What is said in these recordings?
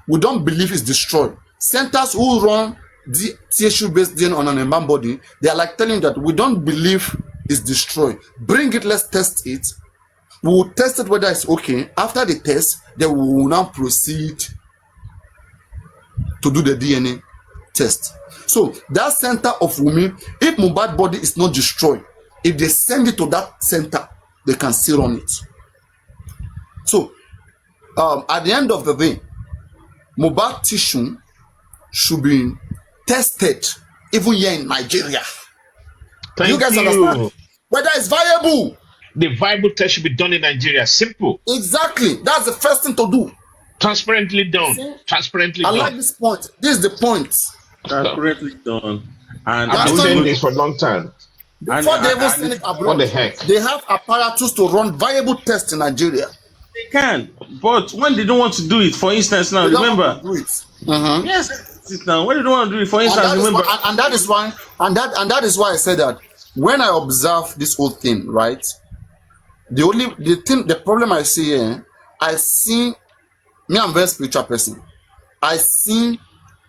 we don't believe it's destroyed. Centers who run the tissue-based DNA on an embalmed body, they are like telling that we don't believe it's destroyed. Bring it, let's test it. We will test it whether it's okay. After the test, then we will now proceed to do the DNA test. So that center of Wunmi, if Mohbad body is not destroyed, if they send it to that center, they can still run it. So at the end of the day, Mohbad tissue should be tested even here in Nigeria. Thank you guys understand? Whether it's viable. The viable test should be done in Nigeria. Simple. Exactly. That's the first thing to do. Transparently done. See? Transparently done. I like this point. This is the point. Transparently done. And I've been saying this for a long time. Before they even send it abroad, what the heck? They have apparatus to run viable tests in Nigeria. They can, but when they don't want to do it, for instance, now remember. Do it. Yes, now when they don't want to do it, for instance, remember. And that is why I said that when I observe this whole thing, right? The problem I see here, I'm a very spiritual person. I see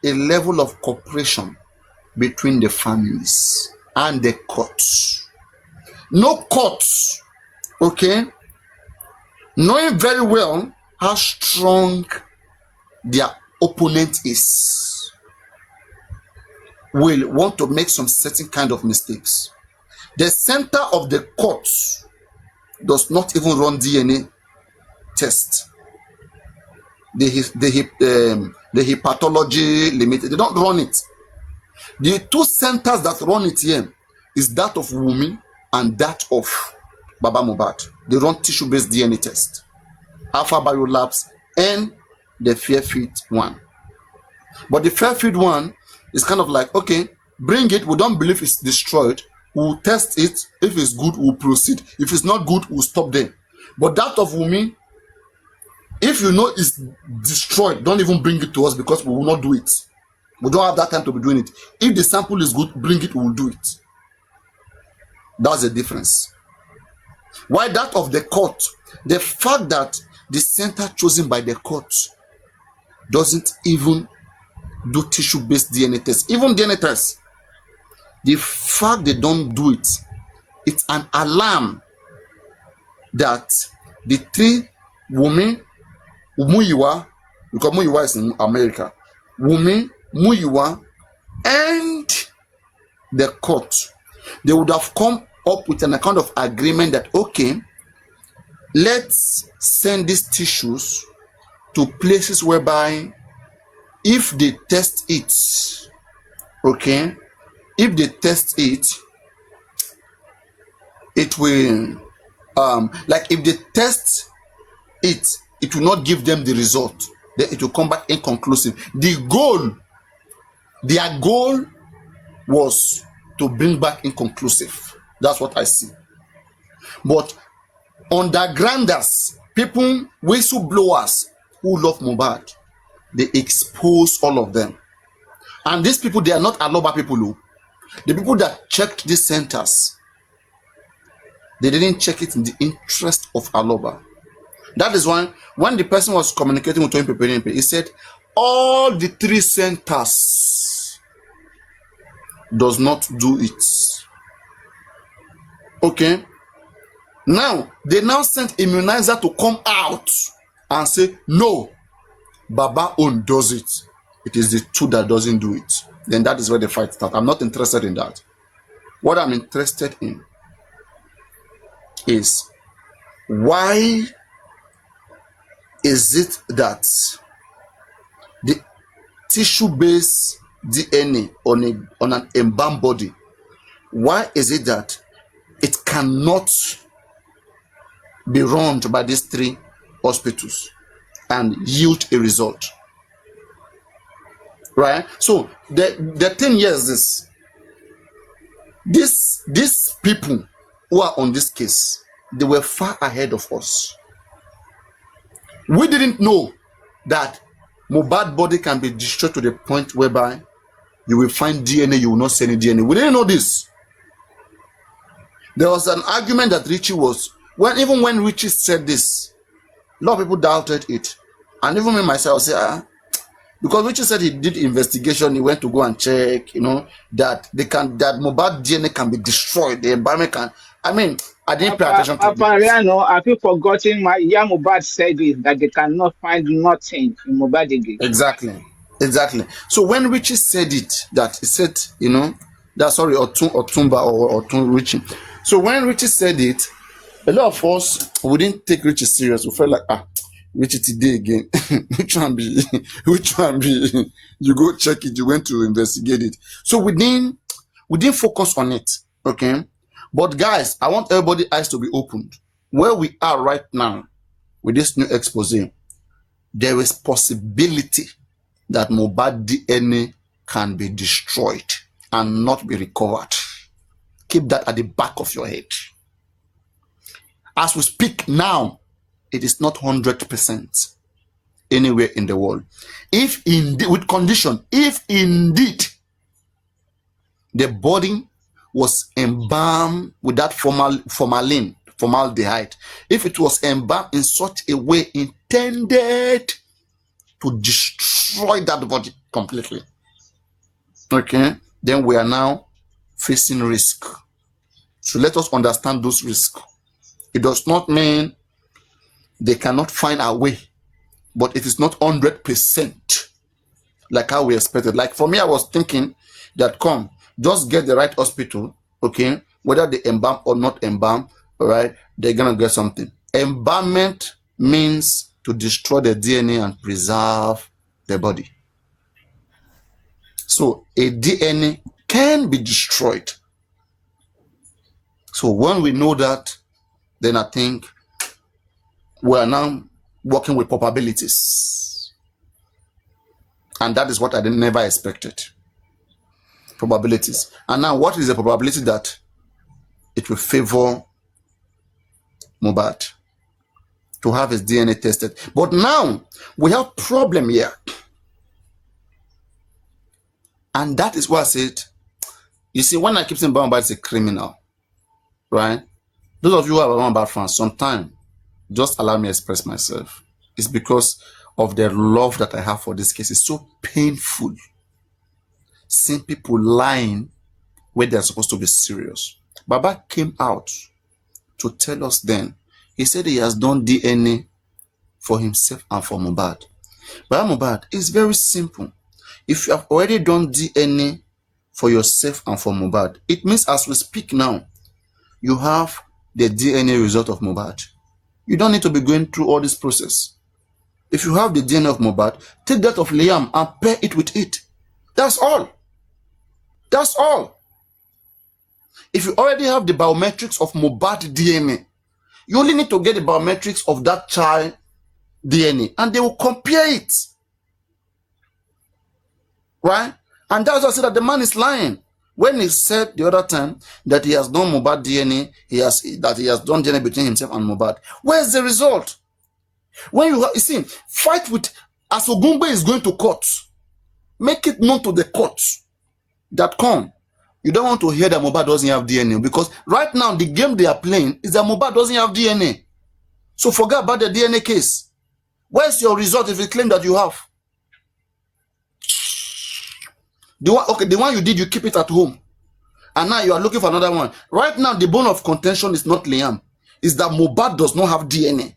a level of cooperation between the families and the courts. No courts, okay, knowing very well how strong their opponent is, will want to make some certain kind of mistakes. The center of the courts does not even run DNA test. The hepatology limited, they don't run it. The two centers that run it here is that of Wunmi and that of Baba Mohbad. They run tissue-based DNA test, Alpha Biolabs, and the Fairfield one. But the Fairfield one is kind of like, okay, bring it. We don't believe it's destroyed. We'll test it. If it's good, we'll proceed. If it's not good, we'll stop there. But that of Wunmi, if you know it's destroyed, don't even bring it to us because we will not do it. We don't have that time to be doing it. If the sample is good, bring it, we will do it. That's the difference. Why that of the court? The fact that the center chosen by the court doesn't even do tissue-based DNA tests. Even DNA tests, the fact they don't do it, it's an alarm that the three women, Muyiwa, because Muyiwa is in America, Wunmi, Muyiwa, and the court, they would have come up with an kind of agreement that, okay, let's send these tissues to places whereby if they test it, okay, if they test it, it will, like if they test it, it will not give them the result. Then it will come back inconclusive. Their goal was to bring back inconclusive. That's what I see. But undergrounders, people, whistleblowers who love Mohbad, they expose all of them. And these people, they are not Aloba people who. The people that checked these centers, they didn't check it in the interest of Aloba. That is why when the person was communicating with Papariano, he said all the three centers does not do it. Okay. Now they now sent immunizer to come out and say no, Baba own does it. It is the two that doesn't do it. Then that is where the fight starts. I'm not interested in that. What I'm interested in is why is it that the tissue-based DNA on an embalmed body, why is it that it cannot be run by these three hospitals and yield a result? Right? So the thing here is this. These people who are on this case, they were far ahead of us. We didn't know that Mohbad body can be destroyed to the point whereby you will find DNA, you will not see any DNA. We didn't know this. There was an argument that Richie was, even when Richie said this, a lot of people doubted it. And even me myself say, Because Richie said he did investigation, he went to go and check, that mobile DNA can be destroyed, the environment can. I mean, I didn't pay attention to it. Papariano, have you forgotten my Mubad said it that they cannot find nothing in Mubad again? Exactly. So when Richie said it, that he said, Otumba or Otun Richie. So when Richie said it, a lot of us, we didn't take Richie serious. We felt like, Richie today again. Which one be? You go check it. You went to investigate it. So we didn't focus on it. Okay. But guys, I want everybody's eyes to be opened. Where we are right now with this new expose, there is possibility that mobile DNA can be destroyed and not be recovered. Keep that at the back of your head. As we speak now, it is not 100% anywhere in the world. If indeed, with condition, if indeed the body was embalmed with that formaldehyde, if it was embalmed in such a way intended to destroy that body completely, okay, then we are now facing risk. So let us understand those risks. It does not mean they cannot find a way, but it is not 100% like how we expected. Like for me, I was thinking that just get the right hospital, okay, whether they embalm or not embalm, all right, they're gonna get something. Embalmment means to destroy the DNA and preserve the body. So a DNA can be destroyed. So when we know that, then I think we are now working with probabilities. And that is what I never expected. Probabilities. And now what is the probability that it will favor Mohbad to have his DNA tested? But now we have problem here. And that is why I said, you see, when I keep saying Mohbad is a criminal, right? Those of you who are Mohbad fans, sometimes just allow me to express myself. It's because of the love that I have for this case. It's so painful seeing people lying where they're supposed to be serious. Baba came out to tell us then. He said he has done DNA for himself and for Mohbad. But Mohbad, it's very simple. If you have already done DNA for yourself and for Mohbad, it means as we speak now, you have the DNA result of Mohbad. You don't need to be going through all this process. If you have the DNA of Mohbad, take that of Liam and pair it with it. That's all. That's all. If you already have the biometrics of Mohbad DNA, you only need to get the biometrics of that child DNA and they will compare it. Right? And that's why I said that the man is lying. When he said the other time that he has done Mohbad DNA, he has done DNA between himself and Mohbad. Where's the result? When you see, fight with, as Ogumbe is going to court, make it known to the court that you don't want to hear that Mohbad doesn't have DNA, because right now the game they are playing is that Mohbad doesn't have DNA. So forget about the DNA case. Where's your result if you claim that you have? The one you did, you keep it at home. And now you are looking for another one. Right now, the bone of contention is not Liam. It's that Mohbad does not have DNA.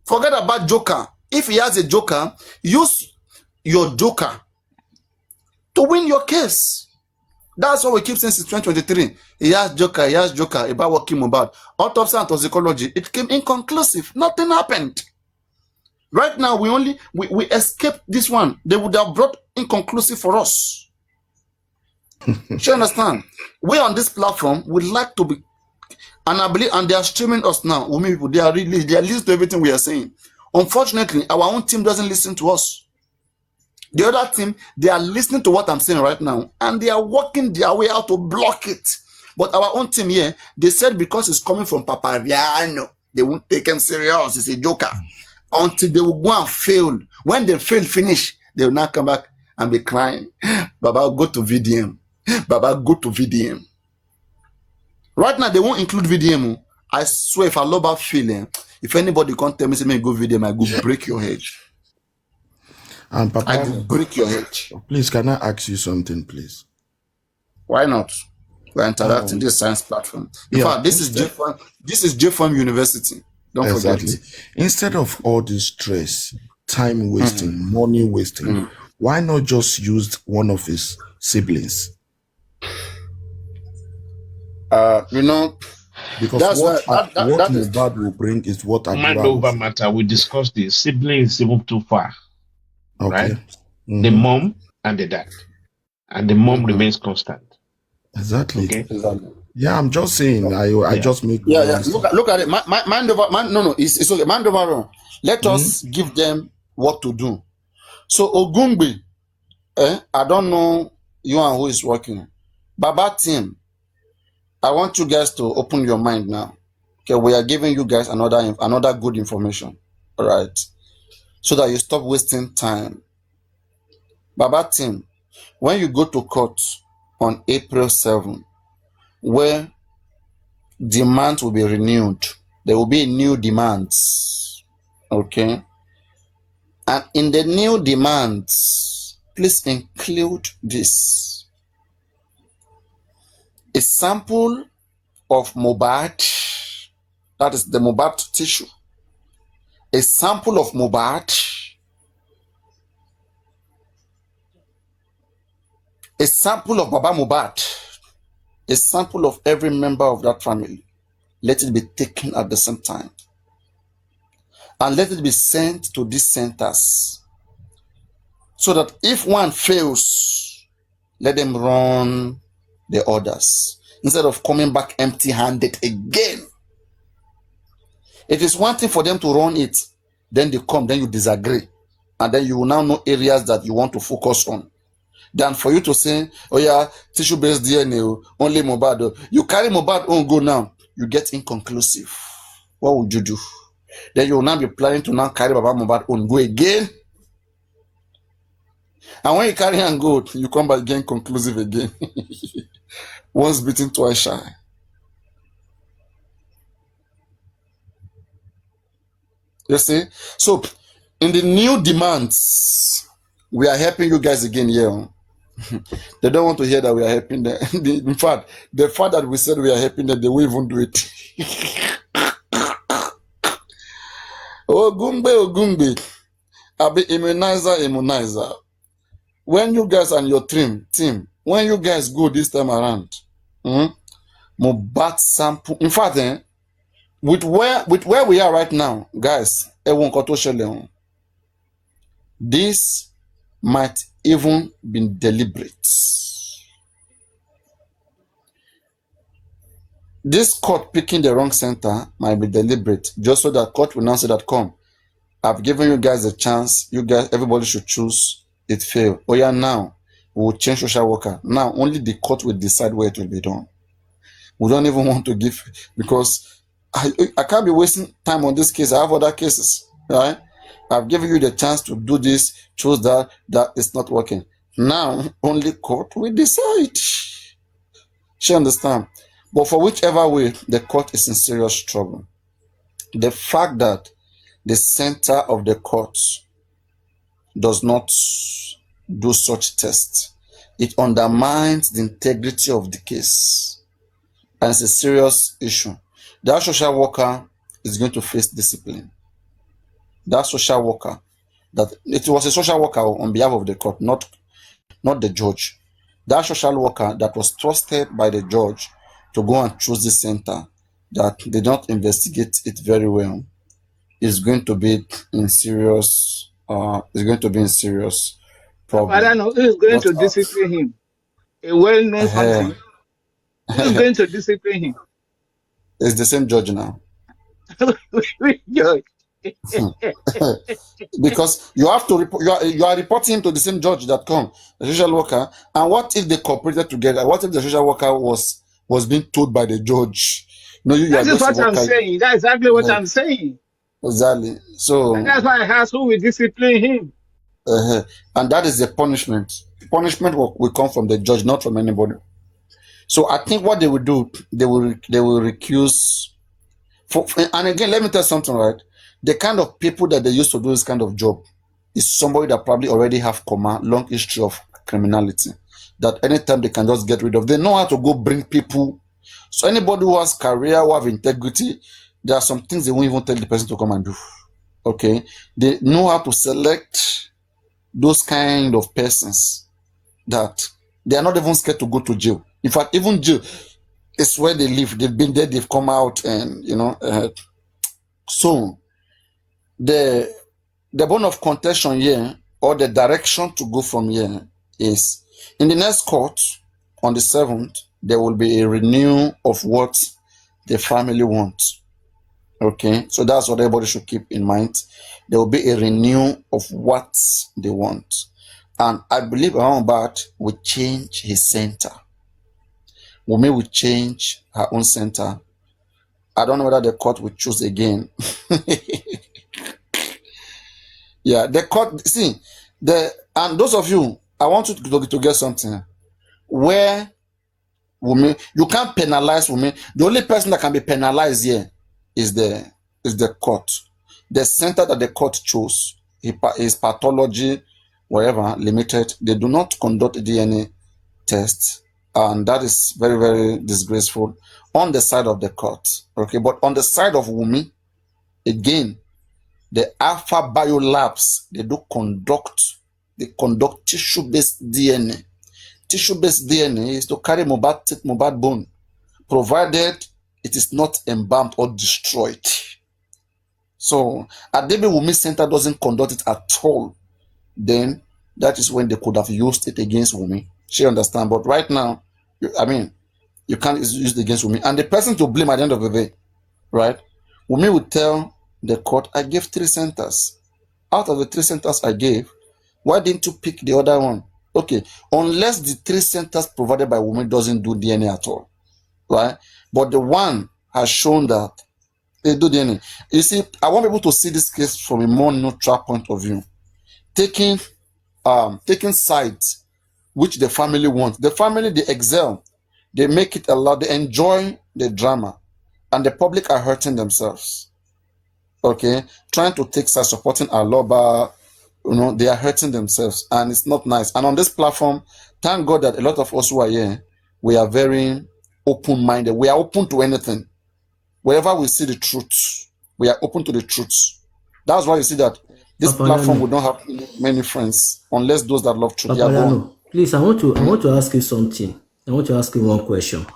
Forget about Joker. If he has a Joker, use your Joker to win your case. That's what we keep saying since 2023. He has Joker about what came about. Autopsy and toxicology, it came inconclusive. Nothing happened. Right now, we escaped this one. They would have brought inconclusive for us. You understand? We on this platform would like to be, and I believe, and they are streaming us now. Women people, they are listening to everything we are saying. Unfortunately, our own team doesn't listen to us. The other team, they are listening to what I'm saying right now, and they are working their way out to block it. But our own team here, they said because it's coming from Papariano, they won't take him serious. It's a joker. Until they will go and fail. When they fail, finish, they will now come back and be crying. Baba, go to VDM. Baba, go to VDM. Right now, they won't include VDM. I swear, if I love that feeling, If anybody can't tell me, say, go video, I go break your head. And I Papa, go break your head. please, can I ask you something, please? Why not? We're interacting. This science platform. In fact, this is JFM University. Don't forget. Instead of all this stress, time wasting, money wasting, why not just use one of his siblings? Because what Mohbad will bring is what Mind over matter. We discussed this. Siblings even too far. Okay. Right? The mom and the dad. And the mom remains constant. Exactly. Okay. Yeah, I'm just saying. I just make. Look at it. Mind over. No. It's okay. Mind over. Let us give them what to do. So Ogungbe, I don't know you and who is working. Baba team, I want you guys to open your mind now. Okay, we are giving you guys another good information. All right, so that you stop wasting time. Baba team, when you go to court on April 7, where demand will be renewed, there will be new demands. Okay, and in the new demands, please include this: a sample of Mohbad, that is the Mohbad tissue, a sample of Mohbad, a sample of Baba Mohbad, a sample of every member of that family. Let it be taken at the same time. And let it be sent to these centers. So that if one fails, let them run the others. Instead of coming back empty-handed again. It is one thing for them to run it. Then they come, then you disagree. And then you will now know areas that you want to focus on. Than for you to say, oh yeah, tissue-based DNA, only Mohbad. You carry Mohbad on go now. You get inconclusive. What would you do? Then you will now be planning to now carry Baba Mohbad on go again. And when you carry and go, you come back again conclusive again. Once beaten, twice shy. You see? So, in the new demands, we are helping you guys again here. They don't want to hear that we are helping them. In fact, the fact that we said we are helping them, they won't even do it. Ogungbe. Abi immunizer. When you guys and your team, when you guys go this time around, Mohbad sample. In fact, with where we are right now, guys, this might even be deliberate. This court picking the wrong center might be deliberate, just so that court will now say that, come, I've given you guys a chance. You guys, everybody should choose. It failed. Oh yeah, now we will change social worker. Now only the court will decide where it will be done. We don't even want to give, because I can't be wasting time on this case. I have other cases, right? I've given you the chance to do this, choose that is not working. Now only court will decide. She understand? But for whichever way, the court is in serious trouble. The fact that the center of the court does not do such tests, it undermines the integrity of the case. And it's a serious issue. That social worker is going to face discipline. That social worker, that it was a social worker on behalf of the court, not the judge. That social worker that was trusted by the judge to go and choose the center, that they don't investigate it very well, is going to be in serious problem. Papariano, who is going to discipline him? A well-known something. Who is going to discipline him? It's the same judge now. Judge. Because you have to report, you are reporting him to the same judge that come, the social worker. And what if they cooperated together? What if the social worker was being told by the judge? No, that is what I'm saying. That's exactly what I'm saying. Exactly. So and that's why I asked who will discipline him. And that is the punishment. Punishment will come from the judge, not from anybody. So I think what they will do, they will recuse. And again, let me tell you something, right? The kind of people that they used to do this kind of job is somebody that probably already have long history of criminality, that anytime they can just get rid of. They know how to go bring people. So anybody who has career, who have integrity, there are some things they won't even tell the person to come and do. Okay? They know how to select those kind of persons that they are not even scared to go to jail. In fact, even jail is where they live. They've been there, they've come out, and so the bone of contention here, or the direction to go from here, is in the next court on the 7th, there will be a renewal of what the family wants. Okay, so that's what everybody should keep in mind. There will be a renewal of what they want. And I believe Ahmad will change his center. Wumi will change her own center. I don't know whether the court will choose again. Yeah, the court, see, and those of you, I want you to get something. Where Wumi, you can't penalize Wumi. The only person that can be penalized here is the court. The center that the court chose is Pathology, wherever, limited. They do not conduct DNA tests, and that is very, very disgraceful on the side of the court. Okay, but on the side of Wumi, again, the Alpha Bio Labs, they conduct tissue-based DNA. Tissue-based DNA is to carry Mohbad bone, provided it is not embalmed or destroyed. So, Adebi Wumi Center doesn't conduct it at all. Then, that is when they could have used it against Wumi. She understand. But right now, you can't use it against Wumi. And the person to blame at the end of the day, right? Wumi would tell the court, I gave 3 centers. Out of the 3 centers I gave, why didn't you pick the other one? Okay, unless the 3 centers provided by Wumi doesn't do DNA at all, right? But the one has shown that they do DNA. You see, I want people to see this case from a more neutral point of view. Taking sides which the family wants. The family, they excel. They make it a lot. They enjoy the drama. And the public are hurting themselves. Okay? Trying to take sides, supporting Aloba, they are hurting themselves. And it's not nice. And on this platform, thank God that a lot of us who are here, we are very open-minded. We are open to anything. Wherever we see the truth, we are open to the truth. That's why you see that this platform will not have many friends unless those that love truth. Papariano, please, I want to ask you something. I want to ask you one question.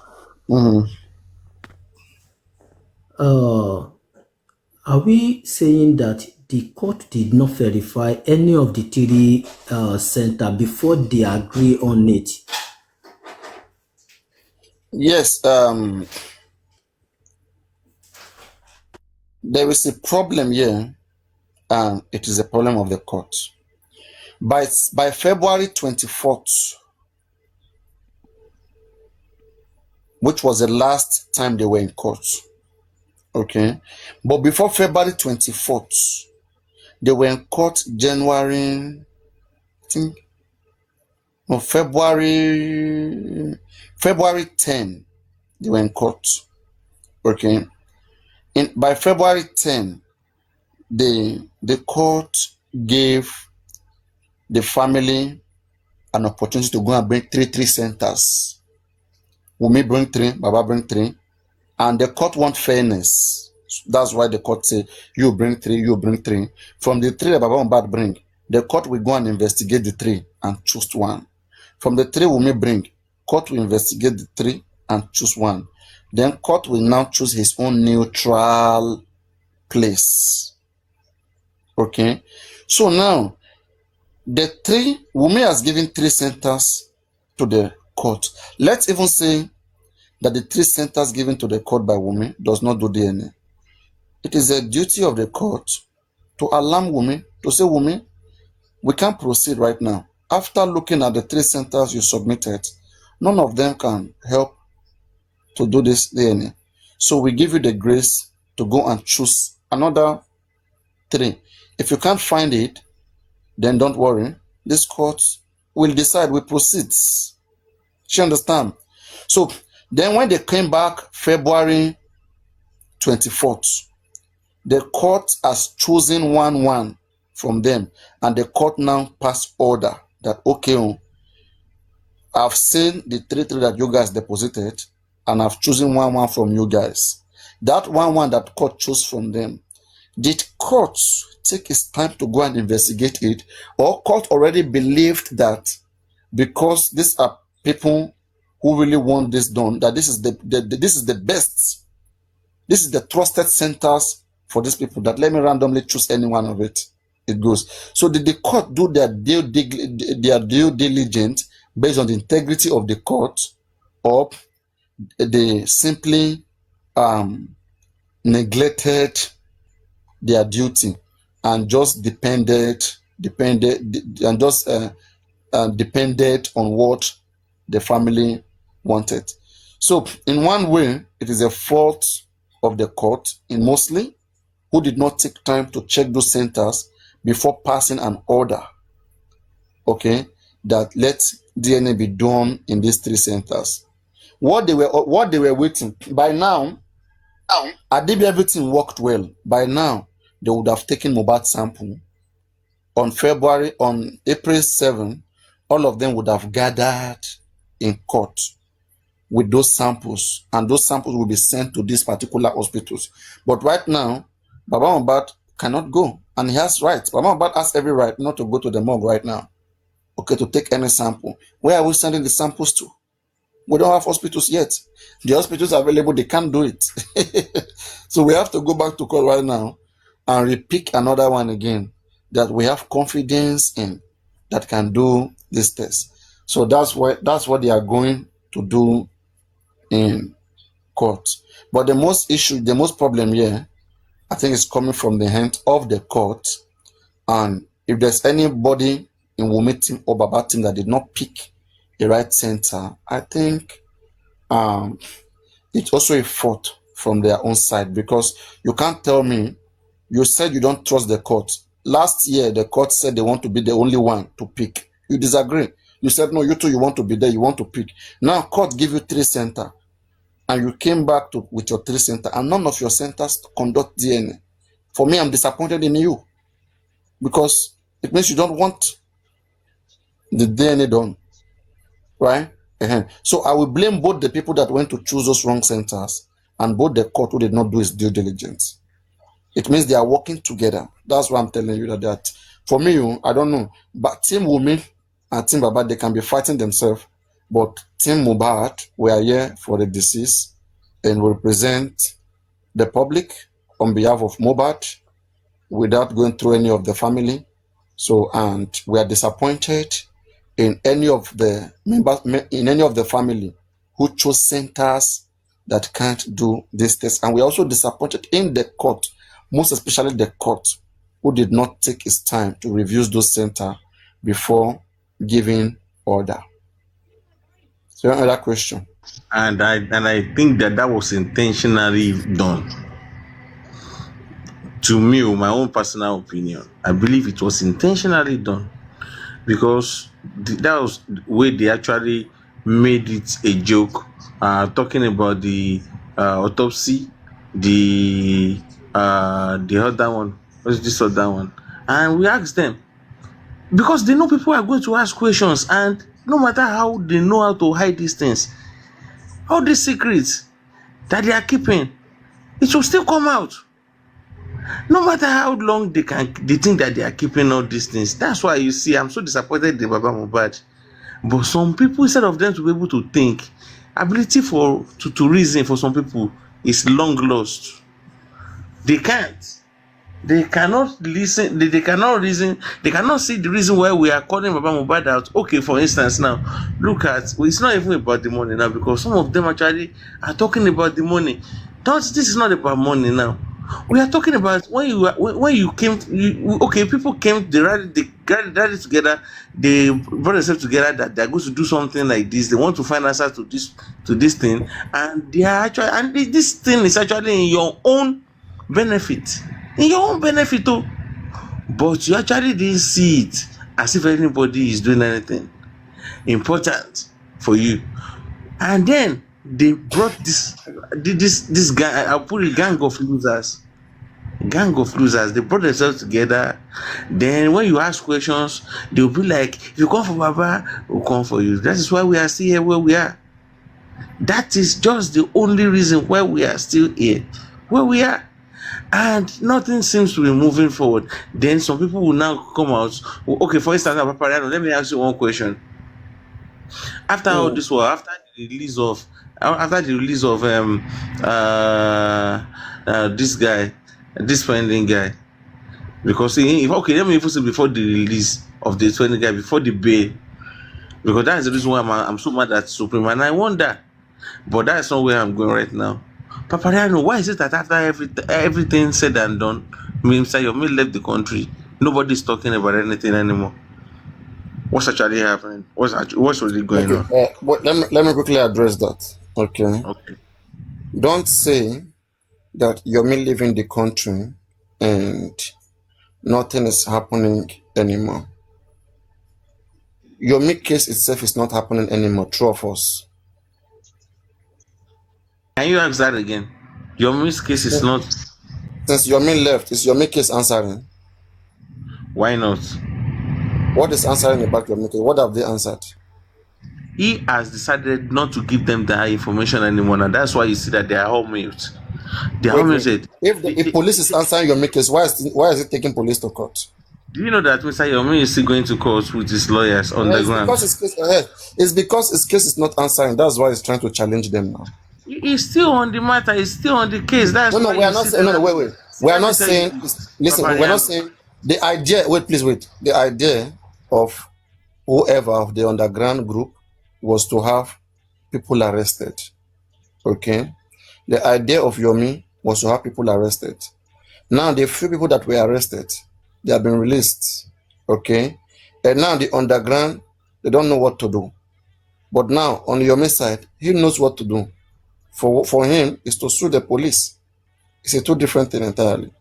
Are we saying that the court did not verify any of the 3 center before they agree on it? Yes. There is a problem here, and it is a problem of the court. By February 24th, which was the last time they were in court, okay? But before February 24th, they were in court January, I think, no, February 10, they were in court, okay? By February 10, the court gave the family an opportunity to go and bring three centers. Wumi bring 3, Baba bring 3, and the court want fairness. That's why the court say, you bring 3, you bring 3. From the 3 that Baba Mohbad bring, the court will go and investigate the 3 and choose 1. From the 3 Wumi bring, court will investigate the 3 and choose 1. Then court will now choose his own neutral place. Okay? So now, Wumi has given 3 centers to the court. Let's even say that the 3 centers given to the court by Wumi does not do DNA. It is a duty of the court to alarm Wumi, to say, Wumi, we can't proceed right now. After looking at the 3 centers you submitted, none of them can help to do this DNA. So we give you the grace to go and choose another 3. If you can't find it, then don't worry. This court will decide, we proceed. She understand? So then when they came back February 24th. The court has chosen 1-1 from them, and the court now passed order that, okay, I've seen the 3-3 that you guys deposited, and I've chosen 1-1 from you guys. That 1-1 that court chose from them, did court take its time to go and investigate it, or court already believed that because these are people who really want this done, that this is the best, this is the trusted centers for these people, that let me randomly choose any one of it goes. So did the court do their due diligence based on the integrity of the court, or they simply neglected their duty and just depended on what the family wanted? So in one way, it is a fault of the court in mostly, who did not take time to check those centers before passing an order, okay, that let DNA be done in these 3 centers. What they were waiting, by now, Adibi, everything worked well. By now, they would have taken Mohbad sample on April 7. All of them would have gathered in court with those samples, and those samples will be sent to these particular hospitals. But right now, Baba Mohbad cannot go, and he has rights. Baba Mohbad has every right not to go to the morgue right now, okay, to take any sample. Where are we sending the samples to? We don't have hospitals yet. The hospitals are available, they can't do it. So we have to go back to court right now and repick another one again that we have confidence in that can do this test. So that's what they are going to do in court. But the most problem here, I think, is coming from the hand of the court. And if there's anybody in Wunmi team or Baba team that did not pick a right center, I think it's also a fault from their own side, because you can't tell me, you said you don't trust the court. Last year, the court said they want to be the only one to pick. You disagree. You said, no, you two, you want to be there, you want to pick. Now, court give you 3 centers, and you came back with your 3 centers, and none of your centers conduct DNA. For me, I'm disappointed in you, because it means you don't want the DNA done, right? So I will blame both the people that went to choose those wrong centers and both the court who did not do its due diligence. It means they are working together. That's why I'm telling you that for me, I don't know, but Team Wunmi and Team Baba, they can be fighting themselves, but Team Mohbad, we are here for the deceased and we represent the public on behalf of Mohbad without going through any of the family. So, and we are disappointed in any of the members, in any of the family who chose centers that can't do this test. And we are also disappointed in the court, most especially the court, who did not take its time to review those centers before giving order. So another question. And I think that was intentionally done. To me, my own personal opinion, I believe it was intentionally done, because that was the way they actually made it a joke, talking about the autopsy, the other one, what's this other one, and we asked them, because they know people are going to ask questions, and no matter how they know how to hide these things, all these secrets that they are keeping, it will still come out. No matter how long they think that they are keeping all these things. That's why you see, I'm so disappointed in Baba Mohbad. But some people, instead of them to be able to think, ability to reason for some people is long lost. They can't. They cannot listen. They cannot reason. They cannot see the reason why we are calling Baba Mohbad out. Okay, for instance, now look at. It's not even about the money now, because some of them actually are talking about the money. This is not about money now. We are talking about when you came. People came. They rallied together. They brought themselves together that they are going to do something like this. They want to find answers to this thing, and they are actually. And this thing is actually in your own benefit. In your own benefit, too. But you actually didn't see it as if anybody is doing anything important for you. And then they brought this guy. I'll put a gang of losers. Gang of losers. They brought themselves together. Then when you ask questions, they'll be like, "If you come for Baba, we'll come for you." That is why we are still here where we are. That is just the only reason why we are still here where we are. And nothing seems to be moving forward. Then some people will now come out. Okay, for instance, Papariano, let me ask you one question. After all this war, after the release of this guy, this pending guy, because okay, let me even say before the release of the 20 guy, before the bail, because that is the reason why I'm so mad at Supreme, and I wonder, but that's not where I'm going right now. Papariano, why is it that after everything said and done, Mr. Yomi left the country, nobody's talking about anything anymore? What's actually happening? What's really going on? But let me quickly address that. Okay. Okay. Don't say that Yomi leaving the country and nothing is happening anymore. Yomi case itself is not happening anymore. True of us. Can you ask that again? Yomi's case is not. Since Yomi left, is Yomi case answering? Why not? What is answering about Yomi case? What have they answered? He has decided not to give them that information anymore, and that's why you see that they are all mute. They are all muted. If police is answering Yomi case, why is it taking police to court? Do you know that Mr. Yomi is still going to court with his lawyers on the ground? It's because his case is not answering. That's why he's trying to challenge them now. He's still on the matter. He's still on the case. That's no. We are not saying. No, wait. We are not saying. Listen, we're not saying the idea. Wait, please wait. The idea of whoever of the underground group was to have people arrested. Okay, the idea of Yomi was to have people arrested. Now the few people that were arrested, they have been released. Okay, and now the underground, they don't know what to do. But now on Yomi side, he knows what to do. For him is to sue the police. It's a two different thing entirely.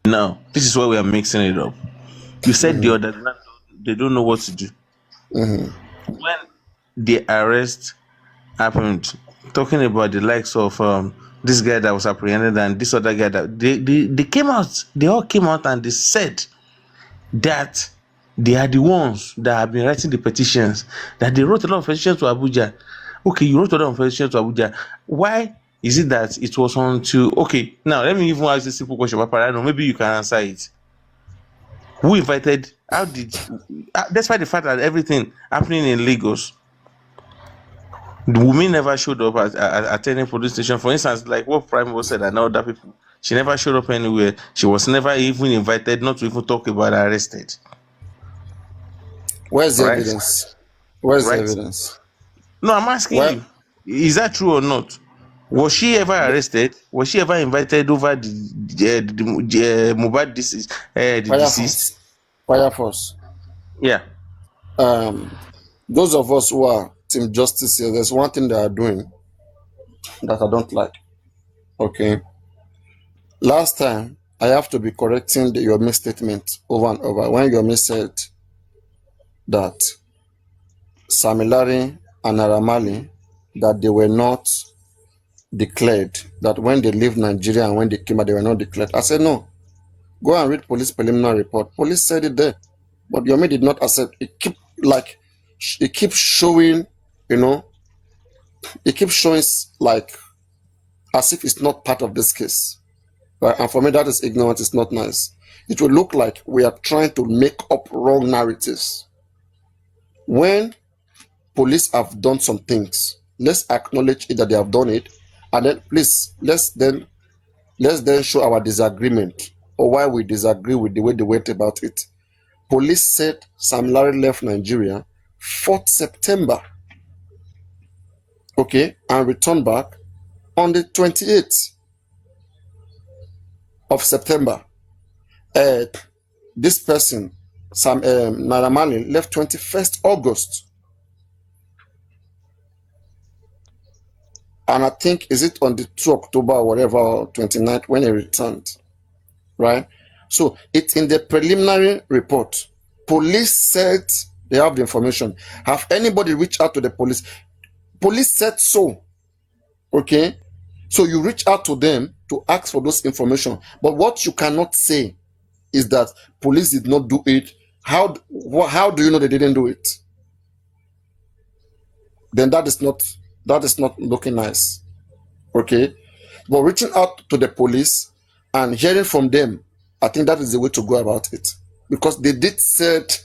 Now, this is why we are mixing it up. You said the other ground, they don't know what to do. When the arrest happened, talking about the likes of this guy that was apprehended and this other guy that they came out, they all came out and they said that they are the ones that have been writing the petitions, that they wrote a lot of petitions to Abuja. Okay, you wrote a lot of petitions to Abuja. Why is it that it was on to... Okay, now let me even ask this simple question, Papariano. Maybe you can answer it. Who invited... How did... despite the fact that everything happening in Lagos, the woman never showed up at any police station. For instance, like what Prime said and other people, she never showed up anywhere. She was never even invited, not to even talk about her arrested. Where's the evidence? Where's the evidence? No, I'm asking you, is that true or not? Was she ever arrested? Was she ever invited over the Mohbad deceased? Deceased? Fire Force. Yeah. Those of us who are Team Justice here, there's one thing they are doing that I don't like. Okay. Last time, I have to be correcting your misstatement over and over. When Yomi said that Samilari and Aramali, that they were not declared, that when they leave Nigeria and when they came out, they were not declared. I said, no. Go and read police preliminary report. Police said it there. But Yomi did not accept. It keeps showing, it keeps showing like as if it's not part of this case. Right? And for me, that is ignorant. It's not nice. It will look like we are trying to make up wrong narratives. When police have done some things, let's acknowledge it that they have done it, and then please let's then show our disagreement or why we disagree with the way they went about it. Police said Sam Larry left Nigeria 4th September, okay, and returned back on the 28th of September. This person, Sam Naramali, left 21st August. And I think, is it on the 2 October or whatever, or 29th when he returned, right? So it's in the preliminary report. Police said they have the information. Have anybody reached out to the police? police said so. Okay, so you reach out to them to ask for those information. But what you cannot say is that police did not do it. How do you know they didn't do it? Then that is not looking nice. Okay, but reaching out to the police and hearing from them, I think that is the way to go about it, because they did said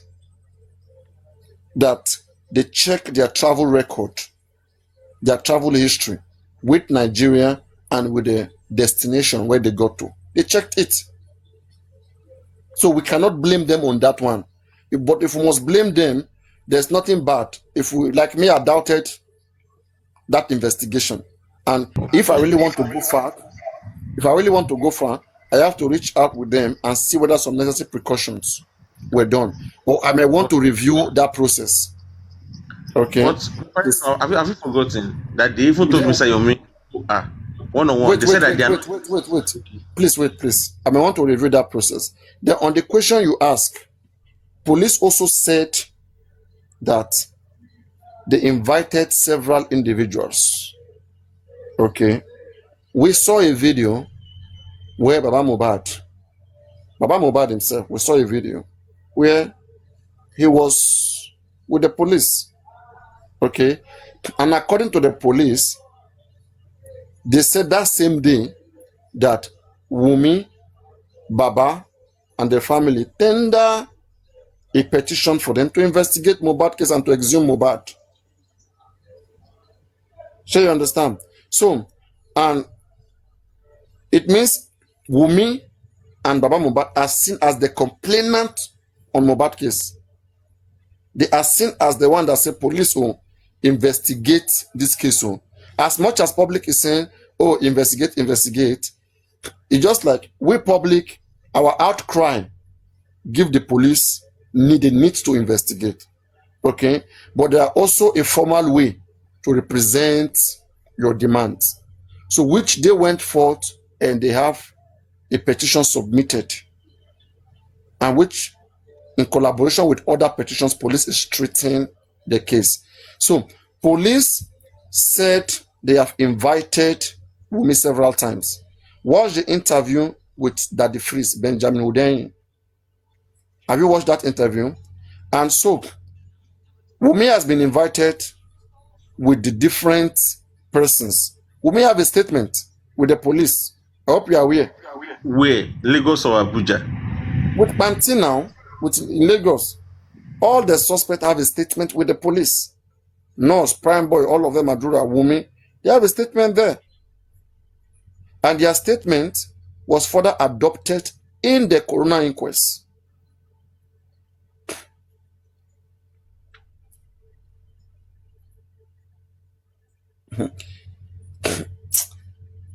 that they checked their travel record, their travel history with Nigeria and with the destination where they got to. They checked it. So we cannot blame them on that one. But if we must blame them, there's nothing bad. If we, like me, I doubted that investigation. And if I really want to go far, I have to reach out with them and see whether some necessary precautions were done. Or I may want to review that process. Okay. But have you forgotten that they even told Mr. Yomi one-on-one? They said that they are wait. Please. I may want to review that process. Then on the question you ask, police also said that they invited several individuals. Okay. We saw a video where Baba Mohbad himself, we saw a video where he was with the police. Okay. And according to the police, they said that same day that Wumi, Baba, and their family tender a petition for them to investigate Mohbad case and to exhume Mohbad. So you understand? So, and it means Wumi and Baba Mohbad are seen as the complainant on Mohbad case. They are seen as the one that say police will investigate this case. As much as public is saying, oh, investigate, it's just like we public, our outcry give the police the need to investigate. Okay? But there are also a formal way to represent your demands. So which they went forth and they have a petition submitted, and which in collaboration with other petitions, police is treating the case. So police said they have invited Wumi several times. Watch the interview with Daddy Freeze, Benjamin Hundeyin. Have you watched that interview? And so Wumi has been invited with the different persons. Wumi have a statement with the police. I hope you are aware. where? Lagos or Abuja? With Panti now, in Lagos, all the suspects have a statement with the police. Nurse, Prime Boy, all of them, Adura, Wumi, they have a statement there. And their statement was further adopted in the coroner inquest.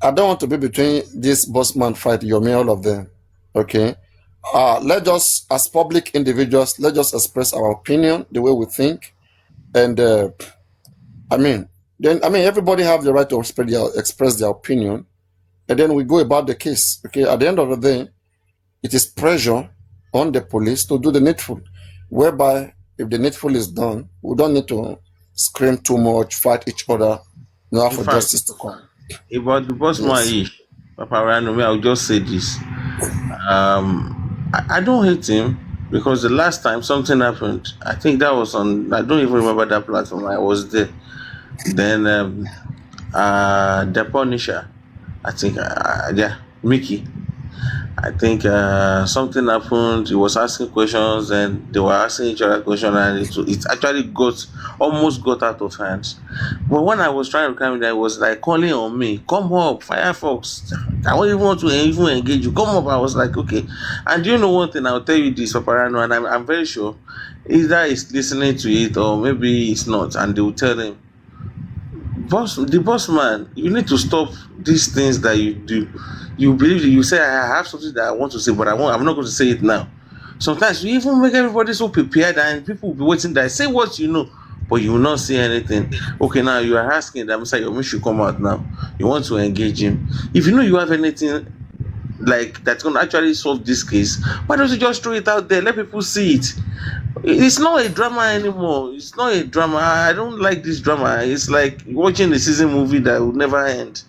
I don't want to be between this bossman fight, Yomi, all of them. Okay? Let us, as public individuals, let us express our opinion the way we think. And everybody have the right to express their opinion. And then we go about the case. Okay? At the end of the day, it is pressure on the police to do the needful. Whereby, if the needful is done, we don't need to scream too much, fight each other, for justice to come. About the boss man, Papariano, I'll just say this. I don't hate him because the last time something happened, I think that was on, I don't even remember that platform, I was there. Then the Punisher, I think, Mickey, I think something happened. He was asking questions, and they were asking each other questions, and it actually almost got out of hands. But when I was trying to come in there, it was like calling on me, "Come up, Firefox. I don't even want to even engage you. Come up." I was like, "Okay." And do you know one thing? I'll tell you this, Papariano, and I'm very sure either he's listening to it or maybe it's not, and they will tell him, the boss man, you need to stop these things that you do. You believe that you say, I have something that I want to say, but I'm not going to say it now. Sometimes you even make everybody so prepared, and people will be waiting there. Say what you know, but you will not say anything. Okay, now you are asking that Mr. Yomi should come out now. You want to engage him. If you know you have anything like that's going to actually solve this case, why don't you just throw it out there? Let people see it. It's not a drama anymore. It's not a drama. I don't like this drama. It's like watching a season movie that will never end.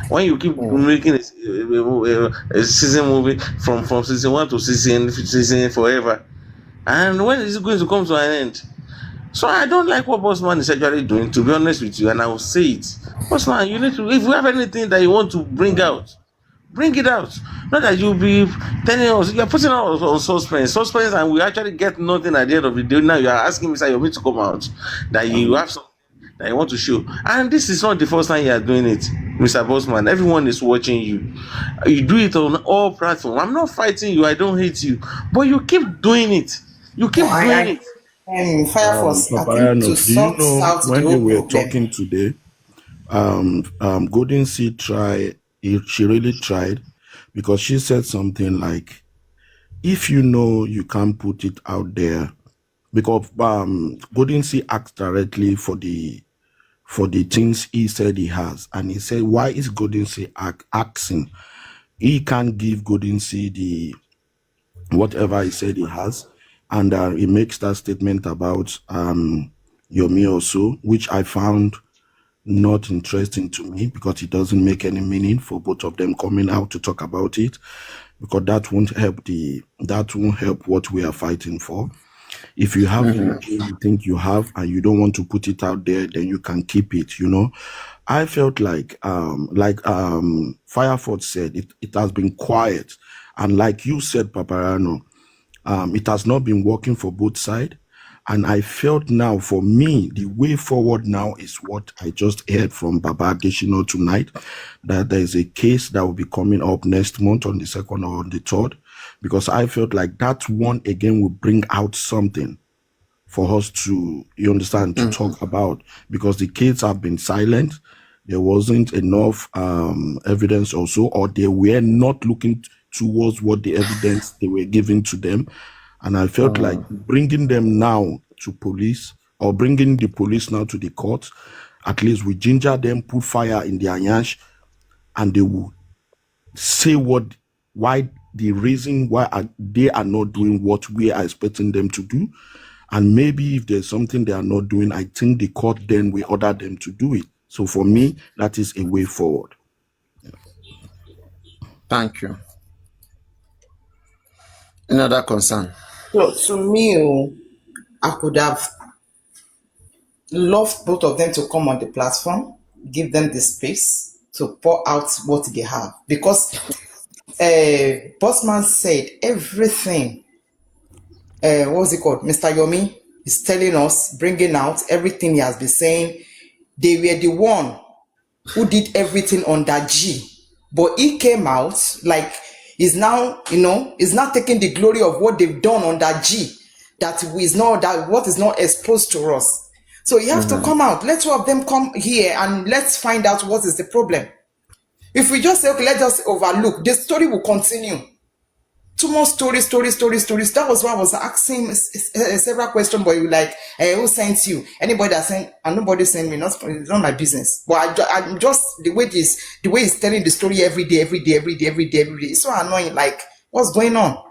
When you keep making a season movie from season one to season forever, and when is it going to come to an end? So I don't like what Bossman is actually doing, to be honest with you, and I will say it. Bossman, you need to, if you have anything that you want to bring out, bring it out. Not that you'll be telling us, you're putting us on suspense, and we actually get nothing at the end of the day. Now you are asking Mr. Yomi to come out, that you have something that you want to show. And this is not the first time you are doing it, Mr. Bossman. Everyone is watching you. You do it on all platforms. I'm not fighting you, I don't hate you, but you keep doing it. You keep doing it. Fire Force, I think Papariano, to do you sort know out the when they whole were problem. talking today, Golden Sea tried, she really tried, because she said something like, if you know you can't put it out there, because Golden Sea asked directly for the things he said he has, and he said, why is Golden Sea asking? He can't give Golden Sea the whatever he said he has, and he makes that statement about Yomi also, which I found not interesting to me, because it doesn't make any meaning for both of them coming out to talk about it, because that won't help what we are fighting for. If you have anything you think you have and you don't want to put it out there, then you can keep it, you know. I felt like Fireford said, it has been quiet, and like you said, Papariano, it has not been working for both sides. And I felt now, for me, the way forward now is what I just heard from Baba Adeshino tonight, that there is a case that will be coming up next month on the 2nd or on the 3rd, because I felt like that one again will bring out something for us to, you understand, to talk about, because the kids have been silent. There wasn't enough evidence also, or they were not looking towards what the evidence they were giving to them. And I felt like bringing them now to police, or bringing the police now to the court, at least we ginger them, put fire in their yansh, and they will say why the reason why they are not doing what we are expecting them to do. And maybe if there's something they are not doing, I think the court then will order them to do it. So for me, that is a way forward. Thank you. Another concern? So to me, I could have loved both of them to come on the platform, give them the space to pour out what they have, because Bossman said everything. What's it called? Mr. Yomi is telling us, bringing out everything he has been saying. They were the one who did everything on that G, but he came out like he's now, he's not taking the glory of what they've done on that G, that what is not exposed to us. So you have to come out. Let two of them come here and let's find out what is the problem. If we just say, okay, let's just overlook, the story will continue. Too much stories. That was why I was asking several questions, but you like, who sent you? Anybody that sent, and nobody sent me. It's not my business. But I'm just the way he's telling the story every day. It's so annoying. Like, what's going on?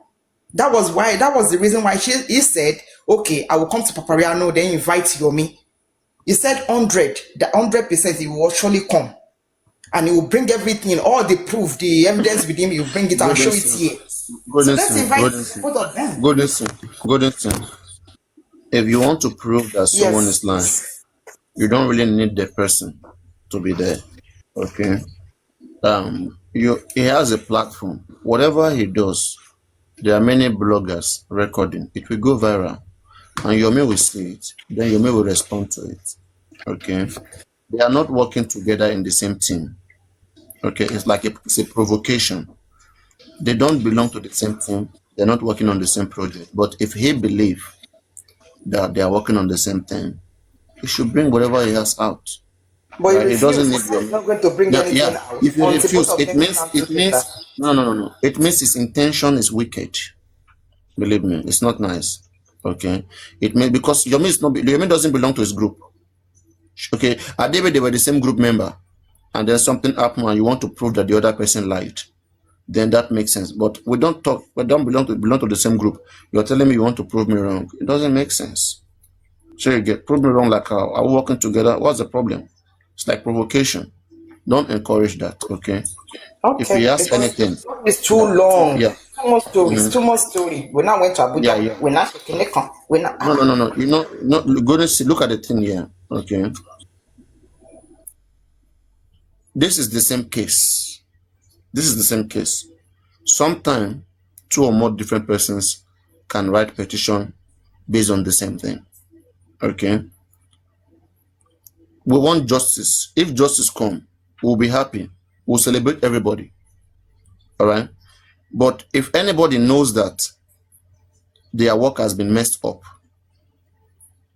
That was the reason why he said, okay, I will come to Papariano, then invite Yomi. He said 100% he will surely come. And he will bring everything, all the proof, the evidence with him, you bring it and show it here. So let's invite both of them. Good listen. If you want to prove that someone is lying, you don't really need the person to be there. Okay. He has a platform. Whatever he does, there are many bloggers recording. It will go viral. And Yomi will see it. Then Yomi will respond to it. Okay. They are not working together in the same team. Okay, it's like it's a provocation. They don't belong to the same team. They're not working on the same project. But if he believes that they are working on the same thing, he should bring whatever he has out. But Right? He doesn't need he's not going to bring anything out. If you refuse, it means no. It means his intention is wicked. Believe me, it's not nice. Okay, it means because Yomi doesn't belong to his group. Okay, at David they were the same group member. And then something happened and you want to prove that the other person lied. then that makes sense. But we don't talk, we don't belong to the same group. You're telling me you want to prove me wrong. It doesn't make sense. So you get prove me wrong like how are we working together? What's the problem? It's like provocation. Don't encourage that, okay? If Okay, he asks because anything, it's too long. yeah, Too much stories. mhm, Too much story. We now went to yeah, Abuja. yeah. We now Shekinah. We now. No. Go and see. Look at the thing here, okay? This is the same case. This is the same case. Sometimes two or more different persons can write petition based on the same thing, okay? We want justice. If justice come, we'll be happy. We'll celebrate everybody, all right? But if anybody knows that their work has been messed up,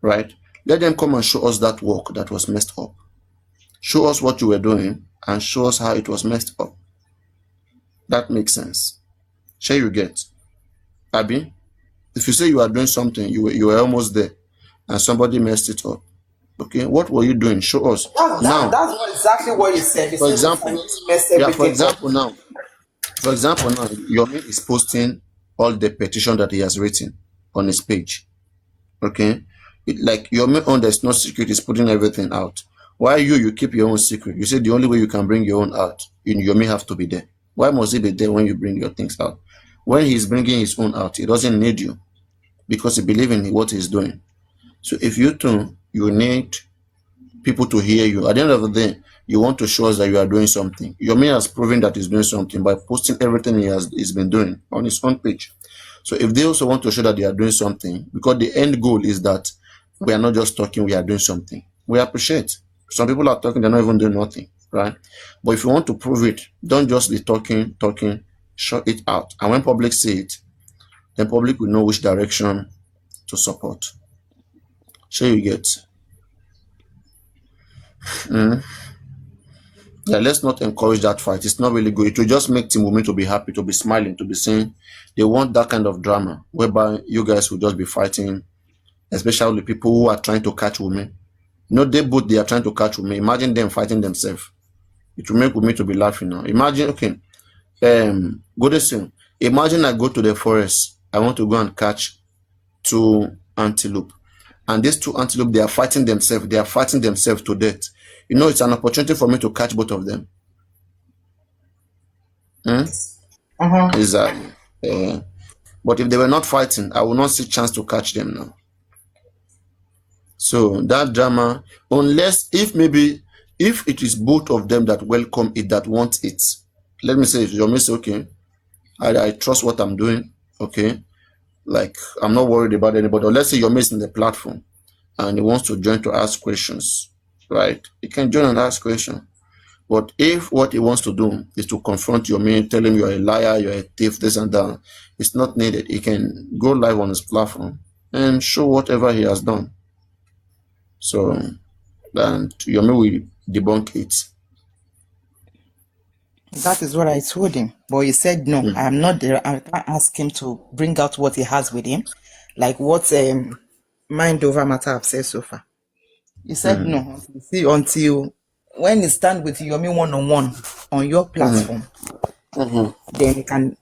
right? Let them come and show us that work that was messed up. Show us what you were doing and show us how it was messed up. That makes sense. Shall you get? Abby, if you say you are doing something, you were almost there and somebody messed it up. Okay, what were you doing? Show us. That's Now, not exactly what he said. He for said example, mess yeah, for everything up. example now, Yomi is posting all the petition that he has written on his page. Okay, like Yomi on there's no secret is putting everything out. Why you keep your own secret? You say the only way you can bring your own out, Yomi have to be there. Why must he be there when you bring your things out? When he's bringing his own out, he doesn't need you because he believes in what he's doing. So if you too, you need people to hear you. At the end of the day, you want to show us that you are doing something. Yomi has proven that he's doing something by posting everything he's been doing on his own page. So if they also want to show that they are doing something, because the end goal is that we are not just talking, we are doing something. We appreciate. Some people are talking, they're not even doing nothing, right? But if you want to prove it, don't just be talking, show it out. And when public see it, then public will know which direction to support. Sure you get. Yeah, let's not encourage that fight. It's not really good. It will just make Team Women to be happy, to be smiling, to be saying they want that kind of drama whereby you guys will just be fighting, especially people who are trying to catch women. They are trying to catch women. Imagine them fighting themselves. It will make women to be laughing now. Imagine, okay, go this thing. Imagine I go to the forest. I want to go and catch 2 antelope. And these 2 antelope, they are fighting themselves. They are fighting themselves to death. It's an opportunity for me to catch both of them. Exactly. But if they were not fighting, I will not see chance to catch them now. So that drama, unless if it is both of them that welcome it, that want it. Let me say, if you say, okay, I trust what I'm doing, okay, like I'm not worried about anybody. Or let's say you're missing the platform and he wants to join to ask questions, right? He can join and ask questions. But if what he wants to do is to confront Yomi, tell him you're a liar, you're a thief, this and that, it's not needed. He can go live on his platform and show whatever he has done. So, and Yomi will debunk it. That is what I told him. But he said, no, I am not there. I can't ask him to bring out what he has with him. Like what Mind Over Matter have said so far. He said, no, until when he stand with Yomi one-on-one on your platform, then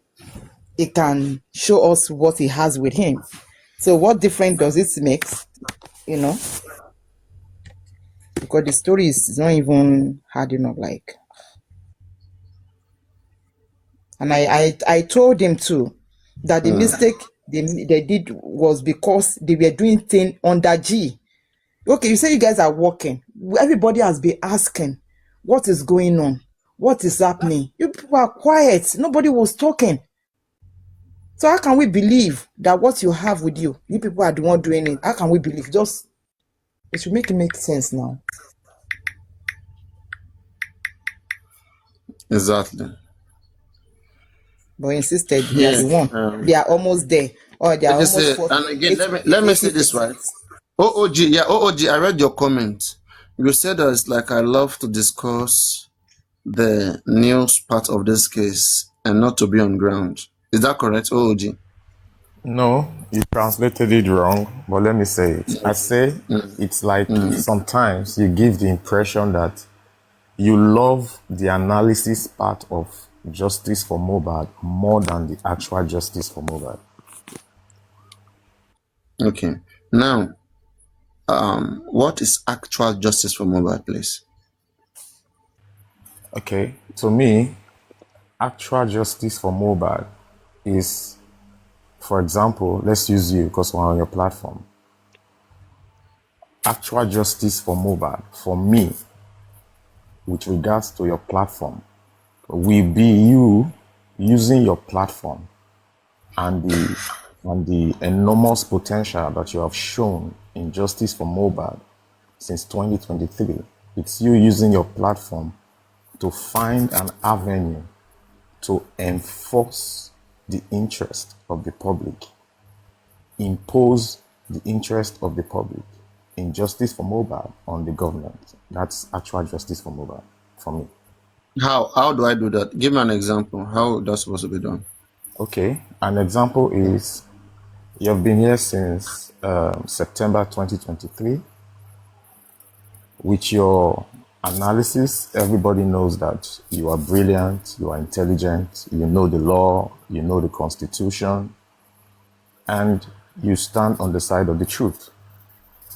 he can show us what he has with him. So what difference does it make? Because the story is not even hard enough, like. And I told him too that the mistake they did was because they were doing things under G. Okay, you say you guys are working. Everybody has been asking, what is going on? What is happening? You people are quiet. Nobody was talking. So how can we believe that what you have with you people are the one doing it? How can we believe? It should make sense now. Exactly. But insisted they are the one. They are almost there. Or they are almost say, and again, let me say this right. OOG, I read your comment. You said that it's like I love to discuss the news part of this case and not to be on ground. Is that correct, OOG? No, you translated it wrong, but let me say it. I say it's like sometimes you give the impression that you love the analysis part of justice for Mohbad more than the actual justice for Mohbad. Okay. Now, what is actual justice for Mohbad, please? Okay, to me, actual justice for Mohbad is, for example, let's use you because we're on your platform. Actual justice for Mohbad, for me, with regards to your platform, will be you using your platform and the enormous potential that you have shown in justice for Mohbad since 2023. It's you using your platform to find an avenue to enforce the interest of the public, impose the interest of the public in justice for Mohbad on the government. That's actual justice for Mohbad for me. How do I do that? Give me an example. How that's supposed to be done? Okay, an example is you've been here since September 2023. With your analysis, everybody knows that you are brilliant, you are intelligent, you know the law, you know the constitution, and you stand on the side of the truth.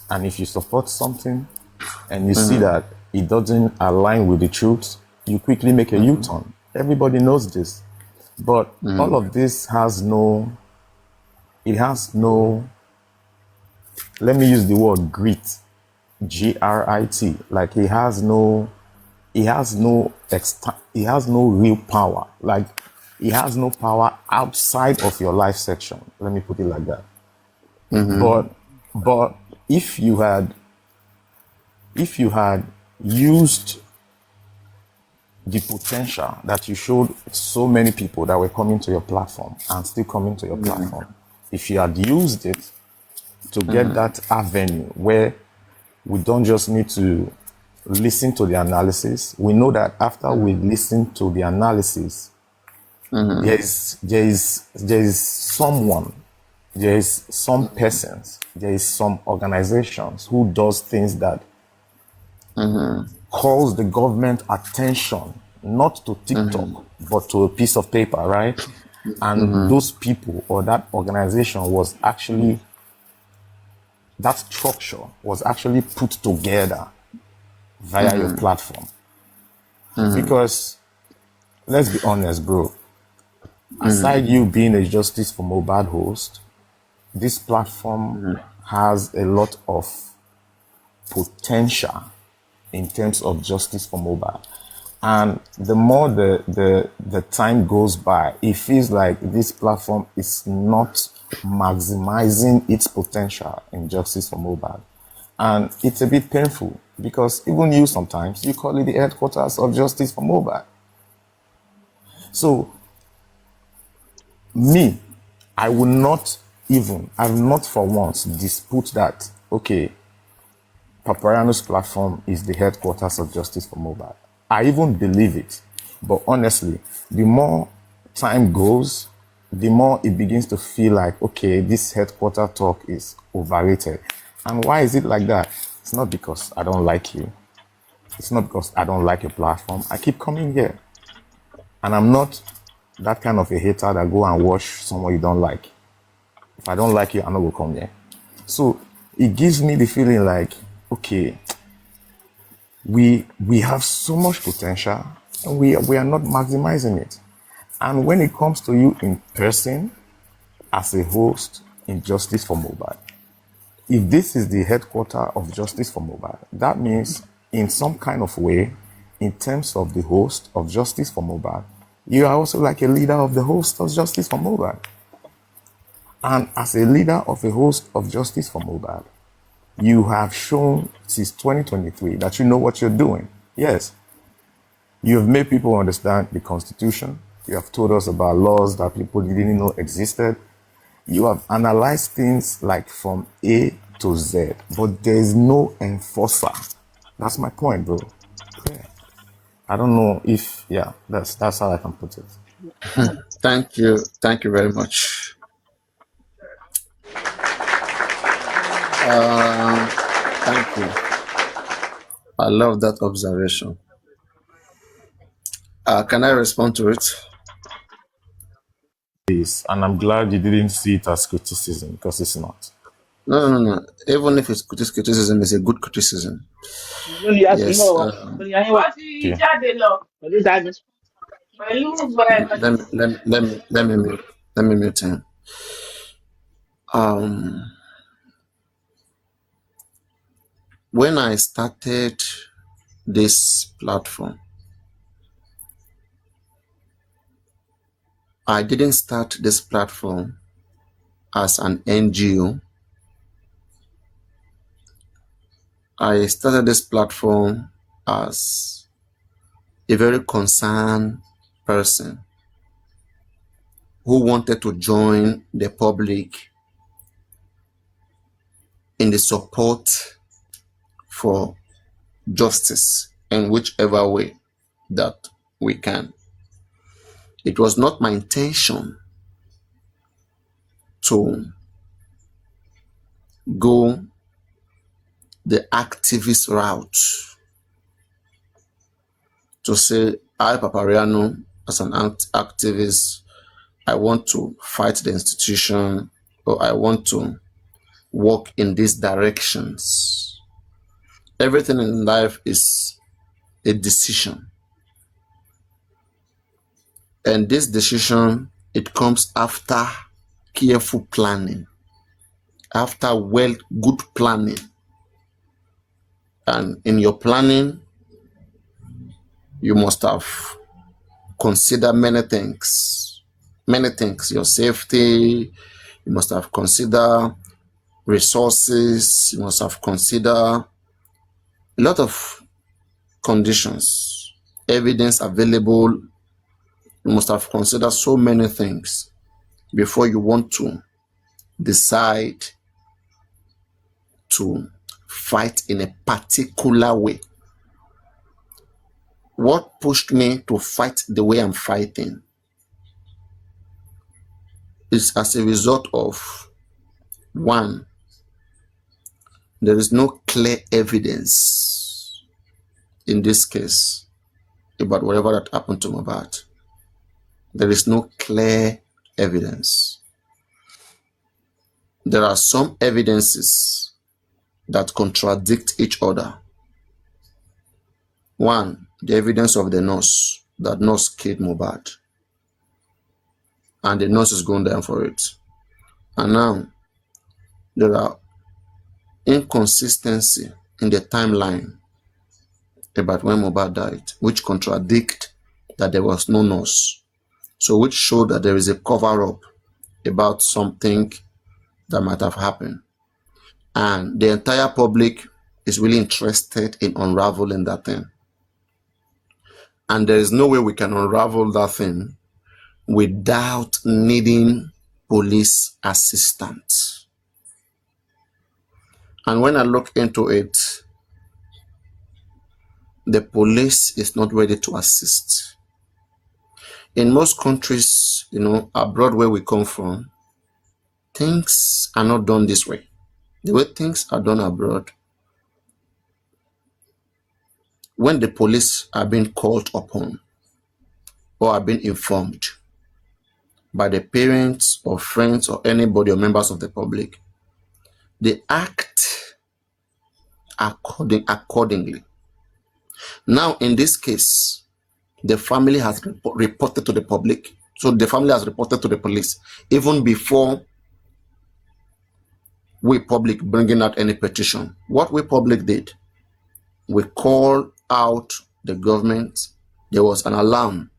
And if you support something and you see that it doesn't align with the truth, you quickly make a U-turn. Everybody knows this. But all of this has no, let me use the word grit, Grit. Like he has no real power. Like he has no power outside of your life section. Let me put it like that. But if you had used the potential that you showed so many people that were coming to your platform and still coming to your platform, if you had used it to get that avenue where we don't just need to listen to the analysis, we know that after we listen to the analysis, there is some persons, there is some organizations who does things that calls the government attention, not to TikTok, but to a piece of paper, right? And those people or that organization was actually, that structure was actually put together via your platform. Because let's be honest, bro, aside you being a Justice for Mohbad host, this platform has a lot of potential in terms of justice for Mohbad. And the more the time goes by, it feels like this platform is not maximizing its potential in justice for Mohbad. And it's a bit painful because even you sometimes, you call it the headquarters of justice for Mohbad. So, me, I will not for once dispute that, okay, Papariano's platform is the headquarters of justice for Mohbad. I even believe it. But honestly, the more time goes, the more it begins to feel like, okay, this headquarter talk is overrated. And why is it like that? It's not because I don't like you. It's not because I don't like your platform. I keep coming here. And I'm not that kind of a hater that go and watch someone you don't like. If I don't like you, I'm not going to come here. So it gives me the feeling like, okay, we have so much potential and we are not maximizing it. And when it comes to you in person, as a host in Justice for Mohbad, if this is the headquarters of Justice for Mohbad, that means in some kind of way, in terms of the host of Justice for Mohbad, you are also like a leader of the host of Justice for Mohbad. And as a leader of a host of Justice for Mohbad, you have shown since 2023 that you know what you're doing. Yes, you have made people understand the Constitution. You have told us about laws that people didn't know existed. You have analyzed things like from A to Z, but there is no enforcer. That's my point, bro. Yeah. I don't know if, yeah, that's how I can put it. Thank you very much. Thank you. I love that observation. Can I respond to it? This, and I'm glad you didn't see it as criticism because it's not. No. Even if it's criticism, it's a good criticism. Yes. Yeah. Let me mute him. When I started this platform, I didn't start this platform as an NGO. I started this platform as a very concerned person who wanted to join the public in the support for justice in whichever way that we can. It was not my intention to go the activist route, to say, I, Papariano, as an activist, I want to fight the institution, or I want to walk in these directions. Everything in life is a decision. And this decision, it comes after careful planning, after good planning. And in your planning, you must have considered many things. Your safety, you must have considered resources, you must have considered a lot of conditions, evidence available. You must have considered so many things before you want to decide to fight in a particular way. What pushed me to fight the way I'm fighting is as a result of, one, there is no clear evidence in this case about whatever that happened to Mohbad. There is no clear evidence. There are some evidences that contradict each other. One, the evidence of the nurse, that nurse killed Mohbad, and the nurse is going down for it. And now, there are inconsistency in the timeline about when Mohbad died, which contradict that there was no nurse. So which show that there is a cover-up about something that might have happened. And the entire public is really interested in unraveling that thing. And there is no way we can unravel that thing without needing police assistance. And when I look into it, the police is not ready to assist. In most countries, abroad where we come from, things are not done this way. The way things are done abroad, when the police are being called upon or are being informed by the parents or friends or anybody or members of the public, they act accordingly. Now, in this case, the family has reported to the public. So the family has reported to the police even before we public bringing out any petition. What we public did, we called out the government. There was an alarm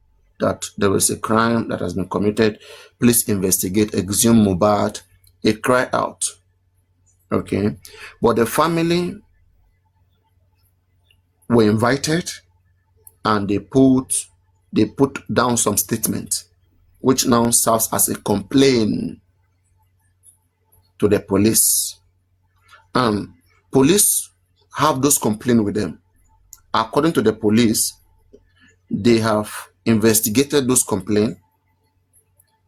that there was a crime that has been committed. Please investigate, exhume Mohbad. A cry out. Okay. But the family were invited and they put down some statement, which now serves as a complaint to the police. Police have those complaints with them. According to the police, they have investigated those complaints,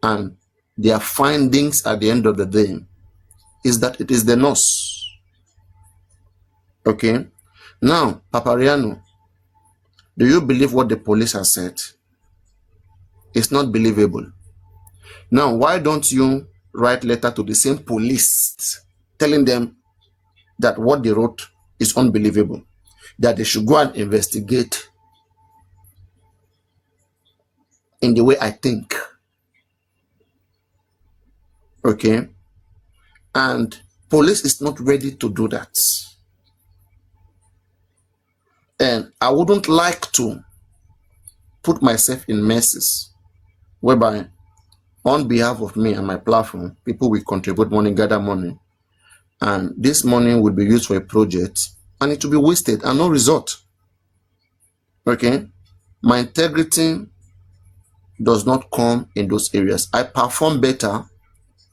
and their findings at the end of the day is that it is the nurse. Okay. Now, Papariano, do you believe what the police have said? It's not believable. Now, why don't you write letter to the same police telling them that what they wrote is unbelievable, that they should go and investigate in the way I think. Okay? And police is not ready to do that. And I wouldn't like to put myself in messes whereby on behalf of me and my platform, people will contribute money, gather money, and this money will be used for a project and it will be wasted and no result. Okay? My integrity does not come in those areas. I perform better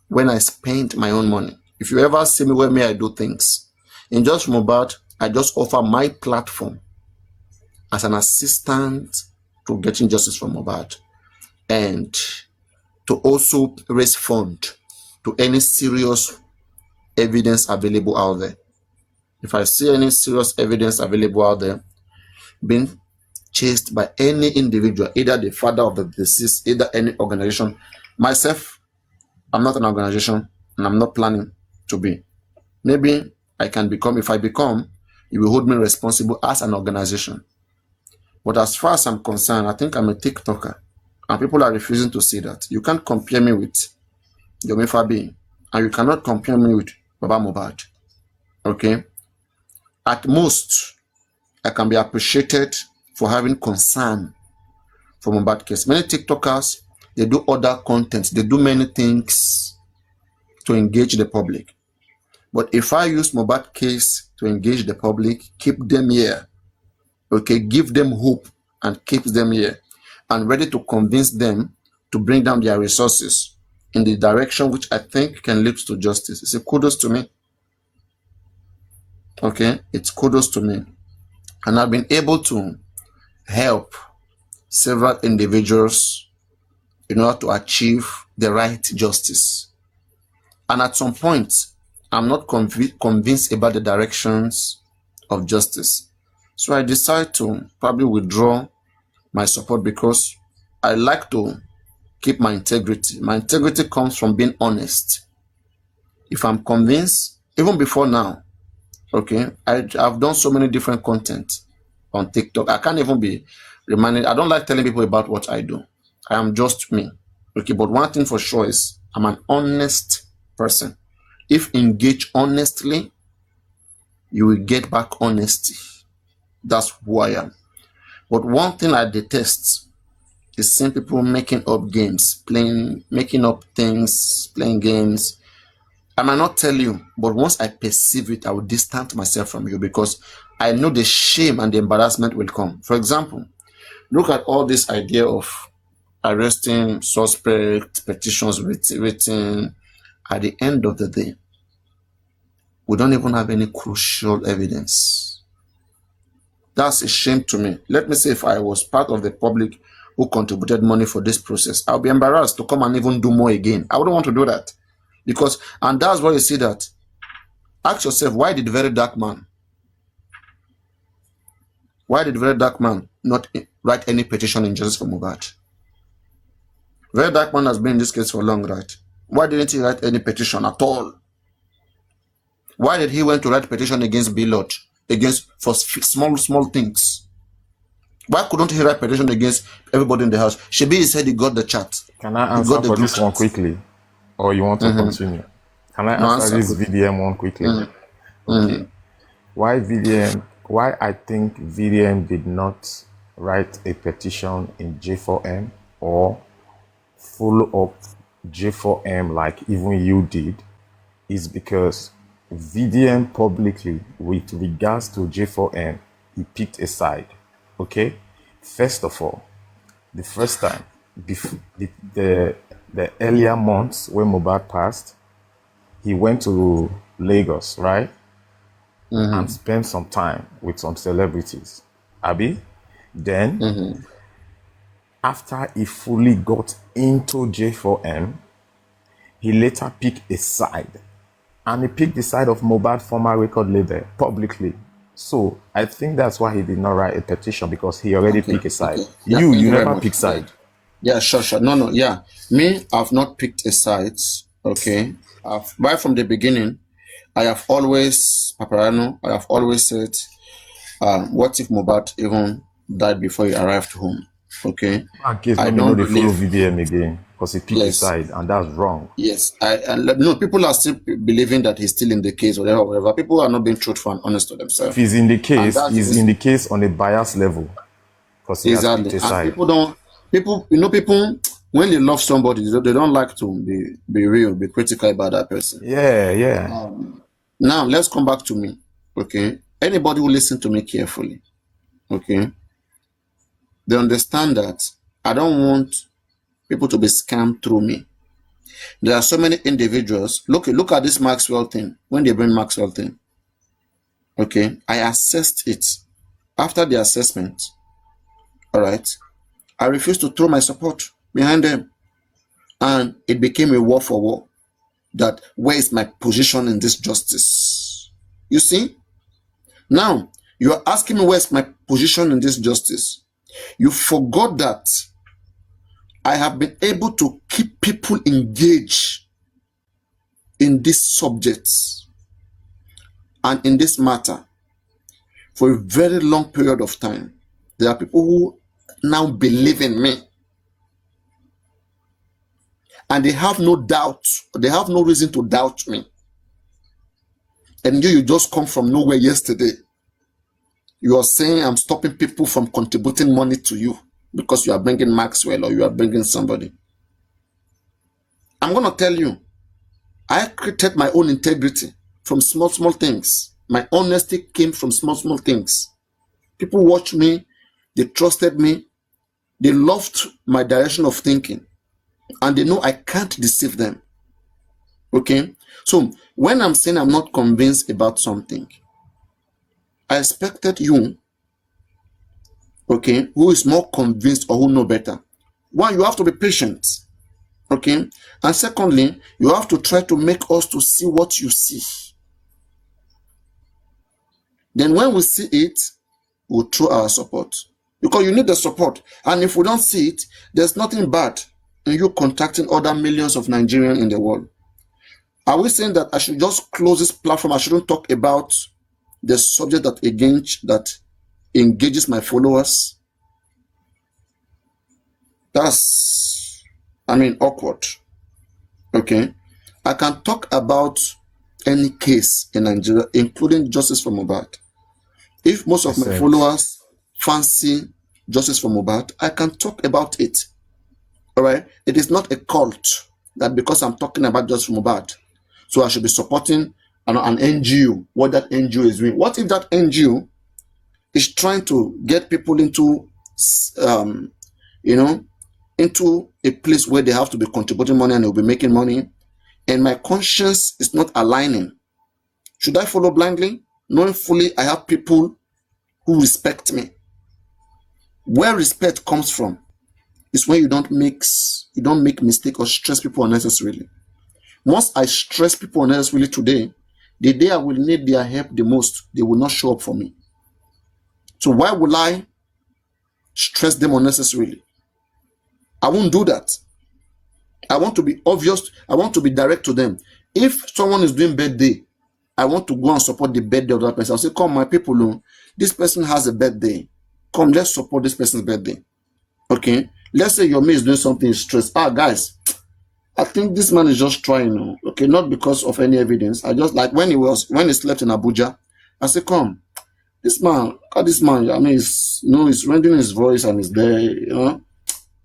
when I spend my own money. If you ever see me where I do things, in Just Mohbad, I just offer my platform as an assistant to getting justice for Mohbad and to also raise fund to any serious evidence available out there. If I see any serious evidence available out there being chased by any individual, either the father of the deceased, either any organization, myself, I'm not an organization and I'm not planning to be. Maybe I can become, if I become, you will hold me responsible as an organization. But as far as I'm concerned, I think I'm a TikToker. And people are refusing to see that. You can't compare me with Yomi Fabi. And you cannot compare me with Baba Mohbad. Okay? At most, I can be appreciated for having concern for Mohbad case. Many TikTokers, they do other content. They do many things to engage the public. But if I use Mohbad case to engage the public, keep them here, okay, give them hope and keep them here and ready to convince them to bring down their resources in the direction which I think can lead to justice. It's a kudos to me. Okay, it's kudos to me. And I've been able to help several individuals in order to achieve the right justice. And at some point, I'm not convinced about the directions of justice. So I decided to probably withdraw my support because I like to keep my integrity. My integrity comes from being honest. If I'm convinced, even before now, okay, I've done so many different content on TikTok. I can't even be reminded. I don't like telling people about what I do. I am just me. Okay, but one thing for sure is I'm an honest person. If engaged honestly, you will get back honesty. That's who I am. But one thing I detest is seeing people making up games, making up things, playing games. I might not tell you, but once I perceive it, I will distance myself from you because I know the shame and the embarrassment will come. For example, look at all this idea of arresting suspect, petitions written. At the end of the day, we don't even have any crucial evidence. That's a shame to me. Let me say if I was part of the public who contributed money for this process, I'll be embarrassed to come and even do more again. I wouldn't want to do that. Because, and that's why you see that. Ask yourself, why did Very Dark Man not write any petition in justice for Mohbad? Very Dark Man has been in this case for long, right? Why didn't he write any petition at all? Why did he went to write petition against Bilot, for small things? Why couldn't he write petition against everybody in the house? Shebi said he got the chat. Can I answer for this one quickly? Or you want to continue? Can I answer this VDM one quickly? Okay. Why I think VDM did not write a petition in J4M or follow up J4M like even you did is because VDM publicly, with regards to J4M, he picked a side. Okay? First of all, the first time, the earlier months when Mohbad passed, he went to Lagos, right? And spent some time with some celebrities. Abi? Then, after he fully got into J4M, he later picked a side. And he picked the side of Mohbad former record label publicly. So I think that's why he did not write a petition, because he already picked a side. Okay. Yeah, you very never much. pick side. Yeah, sure, sure. No, no, yeah. Me, I've not picked a side. Okay. Right from the beginning, I have always, Papariano, I have always said, what if Mobat even died before he arrived home? Okay. In case, I let me know don't they follow believe, VDM again because he picked a yes, side and that's wrong. yes. No, people are still believing that he's still in the case, whatever, whatever. People are not being truthful and honest to If themselves. he's in the And case, that's the he's in reason. the case on a bias level because he has picked Exactly. a And side. people, when they love somebody, they don't like to be real, be critical about that person. Yeah, yeah. Now, let's come back to me. Okay. Anybody who listen to me carefully, okay, they understand that I don't want people to be scammed through me. There are so many individuals. Look at this Maxwell thing. When they bring Maxwell thing, okay, I assessed it. After the assessment, all right, I refused to throw my support behind them. And it became a war for war. That where is my position in this justice? You see? Now, you are asking me where's my position in this justice. You forgot that I have been able to keep people engaged in these subjects and in this matter for a very long period of time. There are people who now believe in me and they have no doubt, they have no reason to doubt me. And you just come from nowhere yesterday. You are saying I'm stopping people from contributing money to you because you are bringing Maxwell or you are bringing somebody. I'm going to tell you, I created my own integrity from small, small things. My honesty came from small, small things. People watched me, they trusted me, they loved my direction of thinking, and they know I can't deceive them. Okay? So when I'm saying I'm not convinced about something, I expected you, okay, who is more convinced or who know better. One, you have to be patient. Okay. And secondly, you have to try to make us to see what you see. Then when we see it, we'll throw our support. Because you need the support. And if we don't see it, there's nothing bad in you contacting other millions of Nigerians in the world. Are we saying that I should just close this platform? I shouldn't talk about the subject that engages my followers? That's, awkward. Okay. I can talk about any case in Nigeria, including justice for Mohbad. If most of my followers fancy justice for Mohbad, I can talk about it. All right. It is not a cult that because I'm talking about justice for Mohbad, so I should be supporting an NGO. What that NGO is doing? What if that NGO is trying to get people into, into a place where they have to be contributing money and they'll be making money, and my conscience is not aligning? Should I follow blindly, knowing fully I have people who respect me? Where respect comes from is when you don't make mistake or stress people unnecessarily. Once I stress people unnecessarily today, the day I will need their help the most, they will not show up for me. So why will I stress them unnecessarily? I won't do that. I want to be obvious. I want to be direct to them. If someone is doing birthday, I want to go and support the birthday of that person. I'll say, come, my people, this person has a birthday. Come, let's support this person's birthday. Okay? Let's say your mate is doing something stressed. Guys, I think this man is just trying. Okay, not because of any evidence. I just like when he slept in Abuja, I said, come, this man, he's rendering his voice and he's there,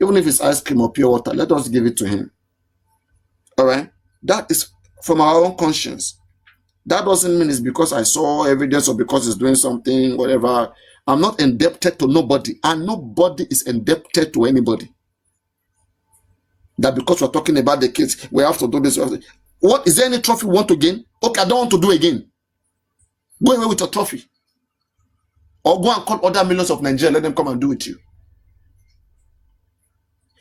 even if it's ice cream or pure water, let us give it to him. All right? That is from our own conscience. That doesn't mean it's because I saw evidence or because he's doing something, whatever. I'm not indebted to nobody, and nobody is indebted to anybody. That because we're talking about the kids, we have to do this. What is there any trophy we want to gain? Okay, I don't want to do again. Go away with your trophy. Or go and call other millions of Nigeria, let them come and do it with you.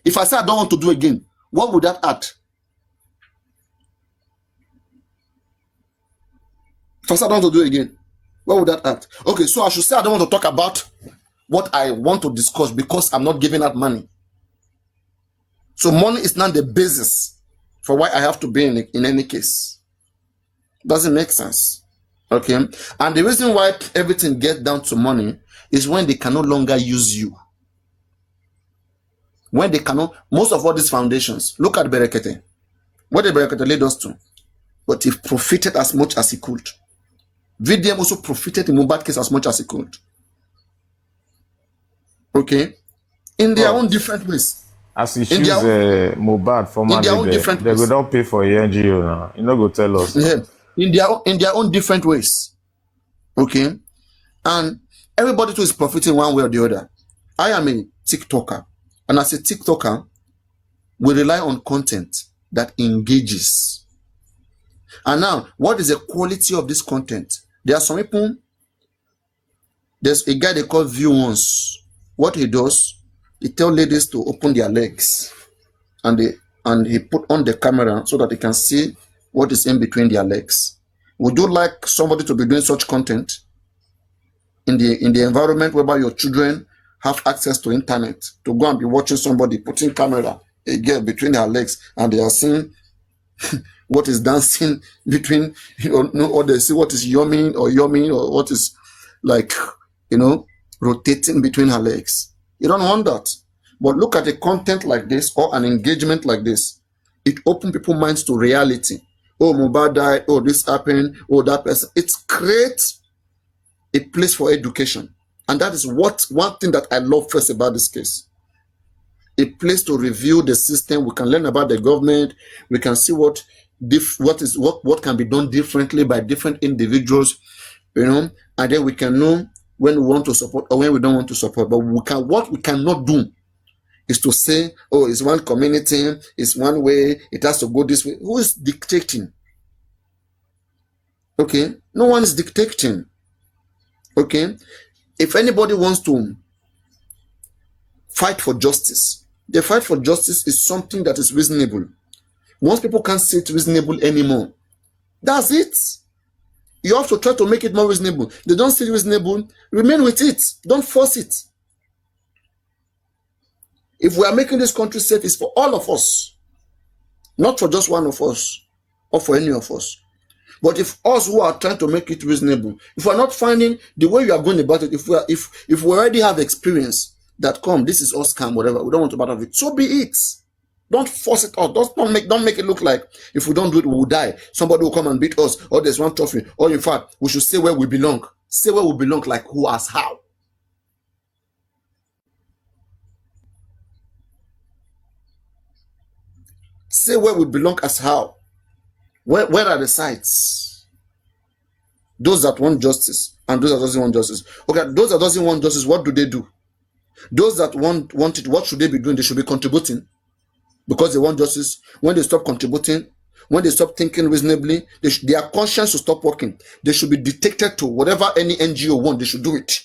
If I say I don't want to do again, what would that add? If I say I don't want to do again, what would that add? Okay, so I should say I don't want to talk about what I want to discuss because I'm not giving out money. So money is not the basis for why I have to be in any case. Doesn't make sense. Okay? And the reason why everything gets down to money is when they can no longer use you. When they cannot, most of all these foundations, look at Berekete. What did Berekete lead us to? But he profited as much as he could. VDM also profited in Mohbad case as much as he could. Okay? In their own different ways. As he choose Mohbad formerly, they will not pay for a NGO now. You know, go tell us. Yeah. In their own different ways. Okay? And everybody too is profiting one way or the other. I am a TikToker. And as a TikToker, we rely on content that engages. And now, what is the quality of this content? There are some people, there's a guy they call View Once. What he does, he tells ladies to open their legs. And he put on the camera so that they can see what is in between their legs. Would you like somebody to be doing such content in the environment whereby your children have access to internet, to go and be watching somebody putting camera, a girl between her legs, and they are seeing what is dancing between, or they see what is yawning, or what is rotating between her legs. You don't want that. But look at a content like this or an engagement like this. It opens people's minds to reality. Oh, Mohbad died. Oh, this happened. Oh, that person. It creates a place for education. And that is one thing that I love first about this case. A place to review the system. We can learn about the government. We can see what can be done differently by different individuals, and then we can know when we want to support or when we don't want to support. But what we cannot do is to say, oh, it's one community, it's one way, it has to go this way. Who is dictating? Okay, no one is dictating. Okay, if anybody wants to fight for justice, the fight for justice is something that is reasonable. Once people can't see it reasonable anymore, that's it. You have to try to make it more reasonable. They don't see it reasonable, remain with it. Don't force it. If we are making this country safe, it's for all of us, not for just one of us or for any of us. But if us who are trying to make it reasonable, if we're not finding the way we are going about it, if we already have experience that this is us scam, whatever, we don't want to part of it, so be it. Don't force it out. Don't make it look like if we don't do it, we will die. Somebody will come and beat us, or there's one trophy, or in fact, we should say where we belong. Say where we belong, like who, as, how. Say where we belong as how. Where are the sides? Those that want justice and those that doesn't want justice. Okay, those that doesn't want justice, what do they do? Those that want it, what should they be doing? They should be contributing because they want justice. When they stop contributing, when they stop thinking reasonably, their conscience should stop working. They should be dictated to whatever any NGO want. They should do it.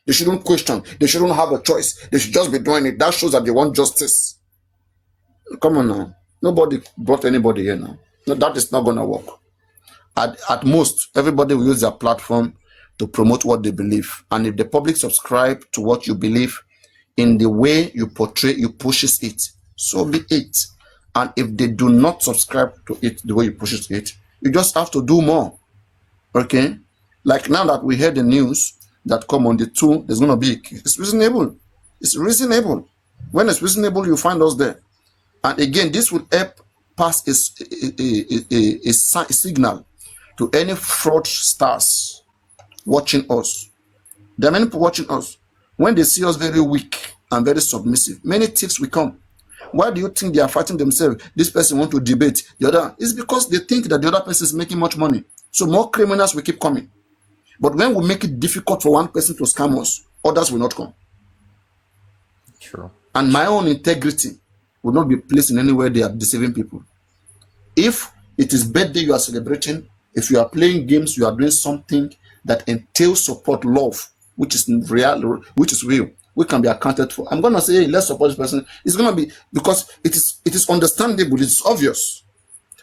They shouldn't question. They shouldn't have a choice. They should just be doing it. That shows that they want justice. Come on now. Nobody brought anybody here now. No, that is not going to work. At most, everybody will use their platform to promote what they believe. And if the public subscribe to what you believe in the way you portray, you pushes it, so be it. And if they do not subscribe to it the way you pushes it, you just have to do more. Okay? Like now that we heard the news that come on the 2, there's going to be, it's reasonable. It's reasonable. When it's reasonable, you find us there. And again, this will help pass a signal to any fraudsters watching us. There are many people watching us. When they see us very weak and very submissive, many thieves will come. Why do you think they are fighting themselves? This person wants to debate the other. It's because they think that the other person is making much money. So more criminals will keep coming. But when we make it difficult for one person to scam us, others will not come. True. And my own integrity will not be placed in anywhere they are deceiving people. If it is birthday you are celebrating, if you are playing games, you are doing something that entails support, love, which is real, we can be accounted for. I'm gonna say, hey, let's support this person. It's gonna be because it is understandable, it's obvious.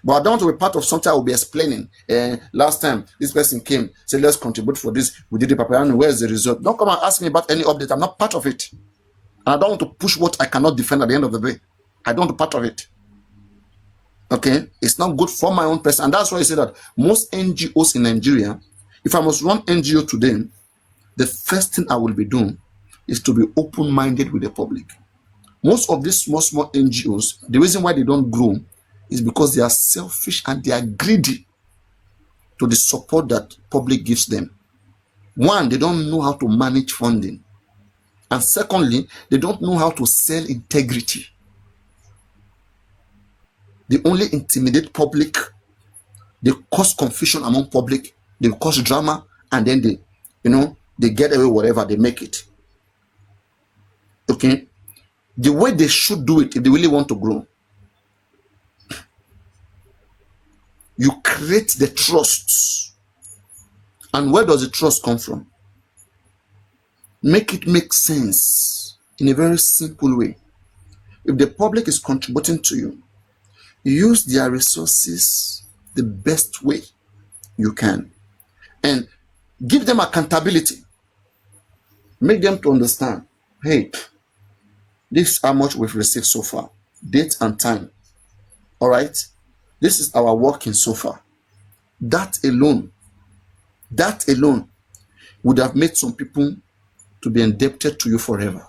But I don't want to be part of something I will be explaining. Last time this person came, said let's contribute for this. We did the Papariano. Where's the result? Don't come and ask me about any update. I'm not part of it. And I don't want to push what I cannot defend at the end of the day. I don't want part of it. Okay, it's not good for my own person, and that's why I say that most NGOs in Nigeria, if I must run NGO today, the first thing I will be doing is to be open-minded with the public. Most of these small NGOs, the reason why they don't grow is because they are selfish and they are greedy to the support that public gives them. One, they don't know how to manage funding, and secondly, they don't know how to sell integrity. They only intimidate public, they cause confusion among public, they cause drama, and then they get away whatever, they make it. Okay? The way they should do it, if they really want to grow, you create the trust. And where does the trust come from? Make it make sense in a very simple way. If the public is contributing to you, use their resources the best way you can, and give them accountability. Make them to understand, hey, this is how much we've received so far, date and time. All right, this is our working so far. That alone would have made some people to be indebted to you forever,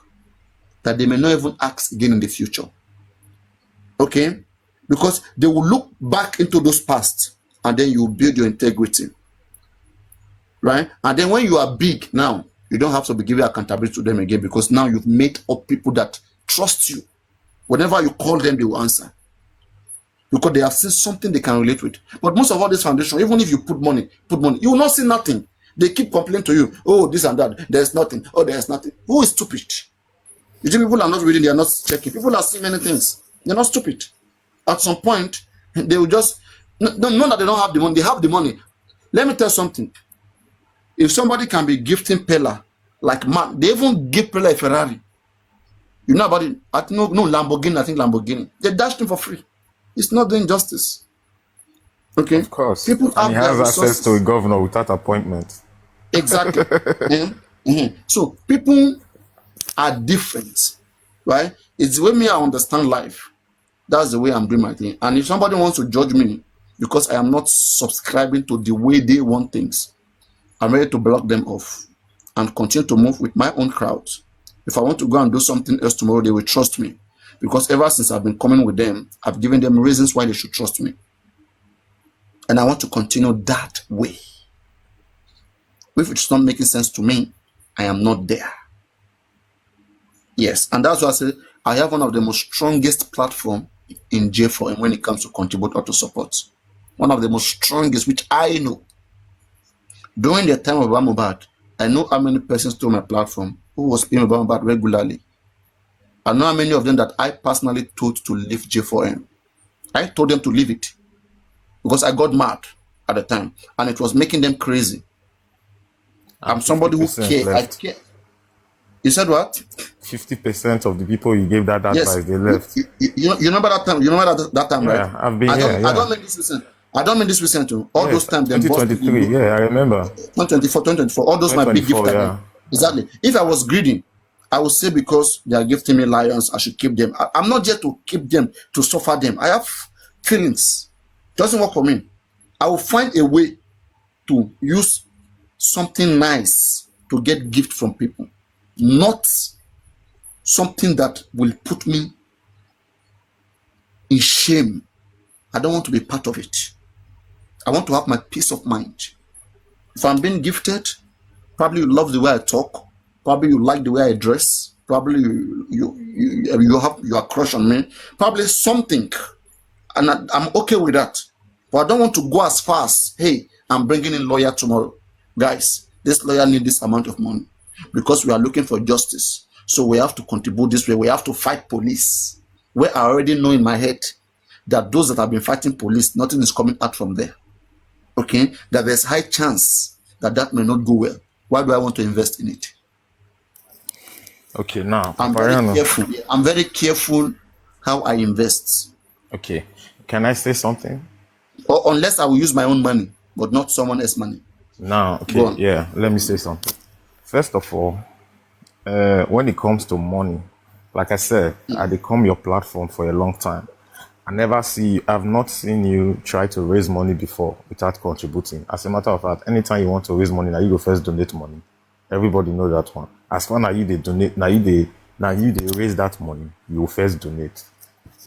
that they may not even ask again in the future. Okay, because they will look back into those past, and then you build your integrity, right? And then when you are big now, you don't have to be giving accountability to them again, because now you've made up people that trust you. Whenever you call them, they will answer, because they have seen something they can relate with. But most of all this foundation, even if you put money, you will not see nothing. They keep complaining to you, oh, this and that, there's nothing, oh, there's nothing. Who is stupid? You think people are not reading, they are not checking. People are seeing many things. They're not stupid. At some point, they will just, not that they don't have the money, they have the money. Let me tell you something. If somebody can be gifting Pella, like man, they even give Pella a Ferrari. You know about it? No, Lamborghini, I think Lamborghini. They dashed him for free. It's not doing justice. Okay? Of course. People have and he has access to a governor without appointment. Exactly. So people are different, right? It's the way me I understand life. That's the way I'm doing my thing. And if somebody wants to judge me because I am not subscribing to the way they want things, I'm ready to block them off and continue to move with my own crowd. If I want to go and do something else tomorrow, they will trust me, because ever since I've been coming with them, I've given them reasons why they should trust me. And I want to continue that way. If it's not making sense to me, I am not there. Yes, and that's why I say I have one of the most strongest platform in J4M when it comes to contribute or to support. One of the most strongest, which I know. During the time of Bamubad, I know how many persons to my platform who was paying Bamubad regularly. I know how many of them that I personally told to leave J4M. I told them to leave it because I got mad at the time and it was making them crazy. I'm somebody who cares. I care. You said what? 50% of the people you gave that advice, they left. You remember that time? You remember that time, right? Yeah, I've been here. I don't mean this recent. I don't mean this recent too. All those times, 2023. Yeah, I remember. 2024. All those my big gift. Yeah. Exactly. If I was greedy, I would say because they are gifting me lions, I should keep them. I'm not here to keep them, to suffer them. I have feelings. It doesn't work for me. I will find a way to use something nice to get gift from people, not something that will put me in shame. I don't want to be part of it. I want to have my peace of mind. If I'm being gifted, probably you love the way I talk, probably you like the way I dress, probably you have your crush on me, probably something, and I'm okay with that. But I don't want to go as far as, hey, I'm bringing in lawyer tomorrow. Guys, this lawyer needs this amount of money because we are looking for justice. So we have to contribute this way. We have to fight police. Where I already know in my head that those that have been fighting police, nothing is coming out from there. Okay? That there's high chance that may not go well. Why do I want to invest in it? Okay, now, I'm very careful. I'm very careful how I invest. Okay. Can I say something? Or unless I will use my own money, but not someone else's money. Now, okay, yeah, let me say something. First of all, when it comes to money, Like I said, I become your platform for a long time. I've not seen you try to raise money before without contributing. As a matter of fact, anytime you want to raise money, now you go first donate money. Everybody know that one. As far as you they donate, now you they raise that money, you will first donate.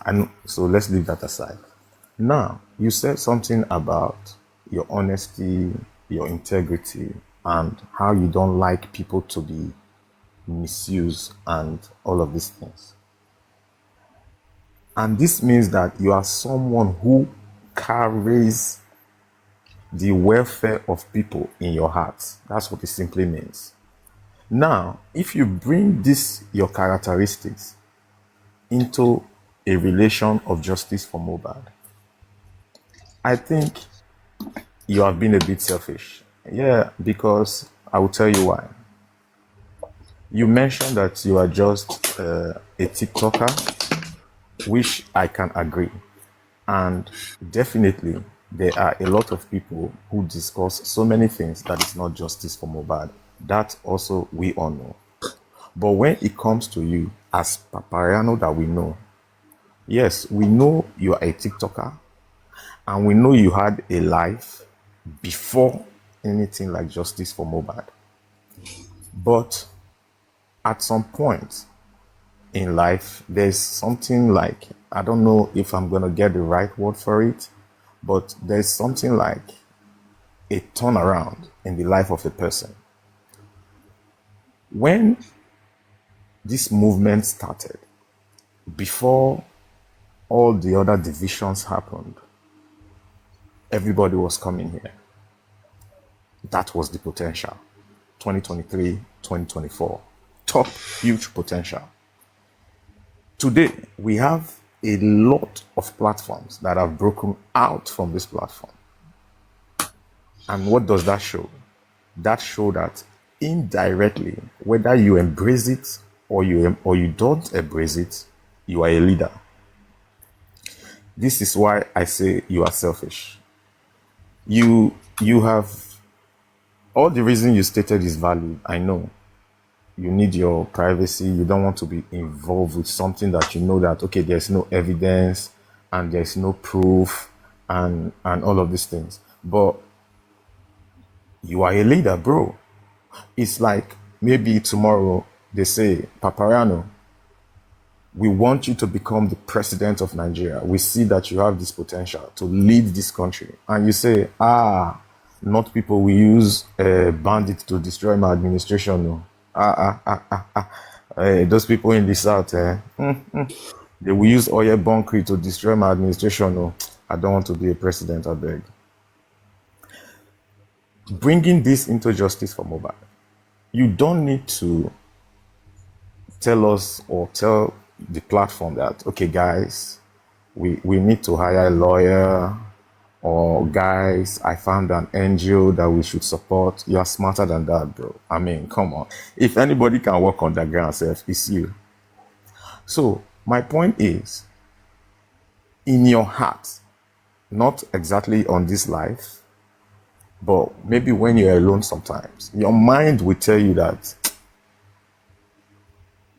And so let's leave that aside. Now, you said something about your honesty, your integrity, and how you don't like people to be misused and all of these things. And this means that you are someone who carries the welfare of people in your heart. That's what it simply means. Now, if you bring your characteristics, into a relation of justice for Mohbad, I think you have been a bit selfish. Yeah, because I will tell you why. You mentioned that you are just a TikToker, which I can agree. And definitely, there are a lot of people who discuss so many things that is not justice for Mohbad. That also we all know. But when it comes to you as Papariano that we know, yes, we know you are a TikToker, and we know you had a life before anything like justice for Mohbad. But at some point in life, there's something like, I don't know if I'm going to get the right word for it, but there's something like a turnaround in the life of a person. When this movement started, before all the other divisions happened, everybody was coming here. That was the potential. 2023, 2024. Top, huge potential. Today, we have a lot of platforms that have broken out from this platform. And what does that show? That shows that indirectly, whether you embrace it or you don't embrace it, you are a leader. This is why I say you are selfish. You have all the reason you stated is valid. I know you need your privacy. You don't want to be involved with something that you know that, okay, there's no evidence and there's no proof and all of these things. But you are a leader, bro. It's like maybe tomorrow they say, Papariano, we want you to become the president of Nigeria. We see that you have this potential to lead this country. And you say, not people we use bandits to destroy my administration. No. Those people in the south, they will use oil bunkery to destroy my administration. No. I don't want to be a president, I beg. Bringing this into justice for Mohbad, you don't need to tell us or tell the platform that, okay, guys, we need to hire a lawyer, or guys, I found an NGO that we should support. You are smarter than that, bro. I mean, come on. If anybody can work on that ground self, it's you. So my point is, in your heart, not exactly on this life, but maybe when you're alone sometimes, your mind will tell you that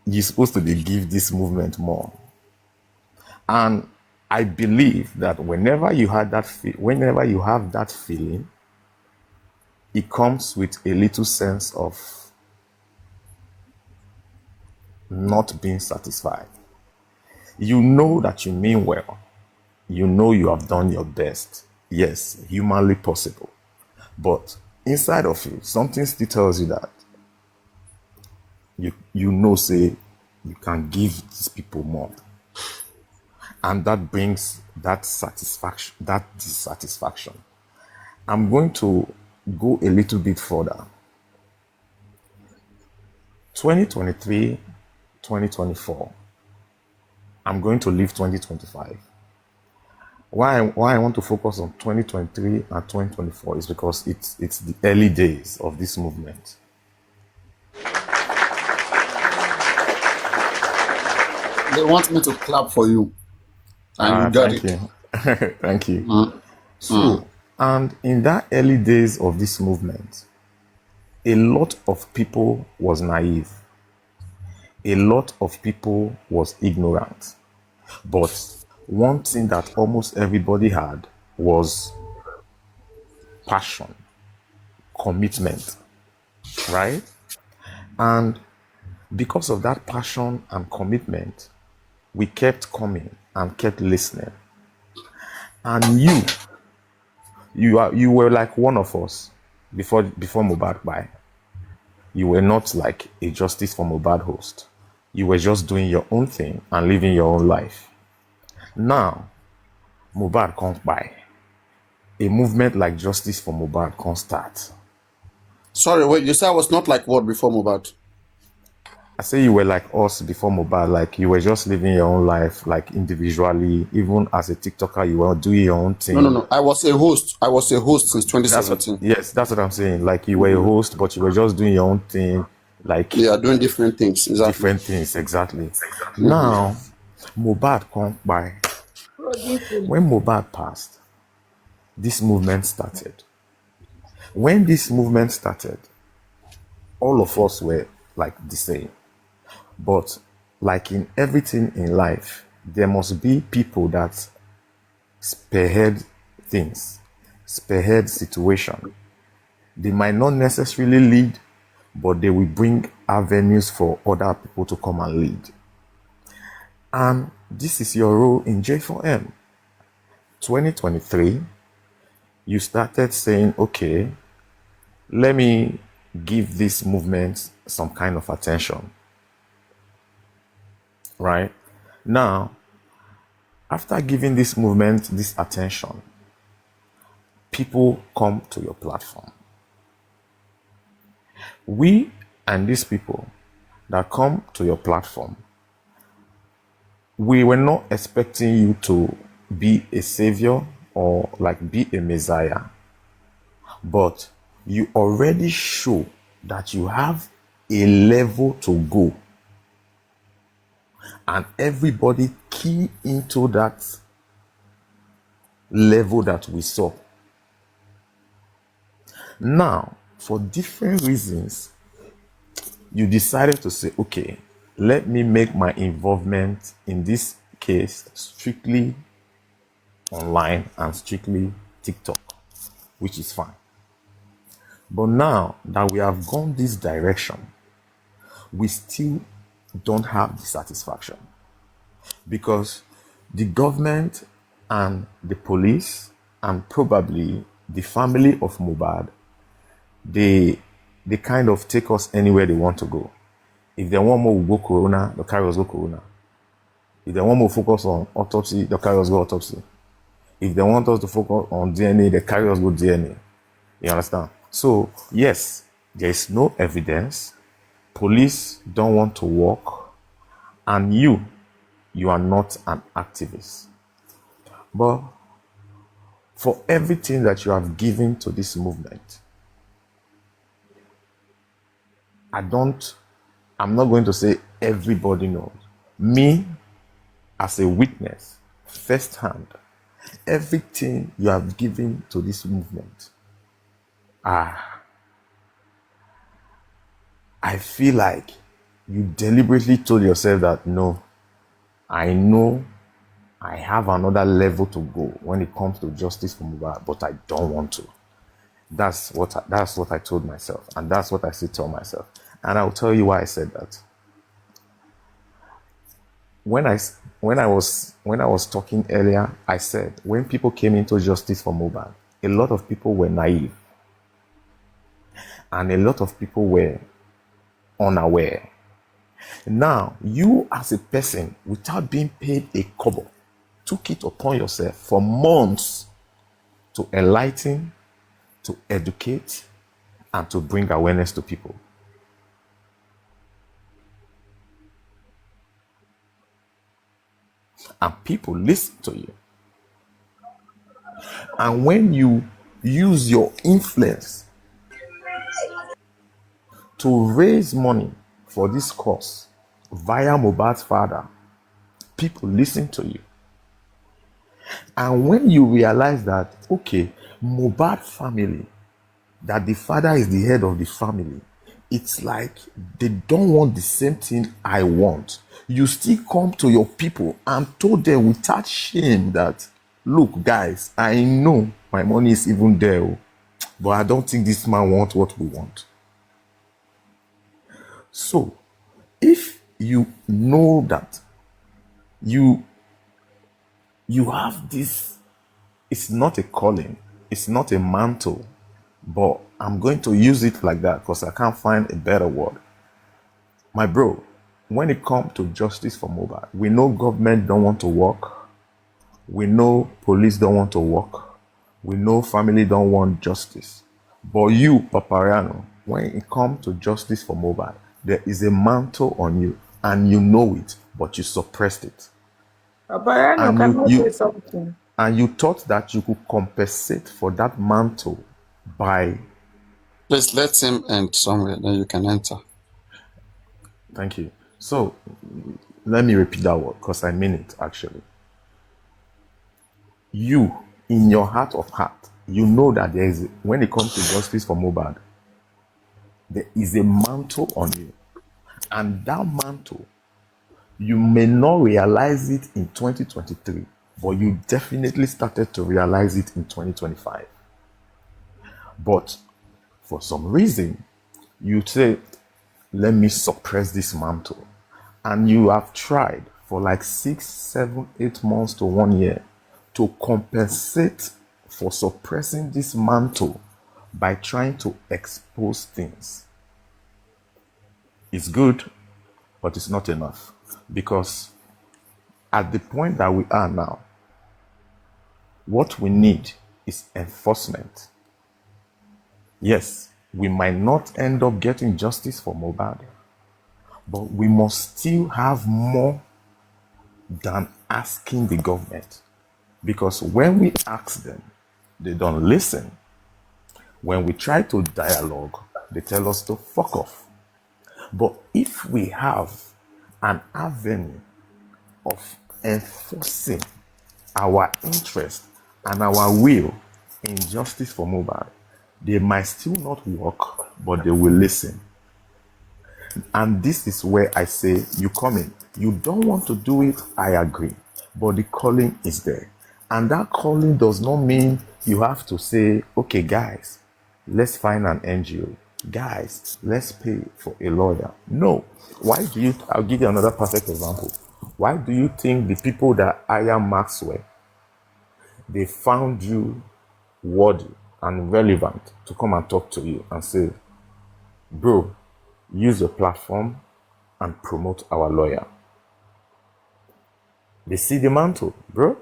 you're supposed to give this movement more. And I believe that whenever you have that feeling, it comes with a little sense of not being satisfied. You know that you mean well. You know you have done your best. Yes, humanly possible. But inside of you, something still tells you that you know, say, you can give these people more. And that brings that satisfaction, that dissatisfaction. I'm going to go a little bit further. 2023, 2024. I'm going to leave 2025. Why I want to focus on 2023 and 2024 is because it's the early days of this movement. They want me to clap for you. And you got thank it. you. Thank you. So, and in that early days of this movement, a lot of people was naive. a lot of people was ignorant. But one thing that almost everybody had was passion, commitment, right? And because of that passion and commitment, we kept coming and kept listening. And you were like one of us before Mohbad by. You were not like a Justice for Mohbad host. You were just doing your own thing and living your own life. Now, Mohbad comes by. A movement like Justice for Mohbad can start. Sorry, wait, you said I was not like what before Mohbad? I say you were like us before Mohbad, like you were just living your own life, like individually. Even as a TikToker, you were doing your own thing. No. I was a host. I was a host since 2017. That's what I'm saying. Like you were a host, but you were just doing your own thing. Like Yeah, doing different things. Exactly. different things, exactly. Now, Mohbad come by. When Mohbad passed, this movement started. When this movement started, all of us were like the same. But like in everything in life, there must be people that spearhead things, spearhead situation. They might not necessarily lead, but they will bring avenues for other people to come and lead. And this is your role in J4M. 2023, you started saying, okay, let me give this movement some kind of attention. Right? Now, after giving this movement this attention, people come to your platform. We and these people that come to your platform, we were not expecting you to be a savior or like be a messiah, but you already show that you have a level to go, and everybody key into that level that we saw. Now, for different reasons, you decided to say, okay, let me make my involvement in this case strictly online and strictly TikTok, which is fine. But now that we have gone this direction, we still don't have the satisfaction, because the government and the police and probably the family of Mohbad, they kind of take us anywhere they want to go. If they want more, we go Corona, the carry us go Corona. If they want more focus on autopsy, the carry us go autopsy. If they want us to focus on DNA, they carry us go DNA. You understand? So, yes, there is no evidence. Police don't want to work. And you are not an activist. But for everything that you have given to this movement, I'm not going to say everybody knows. Me, as a witness, firsthand, everything you have given to this movement, I feel like you deliberately told yourself that, no, I know I have another level to go when it comes to justice for Mohbad, but I don't want to. That's what I told myself, and that's what I still tell myself. And I'll tell you why I said that. When I was talking earlier, I said when people came into justice for Mohbad, a lot of people were naive, and a lot of people were unaware. Now, you as a person, without being paid a kobo, took it upon yourself for months to enlighten, to educate, and to bring awareness to people. And people listen to you. And when you use your influence to raise money for this cause via Mohbad's father, people listen to you. And when you realize that, okay, Mohbad family, that the father is the head of the family, it's like they don't want the same thing I want. You still come to your people and told them without shame that, look, guys, I know my money is even there, oh, but I don't think this man wants what we want. So, if you know that you have this, it's not a calling, it's not a mantle, but I'm going to use it like that because I can't find a better word. My bro, when it comes to justice for Mohbad, we know government don't want to work. We know police don't want to work. We know family don't want justice. But you, Papariano, when it comes to justice for Mohbad, there is a mantle on you and you know it, but you suppressed it. Papariano, And can I you say something? and you thought that you could compensate for that mantle by, Please let him end somewhere, then you can enter. thank you. So let me repeat that word because I mean it actually. You, in your heart of heart, you know that there is, when it comes to justice for Mohbad, there is a mantle on you. And that mantle, you may not realize it in 2023, but you definitely started to realize it in 2025. But for some reason, you say, let me suppress this mantle. And you have tried for like 6, 7, 8 months to 1 year to compensate for suppressing this mantle by trying to expose things. It's good, but it's not enough. Because at the point that we are now, what we need is enforcement. Yes, we might not end up getting justice for Mohbad, but we must still have more than asking the government. Because when we ask them, they don't listen. When we try to dialogue, they tell us to fuck off. But if we have an avenue of enforcing our interest and our will in justice for Mohbad, they might still not work, but they will listen. And this is where I say, you come in. You don't want to do it, I agree. But the calling is there. And that calling does not mean you have to say, okay, guys, let's find an NGO. Guys, let's pay for a lawyer. No. Why do you, I'll give you another perfect example. Why do you think the people that hire Maxwell, they found you worthy and relevant to come and talk to you and say, bro, use your platform and promote our lawyer? They see the mantle, bro,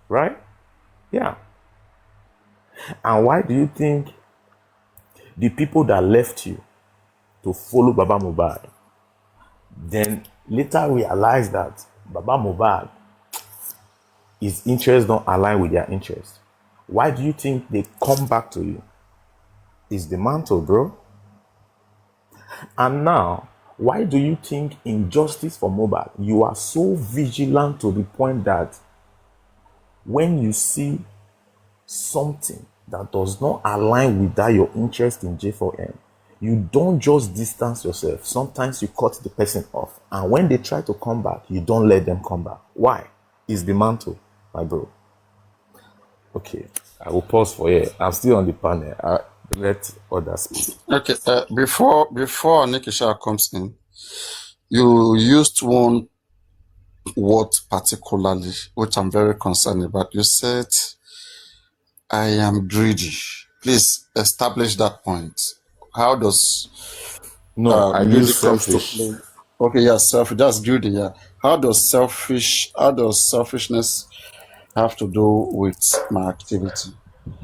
right? Yeah. And why do you think the people that left you to follow Baba Mohbad then later realize that Baba Mohbad, his interests don't align with their interests? Why do you think they come back to you? It's the mantle, bro. And now, why do you think in justice for Mohbad, you are so vigilant to the point that when you see something that does not align with that your interest in J4M, you don't just distance yourself. Sometimes you cut the person off. And when they try to come back, you don't let them come back. Why? It's the mantle, my bro. Okay, I will pause for here. I'm still on the panel. I let others speak. Okay, before Nikisha comes in, you used one word particularly, which I'm very concerned about. You said, I am greedy. Please establish that point. How does No, I greedy use comes to selfish. play? Okay, yeah, selfish. That's greedy. Yeah. How does selfishness have to do with my activity?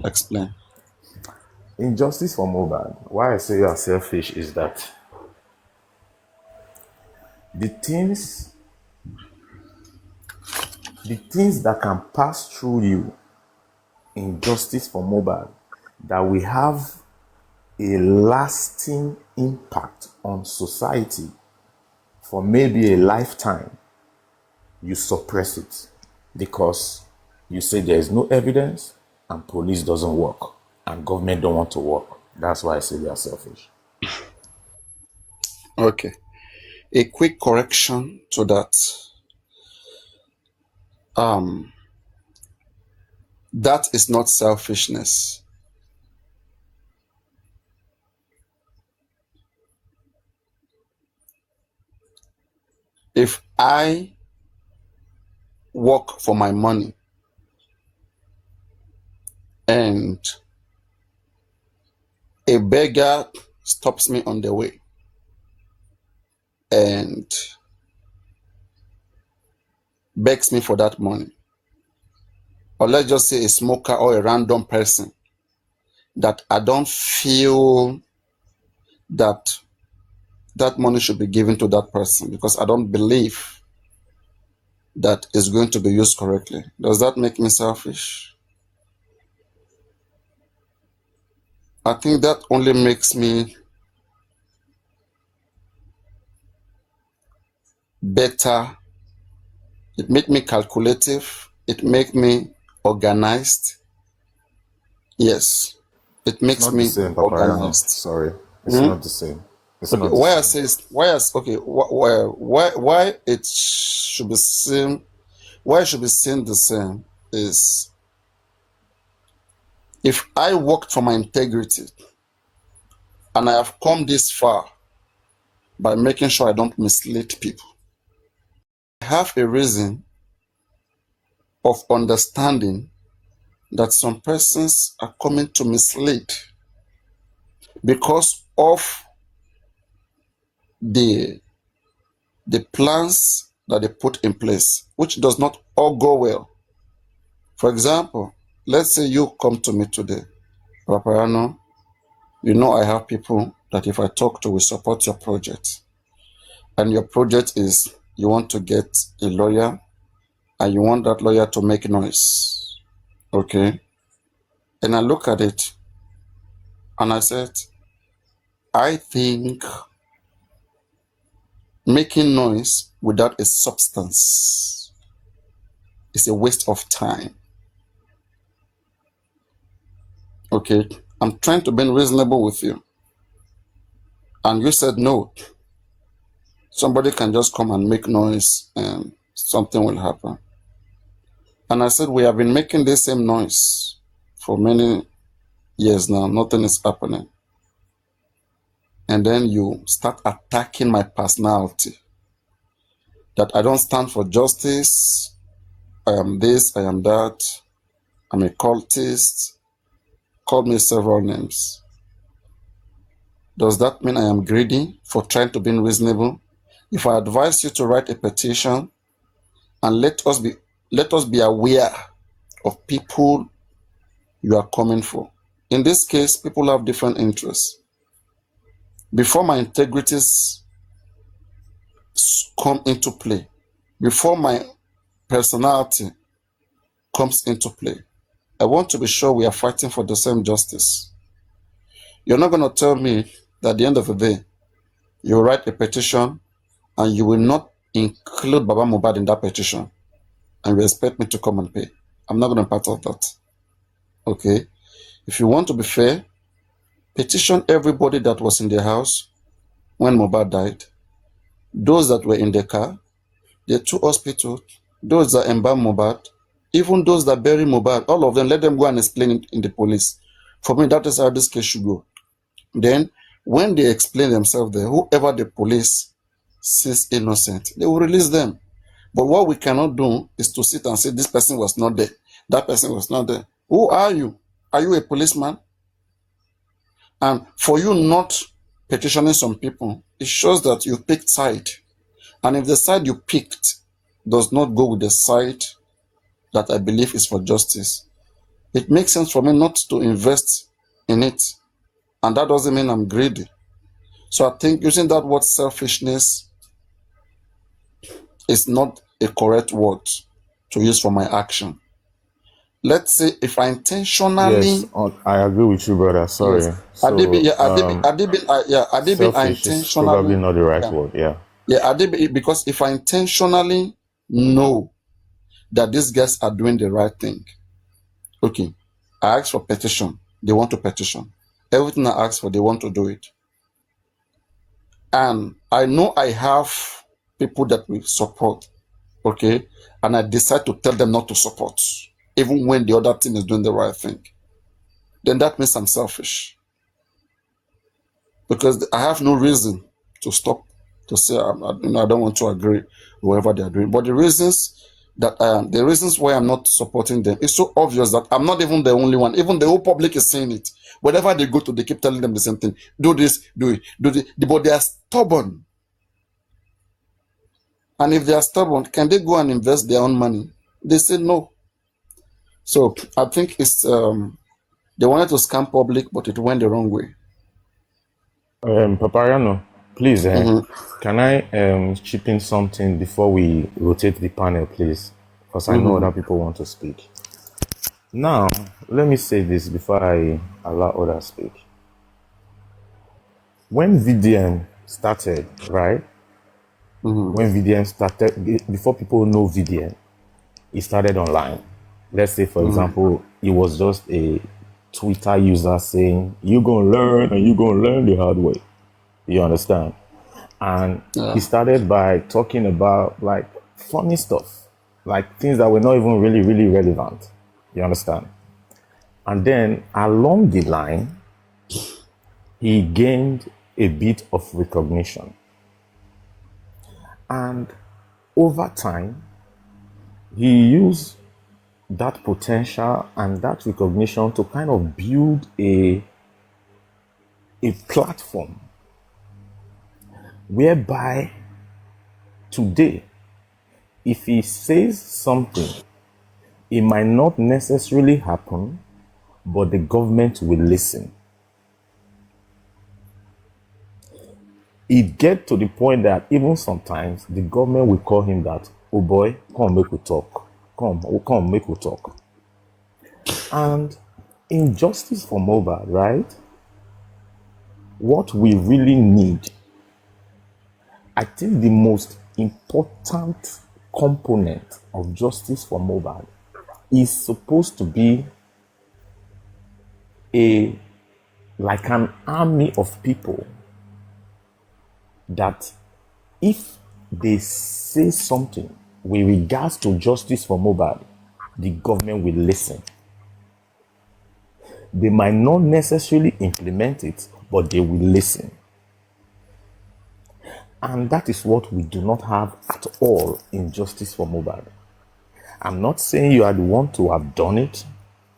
Explain. In justice for Mohbad, why I say you are selfish is that the things that can pass through you in justice for Mohbad that will have a lasting impact on society for maybe a lifetime, you suppress it because you say there is no evidence and police doesn't work and government don't want to work. That's why I say they are selfish. Okay. A quick correction to that. That is not selfishness. If I work for my money and a beggar stops me on the way and begs me for that money, or let's just say a smoker or a random person, that I don't feel that that money should be given to that person because I don't believe that it's going to be used correctly. Does that make me selfish? I think that only makes me better. It makes me calculative. It makes me organized. Yes, it It's makes not the me same, Papariano. organized. Sorry. It's Hmm? not the same. It's Okay, not the same. why it should be seen, why it should be seen the same is if I worked for my integrity and I have come this far by making sure I don't mislead people, I have a reason of understanding that some persons are coming to mislead because of the plans that they put in place, which does not all go well. For example, let's say you come to me today, Papariano, you know I have people that if I talk to will support your project. And your project is you want to get a lawyer and you want that lawyer to make noise. Okay? And I look at it and I said, I think making noise without a substance is a waste of time. Okay? I'm trying to be reasonable with you. And you said no. Somebody can just come and make noise and something will happen. And I said, we have been making the same noise for many years now. Nothing is happening. And then you start attacking my personality. That I don't stand for justice. I am this, I am that. I'm a cultist. Call me several names. Does that mean I am greedy for trying to be reasonable? If I advise you to write a petition and let us be aware of people you are coming for. In this case, people have different interests. Before my integrities come into play, before my personality comes into play, I want to be sure we are fighting for the same justice. You're not going to tell me that at the end of the day, you write a petition and you will not include Baba Mohbad in that petition and you expect me to come and pay. I'm not going to be part of that. Okay? If you want to be fair, petition everybody that was in the house when Mohbad died, those that were in the car, the two hospitals, those that embalmed Mohbad, even those that bury Mohbad, all of them, let them go and explain it in the police. For me, that is how this case should go. Then, when they explain themselves there, whoever the police sees innocent, they will release them. But what we cannot do is to sit and say, this person was not there, that person was not there. Who are you? Are you a policeman? And for you not petitioning some people, it shows that you picked side. And if the side you picked does not go with the side that I believe is for justice, it makes sense for me not to invest in it. And that doesn't mean I'm greedy. So I think using that word selfishness is not a correct word to use for my action. Let's say if I Yes, intentionally, I agree with you, brother. yes, Sorry. So, I selfish is probably intentionally, not the right yeah, word. Yeah. because if I intentionally know that these guys are doing the right thing, okay, I ask for petition, they want to petition. Everything I ask for, they want to do it. and I know I have people that will support, okay, and I decide to tell them not to support, even when the other team is doing the right thing, then that means I'm selfish, because I have no reason to stop to say I don't want to agree with whatever they are doing. But the reasons why I'm not supporting them, it's so obvious that I'm not even the only one. Even the whole public is saying it. Wherever they go to, they keep telling them the same thing: do this, do it, do this. But they are stubborn. And if they are stubborn, can they go and invest their own money? They say no. So I think it's they wanted to scam public, but it went the wrong way. Papariano, please, Mhm. can I chip in something before we rotate the panel, please? Because I know other people want to speak. Now, let me say this before I allow others speak. When VDM started, right? When VDM started, before people know VDM, it started online. Let's say, for example, it was just a Twitter user saying, "You're going to learn and you're going to learn the hard way." You understand? And he started by talking about like funny stuff, like things that were not even really, really relevant. You understand? And then along the line, he gained a bit of recognition. And over time, he used that potential and that recognition to kind of build a platform whereby today, if he says something, it might not necessarily happen, but the government will listen. It gets to the point that even sometimes the government will call him that, "Oh boy, come make we talk. Come make we talk." And in Justice for Mobile, right? What we really need, I think the most important component of Justice for Mobile is supposed to be like an army of people that if they say something with regards to Justice for Mobile, the government will listen. They might not necessarily implement it, but they will listen. And that is what we do not have at all in Justice for Mobile. I'm not saying you are the one to have done it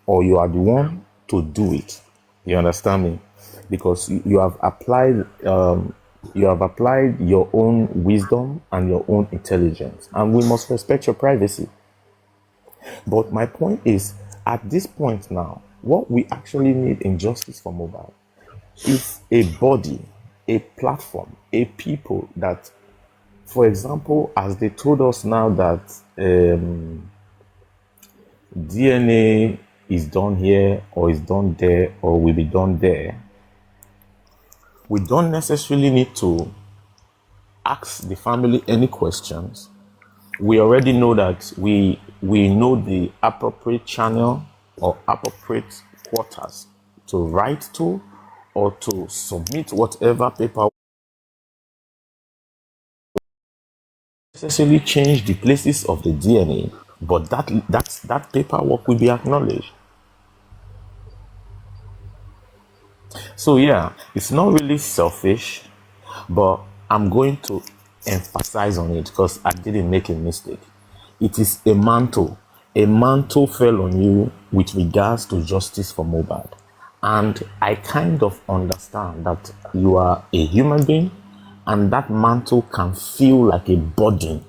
or you are the one to do it. You understand me? Because you have applied your own wisdom and your own intelligence, and we must respect your privacy. But my point is, at this point now, what we actually need in Justice for Mobile is a body, a platform, a people that, for example, as they told us now that DNA is done here or is done there or will be done there, we don't necessarily need to ask the family any questions. We already know that we know the appropriate channel or appropriate quarters to write to or to submit whatever paper. Necessarily change the places of the DNA, but that paperwork will be acknowledged. So yeah, it's not really selfish, but I'm going to emphasize on it because I didn't make a mistake. It is a mantle. A mantle fell on you with regards to Justice for Mobile. And I kind of understand that you are a human being and that mantle can feel like a burden.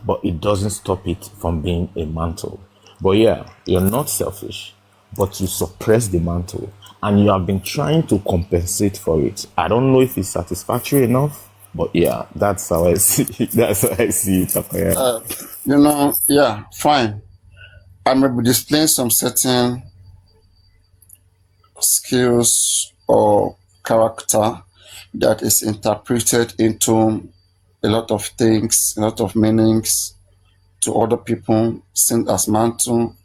But it doesn't stop it from being a mantle. But yeah, you're not selfish, but you suppress the mantle and you have been trying to compensate for it. I don't know if it's satisfactory enough, but yeah, that's how I see it. That's how I see it, Papariano. Yeah, fine. I may be displaying some certain skills or character that is interpreted into a lot of things, a lot of meanings to other people, seen as mantle.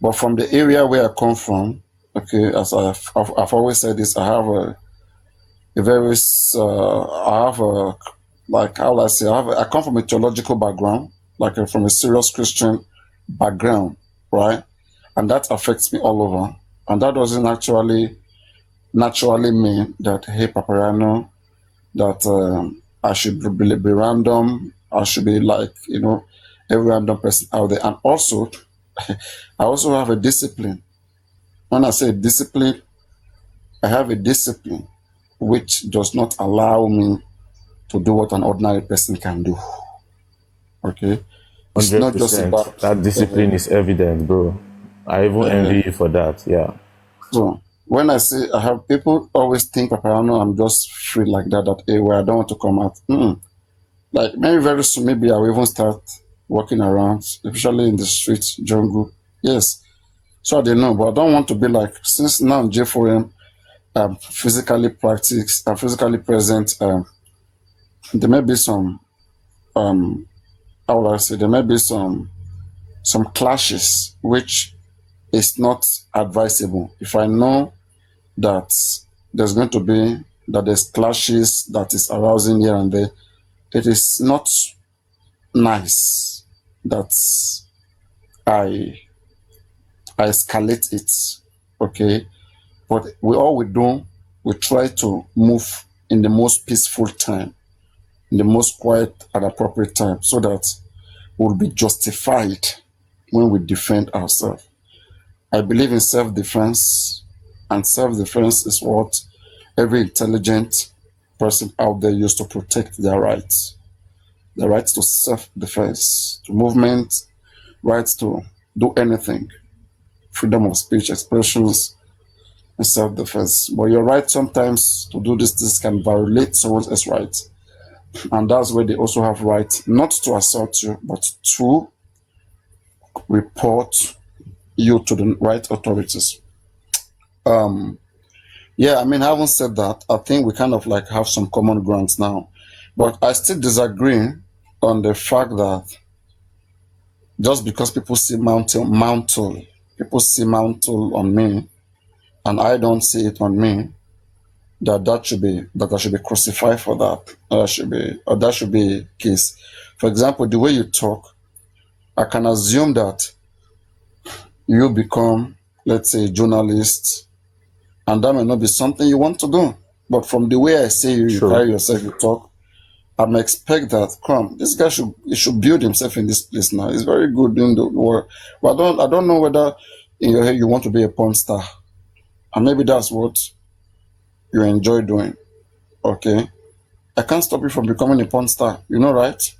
But from the area where I come from, okay, as I've always said this, I have a very I have a, like, how will I say, I come from a theological background, like from a serious Christian background, right? And that affects me all over. And that doesn't actually naturally mean that, hey, Papariano, that I should be random. I should be like, every random person out there. And also, I also have a discipline. When I say discipline, I have a discipline which does not allow me to do what an ordinary person can do. Okay? It's not just 100%. about. That discipline is evident, bro. I even envy you for that. Yeah. So when I say I have people always think Papariano, I'm just free like that, hey, where I don't want to come out. Like maybe very soon, maybe I will even start walking around, especially in the streets, jungle. Yes. So I don't know, but I don't want to be like, since now I'm J4M, I'm physically practice, I'm physically present. There may be some, how would I say, there may be some clashes, which is not advisable. If I know that there's going to be, that there's clashes that is arousing here and there, it is not nice that I escalate it, okay? But we do, we try to move in the most peaceful time, in the most quiet and appropriate time, so that we'll be justified when we defend ourselves. I believe in self-defense, and self-defense is what every intelligent person out there used to protect their rights. The rights to self-defense, to movement, rights to do anything, freedom of speech, expressions, and self-defense. But your right sometimes to do this can violate someone else's rights. And that's where they also have right not to assault you, but to report you to the right authorities. Yeah, I mean, having said that, I think we kind of like have some common grounds now. But I still disagree on the fact that just because people see people see mantle on me, and I don't see it on me, that I should be crucified for that. That should be case. For example, the way you talk, I can assume that you become, let's say, a journalist, and that may not be something you want to do. But from the way I say you True. carry yourself, you talk, I may expect that, come, this guy should build himself in this place now. He's very good doing the work. But I don't know whether in your head you want to be a porn star. And maybe that's what you enjoy doing. Okay? I can't stop you from becoming a porn star. You know, right?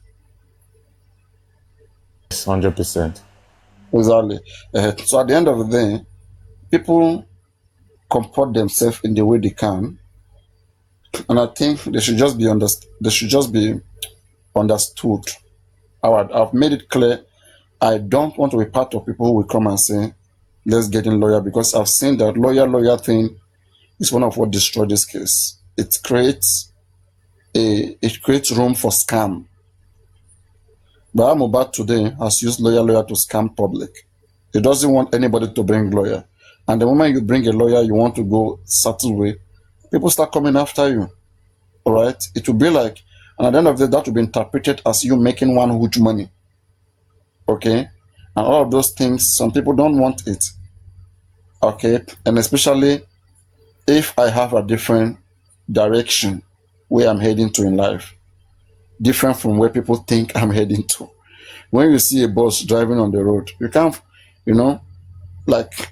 100%. Exactly. So at the end of the day, people comport themselves in the way they can, and I think they should just be understood. I've made it clear. I don't want to be part of people who will come and say, "Let's get in lawyer," because I've seen that lawyer thing is one of what destroyed this case. It creates room for scam. But Mohbad today has used lawyer to scam public. He doesn't want anybody to bring lawyer. And the moment you bring a lawyer, you want to go certain way, people start coming after you. All right? It will be like, and at the end of the day, that will be interpreted as you making one huge money. Okay? And all of those things, some people don't want it. Okay? And especially if I have a different direction where I'm heading to in life, different from where people think I'm heading to. When you see a bus driving on the road, you can't, like,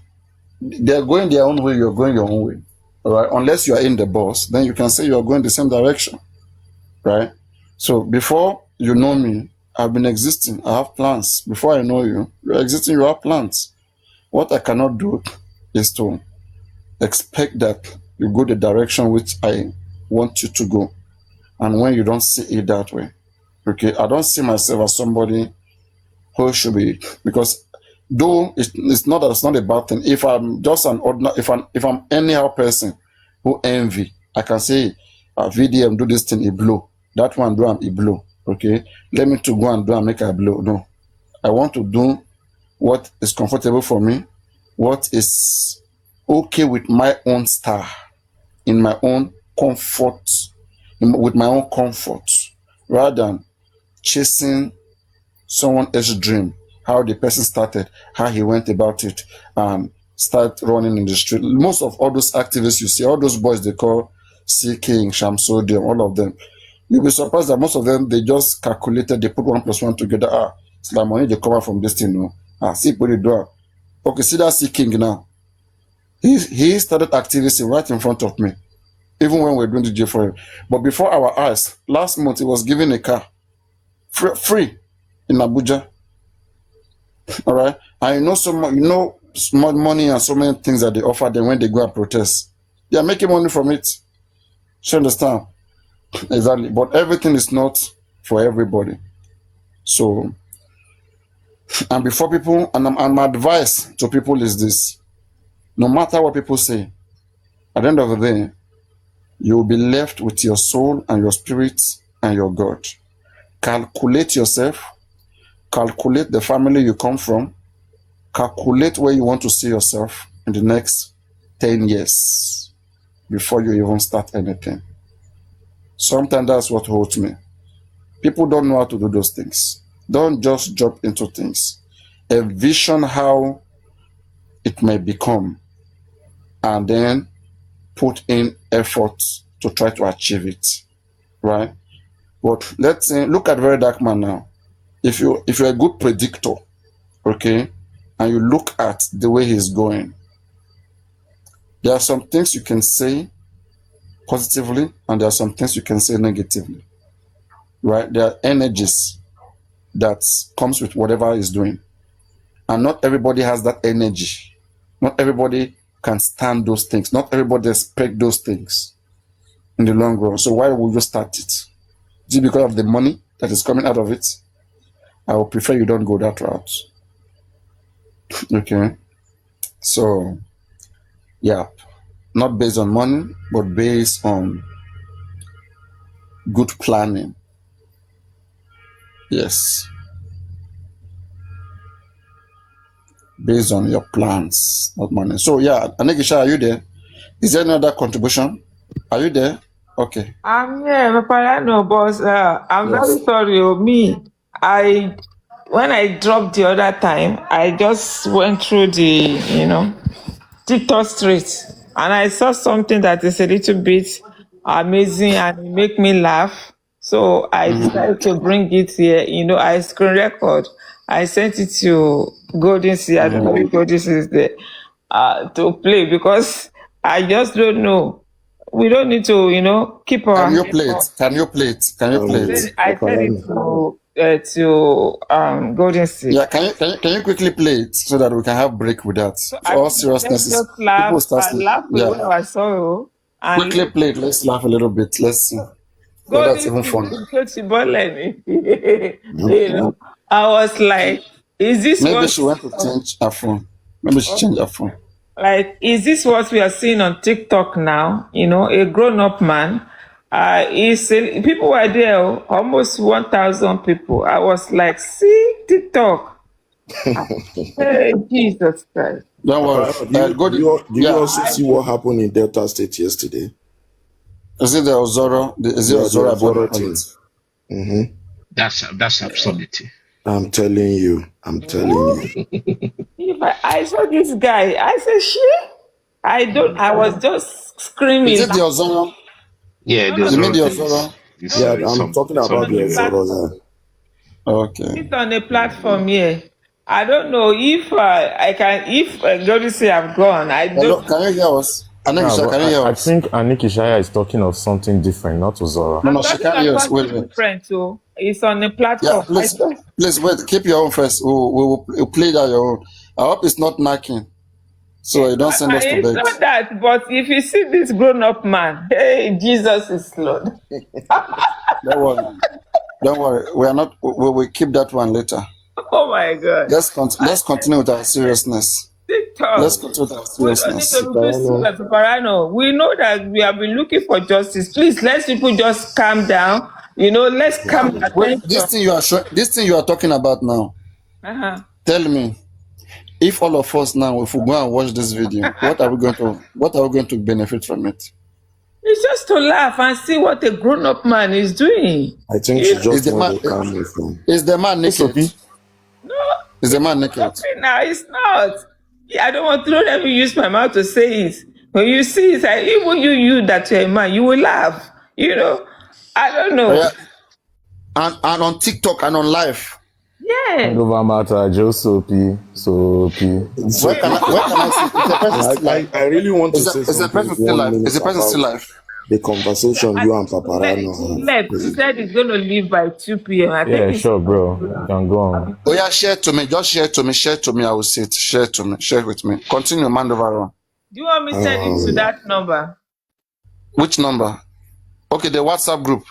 they're going their own way, you're going your own way. All right? Unless you are in the bus, then you can say you are going the same direction. Right? So before you know me, I've been existing. I have plans. Before I know you, you're existing, you have plans. What I cannot do is to expect that you go the direction which I want you to go. And when you don't see it that way, okay, I don't see myself as somebody who should be, because though it's not a bad thing. If I'm just an ordinary, if I'm anyhow person who envy, I can say, VDM do this thing, it blow. That one do it blow. Okay, let me to go and do and make a blow. No, I want to do what is comfortable for me, what is okay with my own star, in my own comfort, with my own comfort, rather than chasing someone else's dream, how the person started, how he went about it, and start running in the street. Most of all those activists you see, all those boys they call C King, Shamsodium, all of them, you'll be surprised that most of them, they just calculated, they put 1 + 1 together. It's like money they come out from this thing. No? See, put it down. Okay, see that C King now. He started activism right in front of me, even when we were doing the J for him. But before our eyes, last month he was given a car free in Abuja. All right, and so much money and so many things that they offer them when they go and protest. They are making money from it. You understand? Exactly. But everything is not for everybody. So, and before people, and my advice to people is this: no matter what people say, at the end of the day, you will be left with your soul and your spirit and your God. Calculate yourself, calculate the family you come from, calculate where you want to see yourself in the next 10 years before you even start anything. Sometimes that's what holds me. People don't know how to do those things. Don't just jump into things. Envision how it may become and then put in efforts to try to achieve it, right? But let's say, look at Very Dark Man now. If you're a good predictor, okay, and you look at the way he's going, there are some things you can say positively and there are some things you can say negatively, right? There are energies that comes with whatever he's doing, and not everybody has that energy. Not everybody can stand those things. Not everybody expect those things in the long run. So why would you start it? Is it because of the money that is coming out of it? I would prefer you don't go that route. Okay. So, yeah, not based on money, but based on good planning. Yes. Based on your plans, not money. So, yeah, Anegisha, are you there? Is there any other contribution? Are you there? Okay. I'm here, Papariano, boss. I'm very Yes. sorry. When I dropped the other time, I just went through the TikTok street, and I saw something that is a little bit amazing and it make me laugh. So I decided to bring it here. I screen record. I sent it to Golden Sea. I don't know if Golden Sea is there to play because I just don't know. We don't need to, keep our. Can you play it? Can you play it? Can you play it? I sent it to Golden State. Yeah, can you quickly play it so that we can have break with that? So For all seriousness, just people laugh. start. I laugh with what Yeah, I saw. And quickly play it. Let's laugh a little bit. Let's see whether Golden it's even State fun. is I was like, is this Maybe what she went to change her phone. Maybe she changed her phone. is this what we are seeing on TikTok now? A grown-up man. People were there, almost 1,000 people. I was like, see TikTok. Hey, Jesus Christ. Don't worry. Do you Yeah, also see what happened in Delta State yesterday? is it the Ozoro? Is it Yeah, the Ozoro Ozoro about thing. it? That's absurdity. I'm telling you. If I saw this guy, I said, shit. I was just screaming. Is it the Ozoro? Yeah, No, the no, You mean the Zoro Ozoro? is Yeah, I'm talking about the something real. Ozoro. Yeah. Okay. it's on a platform here. I don't know if I can, if Golden say I've gone. I Hello, don't. can you hear us? Anegisha, can you hear I us? think Anik Ishaya is talking of something different, not Ozora. No, I'm she talking can't hear us. about Wait. different too. It's on a Yeah, platform. please wait. Keep your own first. We'll play that your own. I hope it's not knocking, so you don't send us to It's bed. not that, but if you see this grown-up man, hey, Jesus is Lord. Don't worry. We are not. We will keep that one later. Oh my God. Let's continue with our seriousness. TikTok. Let's continue with our We don't need seriousness. to be serious, Papariano. We know that we have been looking for justice. Please, let people just calm down. Let's calm Wait, attention. this thing you are talking about now. Tell me, if all of us now, if we go and watch this video, what are we going to benefit from it? It's just to laugh and see what a grown-up man is doing. I think You she know, Is just the where man they coming from. is the man naked? SOP, no, Is the it's man not naked? something now. It's not. Yeah, I don't want to let me use my mouth to say it. When you see it, even you that you're a man, you will laugh. You know, I don't Oh, know. yeah. And on TikTok and on live. Hand Yeah. over matter, Joe Soapy, Soapy. Where can I see? Is the person still live? I really want to Is say the something person still 1 live? Is minute the person still about live? the conversation I you and think Paparano he have, left. He please. said he's going to leave by 2 p.m. I think Yeah, he's sure, bro. You can go on. Oh yeah, share to me. Just share to me. Share to me. I will see it. Share to me. Share with me. Continue, man over on. Do you want me to send it to Um, that number? Which number? Okay, the WhatsApp group.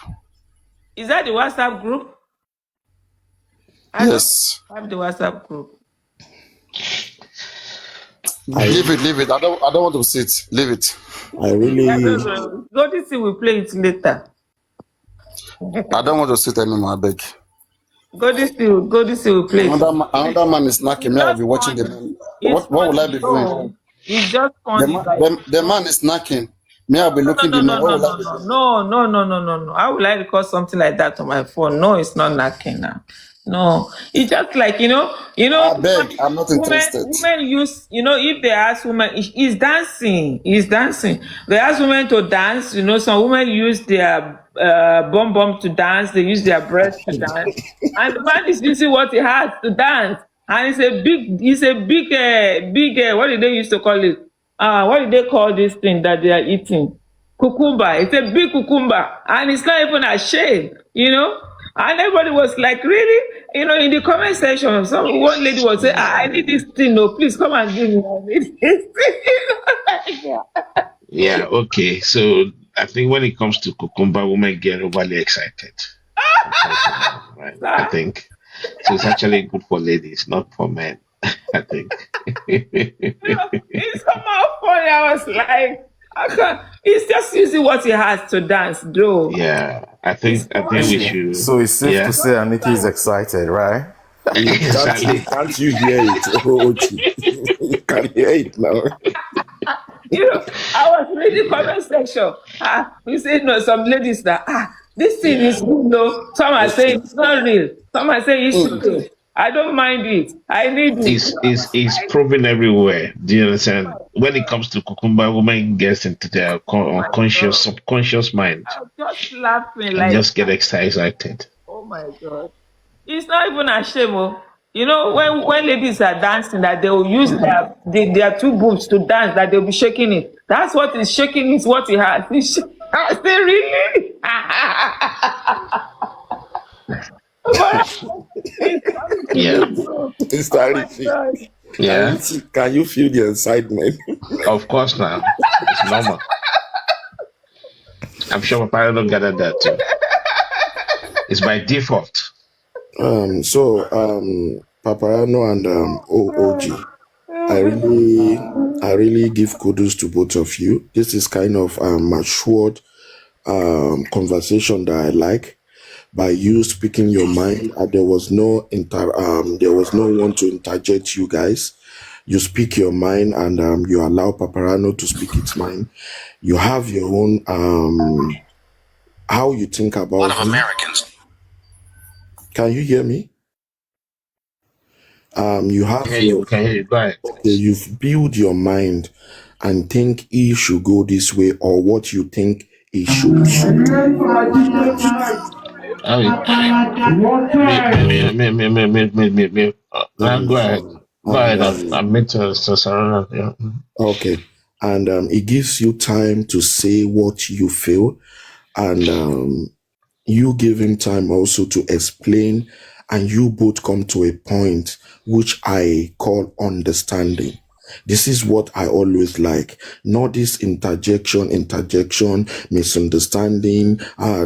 Is that the WhatsApp group? I don't Yes. have the WhatsApp group. Leave it. I don't want to see it. Leave it. I I really, don't know. Go to see, we'll play it later. I don't want to see it anymore, I beg. Go to see, we'll play it. Another man is knocking It's me. I'll just be watching the funny. man. It's What will I funny. be doing? No, it's just funny. The man is knocking. Me, I'll be No, looking no, the no, man. What no, will I no, be no, doing? no. How would I record something like that on my phone? No, it's not knocking now. No, it's just like I beg. I'm not interested. women use, if they ask women, is dancing, is dancing. They ask women to dance. Some women use their bum to dance. They use their breast to dance, and the man is using what he has to dance, and it's a big. What did they used to call it? What did they call this thing that they are eating? Cucumber. It's a big cucumber, and it's not even ashamed. And everybody was like, really? In the comment section, one lady was saying, I need this thing, no, please come and give me. I need this thing. Yeah, okay. So I think when it comes to cucumber, women get overly excited. Unfortunately, right? I think so. It's actually good for ladies, not for men. I think. It's somehow funny. I was like, he's just using what he has to dance, though. Yeah, I It's think we funny. should. So it's safe to Yeah, say Aniki is excited, right? exactly. can't you hear it? Ochi? You can hear it now. I was reading comment section. We say no, some ladies that this thing is Yeah, good, no. Some are saying it's not real. Some are saying it's real. I don't mind it. I need it. it's proven everywhere. Do you understand? When it comes to cucumber, women gets into their Oh my unconscious, god. subconscious mind I was just laughing and like, just get excited. oh my god. It's not even a shame. When ladies are dancing, that they will use their two boobs to dance, that they'll be shaking it. That's what is shaking is what he has. I say, really? But it's funny to Yeah, me. Oh Mr. my Richie, god. yeah. can you feel the excitement? Of course, now it's normal. I'm sure Papaya don't gather that too. It's by default. Papariano and OG, I really give kudos to both of you. This is kind of matured conversation that I like. By you speaking your mind, there was no one to interject you guys. You speak your mind and you allow Paparano to speak its mind. You have your own how you think about one of him. Americans. Can you hear me? You have Okay, you can hear you. Go ahead. okay, you've built your mind and think he should go this way or what you think he should. Oh, me. Go ahead. Go ahead. I'm meant to surrender. Yeah. Okay, and it gives you time to say what you feel, and you give him time also to explain, and you both come to a point which I call understanding. This is what I always like. Not this interjection, misunderstanding.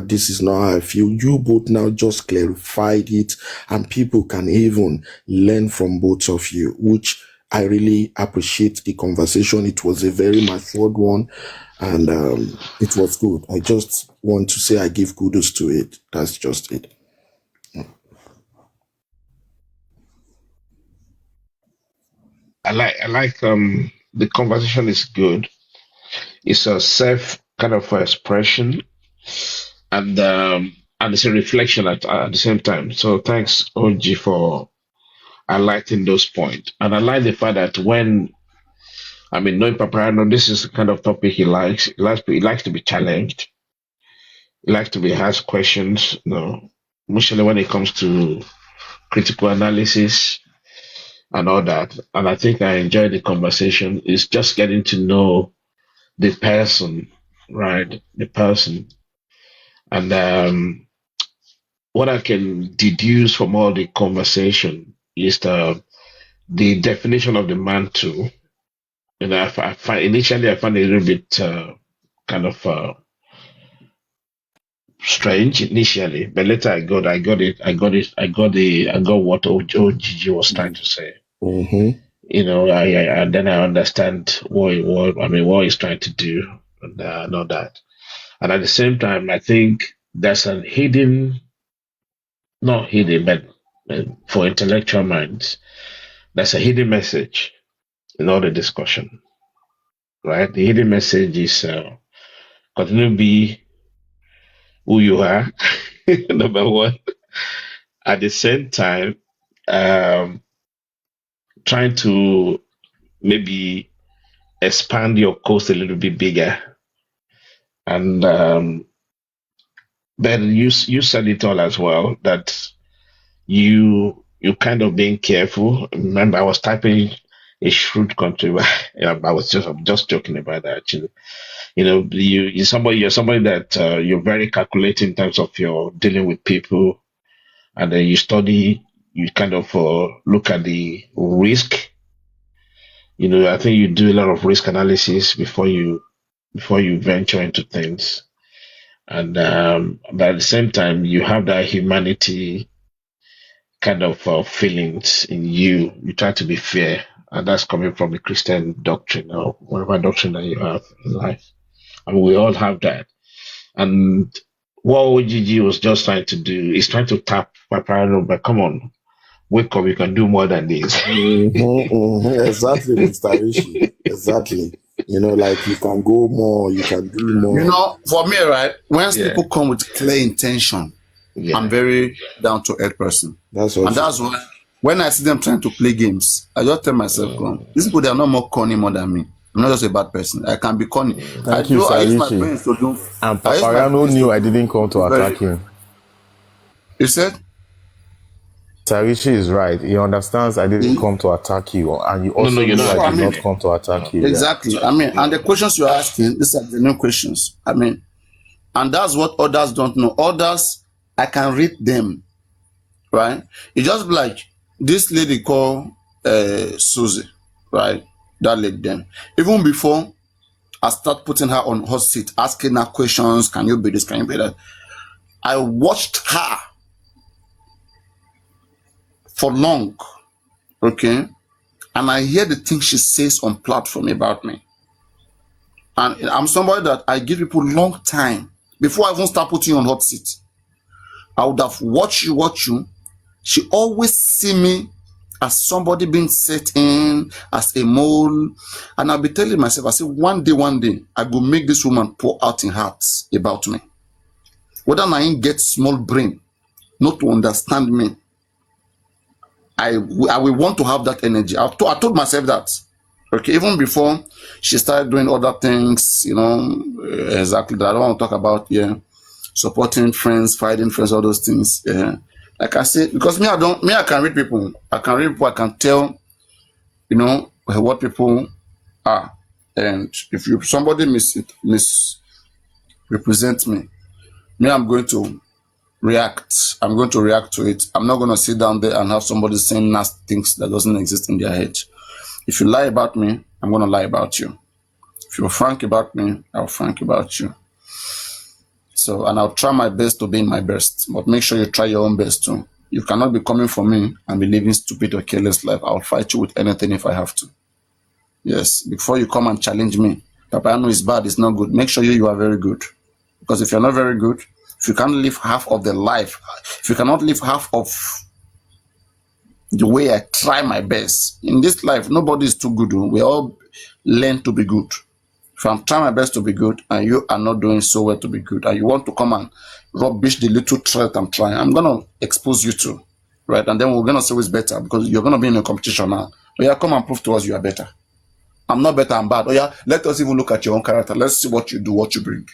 This is not how I feel. You both now just clarified it, and people can even learn from both of you, which I really appreciate the conversation. It was a very matured one, and it was good. I just want to say I give kudos to it. That's just it. I like the conversation is good. It's a kind of expression, and it's a reflection at the same time. So thanks, OG, for highlighting those points. And I like the fact that knowing Papariano, this is the kind of topic he likes. He likes to be challenged. He likes to be asked questions, especially when it comes to critical analysis and all that. And I think I enjoy the conversation. It's just getting to know the person, right? The person. And what I can deduce from all the conversation is the definition of the man too. And I find initially I found it a little bit kind of strange initially, but later I got what OGG was trying to say. Mm-hmm. Then I understand what he's trying to do, and all that. And at the same time, I think there's a not hidden, but for intellectual minds, there's a hidden message in all the discussion, right? The hidden message is continue to be who you are, number one. At the same time, trying to maybe expand your coast a little bit bigger. And then you said it all as well, that you kind of being careful. Remember, I was typing a shrewd country. I'm just joking about that actually. You're somebody that you're very calculating in terms of your dealing with people, and then you kind of look at the risk. I think you do a lot of risk analysis before you venture into things, and but at the same time you have that humanity kind of feelings in you. You try to be fair, and that's coming from the Christian doctrine or whatever doctrine that you have in life. And we all have that. And what OGG was just trying to do is trying to tap Papariano, but come on, wake up, you can do more than this. Exactly, Mr. Rishi. Exactly. Like you can go more, you can do more. For me, right, when people come with clear intention, I'm very down to earth person. That's why when I see them trying to play games, I just tell myself, these people, they are not more corny more than me. I'm not just a bad person. I can be corny. Thank you, Sir Rishi. And Papariano knew I didn't come to attack him. You said? Sir Rishi is right. He understands I didn't come to attack you, and you also know I did not come to attack you. Exactly. Yeah. And the questions you're asking, these are the new questions. And that's what others don't know. Others, I can read them, right? It's just like this lady called Susie, right? That lady then. Even before I start putting her on hot seat, asking her questions, can you be this, can you be that? I watched her for long, okay? And I hear the things she says on platform about me. And I'm somebody that I give people long time. Before I even start putting you on hot seat, I would have watched you. She always see me as somebody being set in, as a mole. And I'll be telling myself, I say, one day, I will make this woman pour out in hearts about me. Whether I get small brain, not to understand me, I will want to have that energy. I told myself that. Okay, even before she started doing other things, exactly that I don't want to talk about, supporting friends, fighting friends, all those things, Like I say, because I can read people. I can tell, what people are. And if somebody misrepresents me, I'm going to react. I'm going to react to it. I'm not going to sit down there and have somebody saying nasty things that doesn't exist in their head. If you lie about me, I'm going to lie about you. If you're frank about me, I'll frank about you. So, and I'll try my best to be in my best, but make sure you try your own best too. You cannot be coming for me and be living stupid or careless life. I'll fight you with anything if I have to. Yes, before you come and challenge me, Papariano is bad, it's not good. Make sure you are very good. Because if you're not very good, if you can't live half of the life, if you cannot live half of the way I try my best, in this life, nobody is too good. We all learn to be good. If I'm trying my best to be good and you are not doing so well to be good, and you want to come and rubbish the little threat I'm trying, I'm gonna expose you to, right? And then we're gonna say who's better because you're gonna be in a competition now. Oh yeah, come and prove to us you are better. I'm not better, I'm bad. Oh yeah, let us even look at your own character. Let's see what you do, what you bring.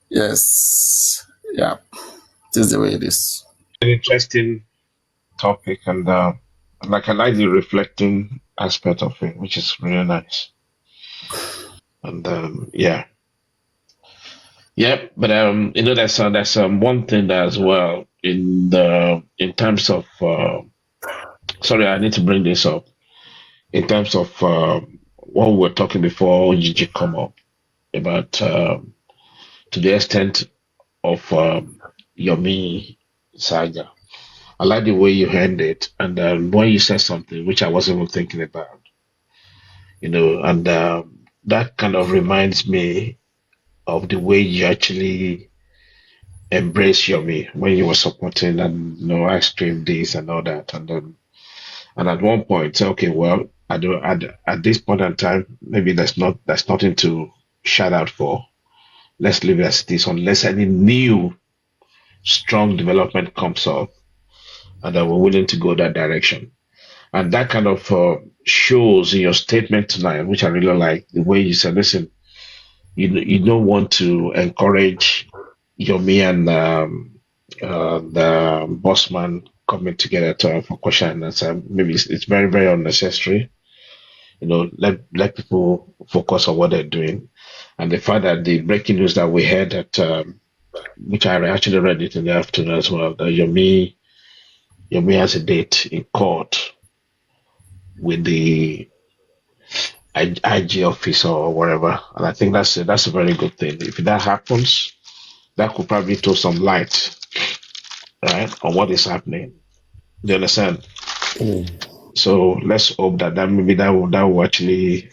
Yes. Yeah. This is the way it is. An interesting topic, and like I like the reflecting aspect of it, which is really nice. And yeah, but there's one thing that as well in terms of sorry, I need to bring this up in terms of what we were talking before Gigi come up about to the extent of Yomi saga. I like the way you ended, and when you said something which I wasn't even thinking about, and that kind of reminds me of the way you actually embrace Yomi when you were supporting and ice cream this and all that, and at one point say, okay, well, at this point in time, maybe there's nothing to shout out for. Let's leave it as it is, unless any new strong development comes up, and that we're willing to go that direction. And that kind of shows in your statement tonight, which I really like, the way you said, listen, you don't want to encourage Yomi and the bossman coming together for question and answer. Maybe it's very, very unnecessary. Let people focus on what they're doing. And the fact that the breaking news that we had that which I actually read it in the afternoon as well, that Yomi has a date in court with the IG officer or whatever, and I think that's a very good thing. If that happens, that could probably throw some light, right, on what is happening. Do you understand? So let's hope that maybe that will actually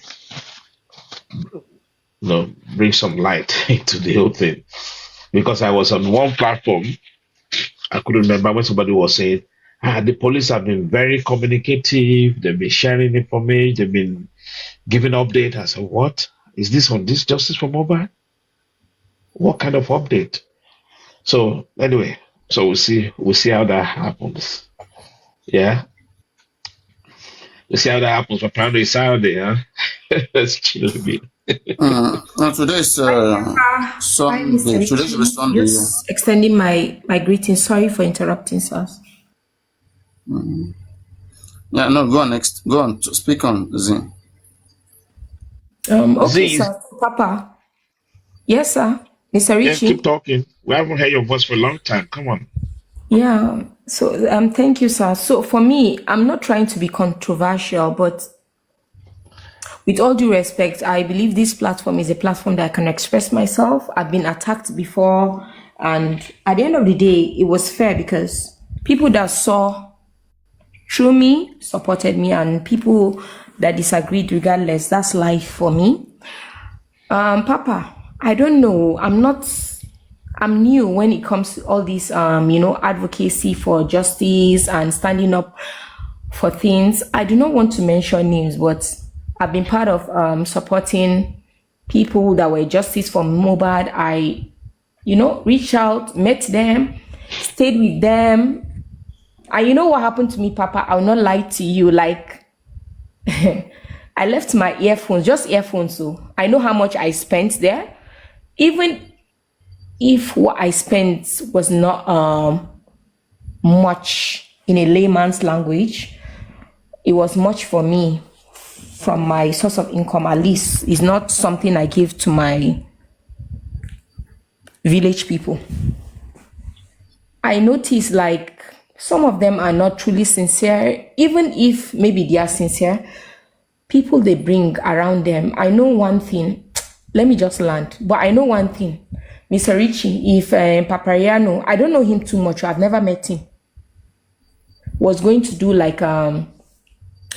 bring some light into the whole thing. Because I was on one platform, I couldn't remember when somebody was saying, the police have been very communicative, they've been sharing information, they've been giving update. I said, what? Is this on this justice for mobile? What kind of update? So anyway, so we'll see how that happens. Yeah. We'll see how that happens. Papariano is Saturday, huh? Let's chill a bit. No, today's Sunday. Today should be Sunday. Just extending my greetings. Sorry for interrupting, sir. Yeah, no, go on next. Go on, speak on Zin. Okay, Z, sir. Papa. Yes, sir. Mr. yeah, Richie. keep talking. We haven't heard your voice for a long time. Come on. Yeah. So thank you, sir. So for me, I'm not trying to be controversial, but with all due respect, I believe this platform is a platform that I can express myself. I've been attacked before, and at the end of the day, it was fair because people that saw through me supported me, and people that disagreed regardless, that's life for me. Papa, I don't know. I'm new when it comes to all this, advocacy for justice and standing up for things. I do not want to mention names, but I've been part of supporting people that were justice for Mohbad. I, reached out, met them, stayed with them. And you know what happened to me, Papa? I'll not lie to you. Like, I left my earphones, just earphones. So I know how much I spent there. Even if what I spent was not much in a layman's language, it was much for me from my source of income. At least it's not something I give to my village people. I notice like some of them are not truly sincere. Even if maybe they are sincere, people they bring around them. I know one thing. Let me just land. But I know one thing. Mr. Richie, if Papariano, I don't know him too much. I've never met him, was going to do like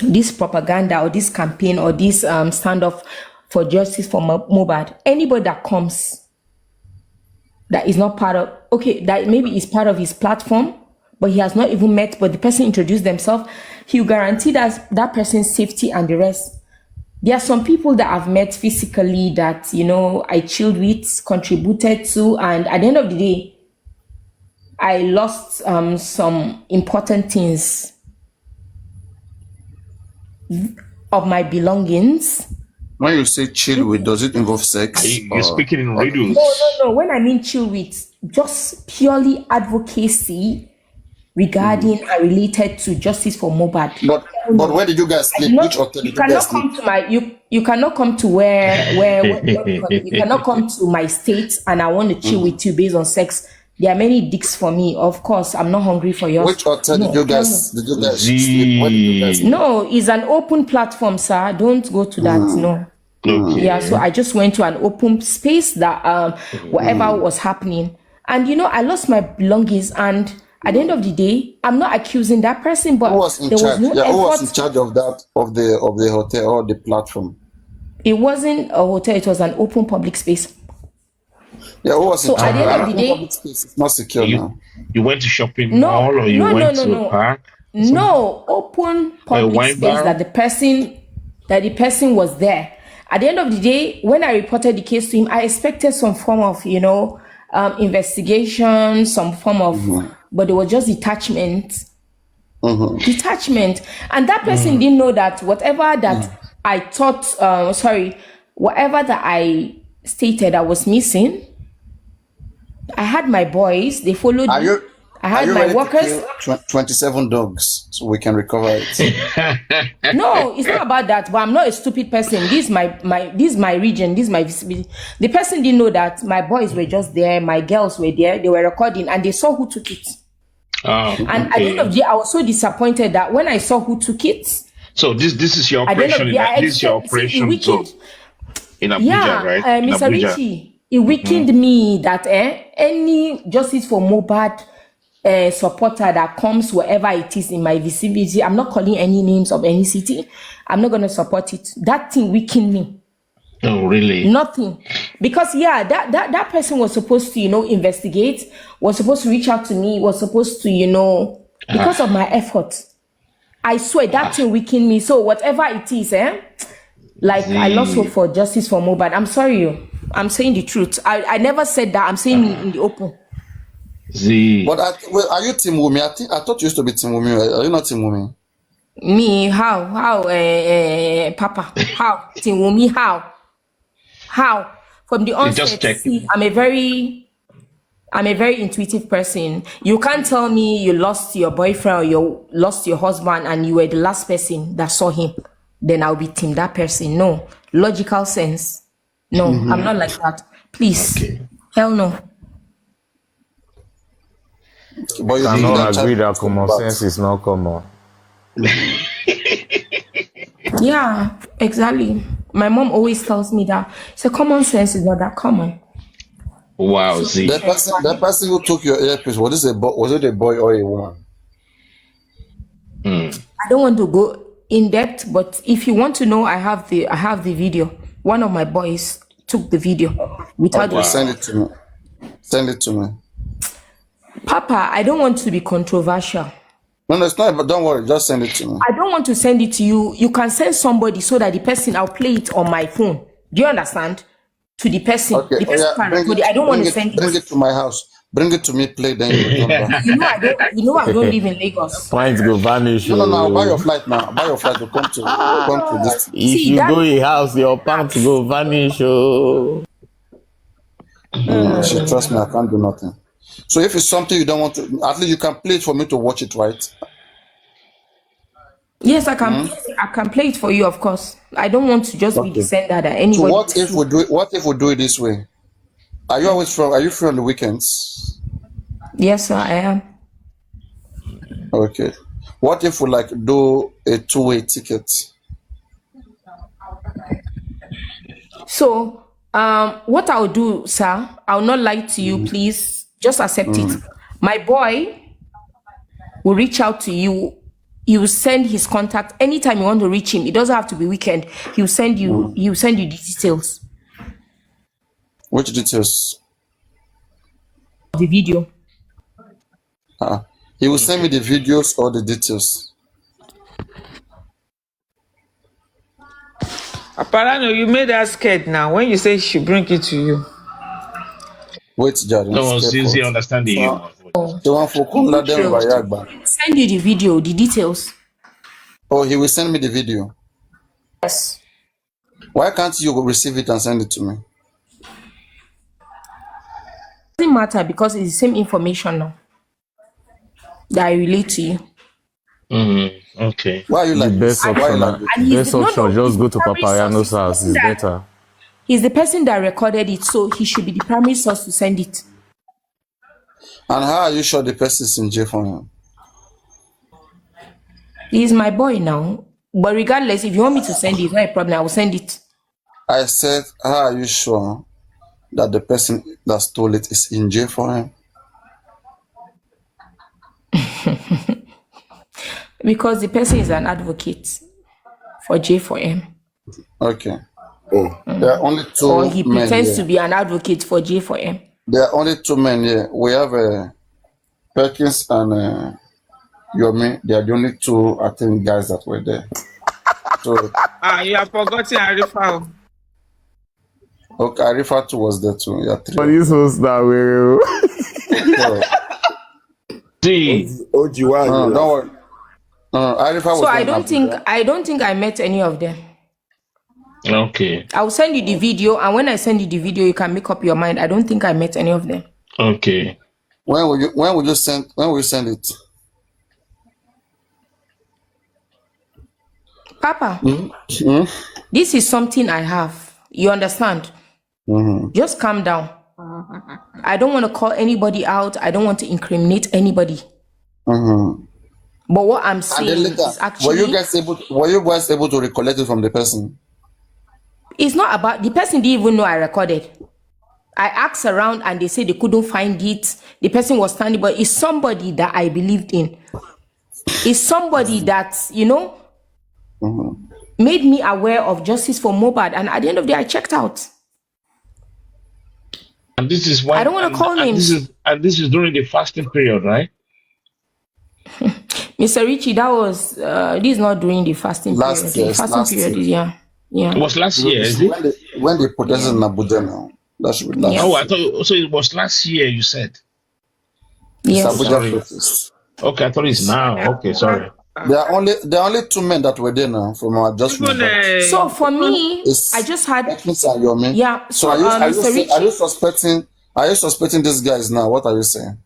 this propaganda or this campaign or this standoff for justice for Mohbad, anybody that comes that is not part of, that maybe is part of his platform, but he has not even met, but the person introduced themselves, he will guarantee that person's safety and the rest. There are some people that I've met physically that, I chilled with, contributed to, and at the end of the day, I lost some important things of my belongings. When you say chill with, does it involve sex? You're speaking in or riddles. No. When I mean chill with, just purely advocacy regarding and related to justice for Mohbad. But where did you guys sleep? Which hotel did you guys sleep? You cannot come to where you cannot come to my state and I want to chill with you based on sex. There are many dicks for me. Of course, I'm not hungry for yours. Which hotel did you guys sleep? Where did you guys sleep? No, it's an open platform, sir. Don't go to that. No. Okay. Yeah, so I just went to an open space that whatever was happening. And I lost my belongings, and at the end of the day, I'm not accusing that person, but Who was in there charge? was no effort. Who was in charge of that, of the hotel or the platform? It wasn't a hotel, it was an open public space. Yeah, who was in So charge? at the end of the day, Public space is not secure now. You went to shopping mall or you went to a park? No, open public wine space bar? that the person was there. At the end of the day, when I reported the case to him, I expected some form of, investigation, some form of, but it was just detachment. Detachment. And that person didn't know that whatever that I thought, whatever that I stated I was missing, I had my boys, they followed me. I had my workers. 27 dogs, so we can recover it. No, it's not about that. But I'm not a stupid person. This is my region. This is my visibility. The person didn't know that my boys were just there. My girls were there. They were recording, and they saw who took it. And at the end of the day, I was so disappointed that when I saw who took it. So this is your operation. This is your operation zone in Abuja, right? Mr. Richie, it weakened me that any justice for Mohbad supporter that comes wherever it is in my vicinity, I'm not calling any names of any city, I'm not going to support it. That thing weakened me. Oh, really? Nothing. Because that person was supposed to, investigate, was supposed to reach out to me, was supposed to, because of my effort. I swear that thing weakened me. So whatever it is, I lost hope for justice for Mohbad. I'm sorry, I'm saying the truth. I never said that. I'm saying it in the open. But are you Team Wumi? I thought you used to be Team Wumi. Are you not Team Wumi? Me? How? Papa? How? Team Wumi? How? From the onset, see, I'm a very intuitive person. You can't tell me you lost your boyfriend or you lost your husband and you were the last person that saw him. Then I'll be team that person. No. Logical sense. No, I'm not like that. Please. Okay. Hell no. But you cannot agree that common sense is not common. Yeah, exactly. My mom always tells me that. So common sense is not that common. Wow, Z. That person who took your earpiece, was it a boy or a woman? I don't want to go in depth, but if you want to know, I have the video. One of my boys took the video without. Okay, send it to me. Send it to me. Papa, I don't want to be controversial. No, it's not, but don't worry, just send it to me. I don't want to send it to you. You can send somebody so that the person, I'll play it on my phone. Do you understand? To the person. Okay. The person can record it. I don't want to send it. Bring it to my house. Bring it to me, play, then you come back. I don't live in Lagos. Trying to go vanish. No, buy your flight now. Buy your flight to come to this. If you go in house, your pants go vanish. She trust me, I can't do nothing. So if it's something you don't want to, at least you can play it for me to watch it, right? Yes, I can. I can play it for you, of course. I don't want to just be the sender that anybody. So what if we do it this way? Are you free on the weekends? Yes, sir, I am. Okay. What if we do a two-way ticket? So, what I'll do, sir, I'll not lie to you, please. Just accept it. My boy will reach out to you. He will send his contact anytime you want to reach him. It doesn't have to be weekend. He will send you. He will send you the details. Which details? The video. He He will send me the videos or the details. Papariano, you made her scared now when you say she bring it to you. Wait, Jared. No, since you understand the humor. The one for Kunda them by Details. Yagba. Send you the video, the details. Oh, he will send me the video. Yes. Why can't you receive it and send it to me? Doesn't matter because it's the same information now that I relate to you. Okay. Why are you The like this? best Why are you option, like this? And he's best the, no, option, no, just he's go the to primary Papariano's source. house. It's better. He's the person that recorded it, so he should be the primary source to send it. And how are you sure the person is in jail for him? He's my boy now. But regardless, if you want me to send it, it's not a problem. I will send it. I said, how are you sure that the person that stole it is in jail for him? Because the person is an advocate for J4M. Okay. Oh, There are only two Or he men pretends here. to be an advocate for J4M. There are only two men here. We have Perkins and Yomi. They are the only two, I think, guys that were there. So, You have forgotten Arifa. okay, Arifatu was there too. Yeah, three. But this was that way. So, See, Oji, why are no, you don't laughing? worry. No, Arifa was So there I in don't think I met any of them. okay. I will send you the video, and when I send you the video, you can make up your mind. I don't think I met any of them. Okay. When will you send it? Papa, this is something I have. You understand? Just calm down. I don't want to call anybody out. I don't want to incriminate anybody. But what I'm And saying then later, is actually, were you guys able to recollect it from the person? it's not about the person didn't even know I recorded. I asked around and they said they couldn't find it. The person was standing, but it's somebody that I believed in. It's somebody that, made me aware of justice for Mobad. And at the end of the day, I checked out. And this is why I don't want to call names. This is during the fasting period, right? Mr. Richie, that was, this is not during the fasting Last period. year, The fasting last period year. is, yeah. It was last year, is it? When they protested in Abuja now. That should be last Yeah. Oh, year. I thought so. It was last year. You said. It's Yes. Abuja Sorry. protest. Okay, I thought it's now. Okay, sorry. There are only two men that were there now from our just Even, remember. So for me, It's I just had, Perkins and Yomi. yeah. So So, Mr. Richie, are you suspecting these guys now? What are you saying?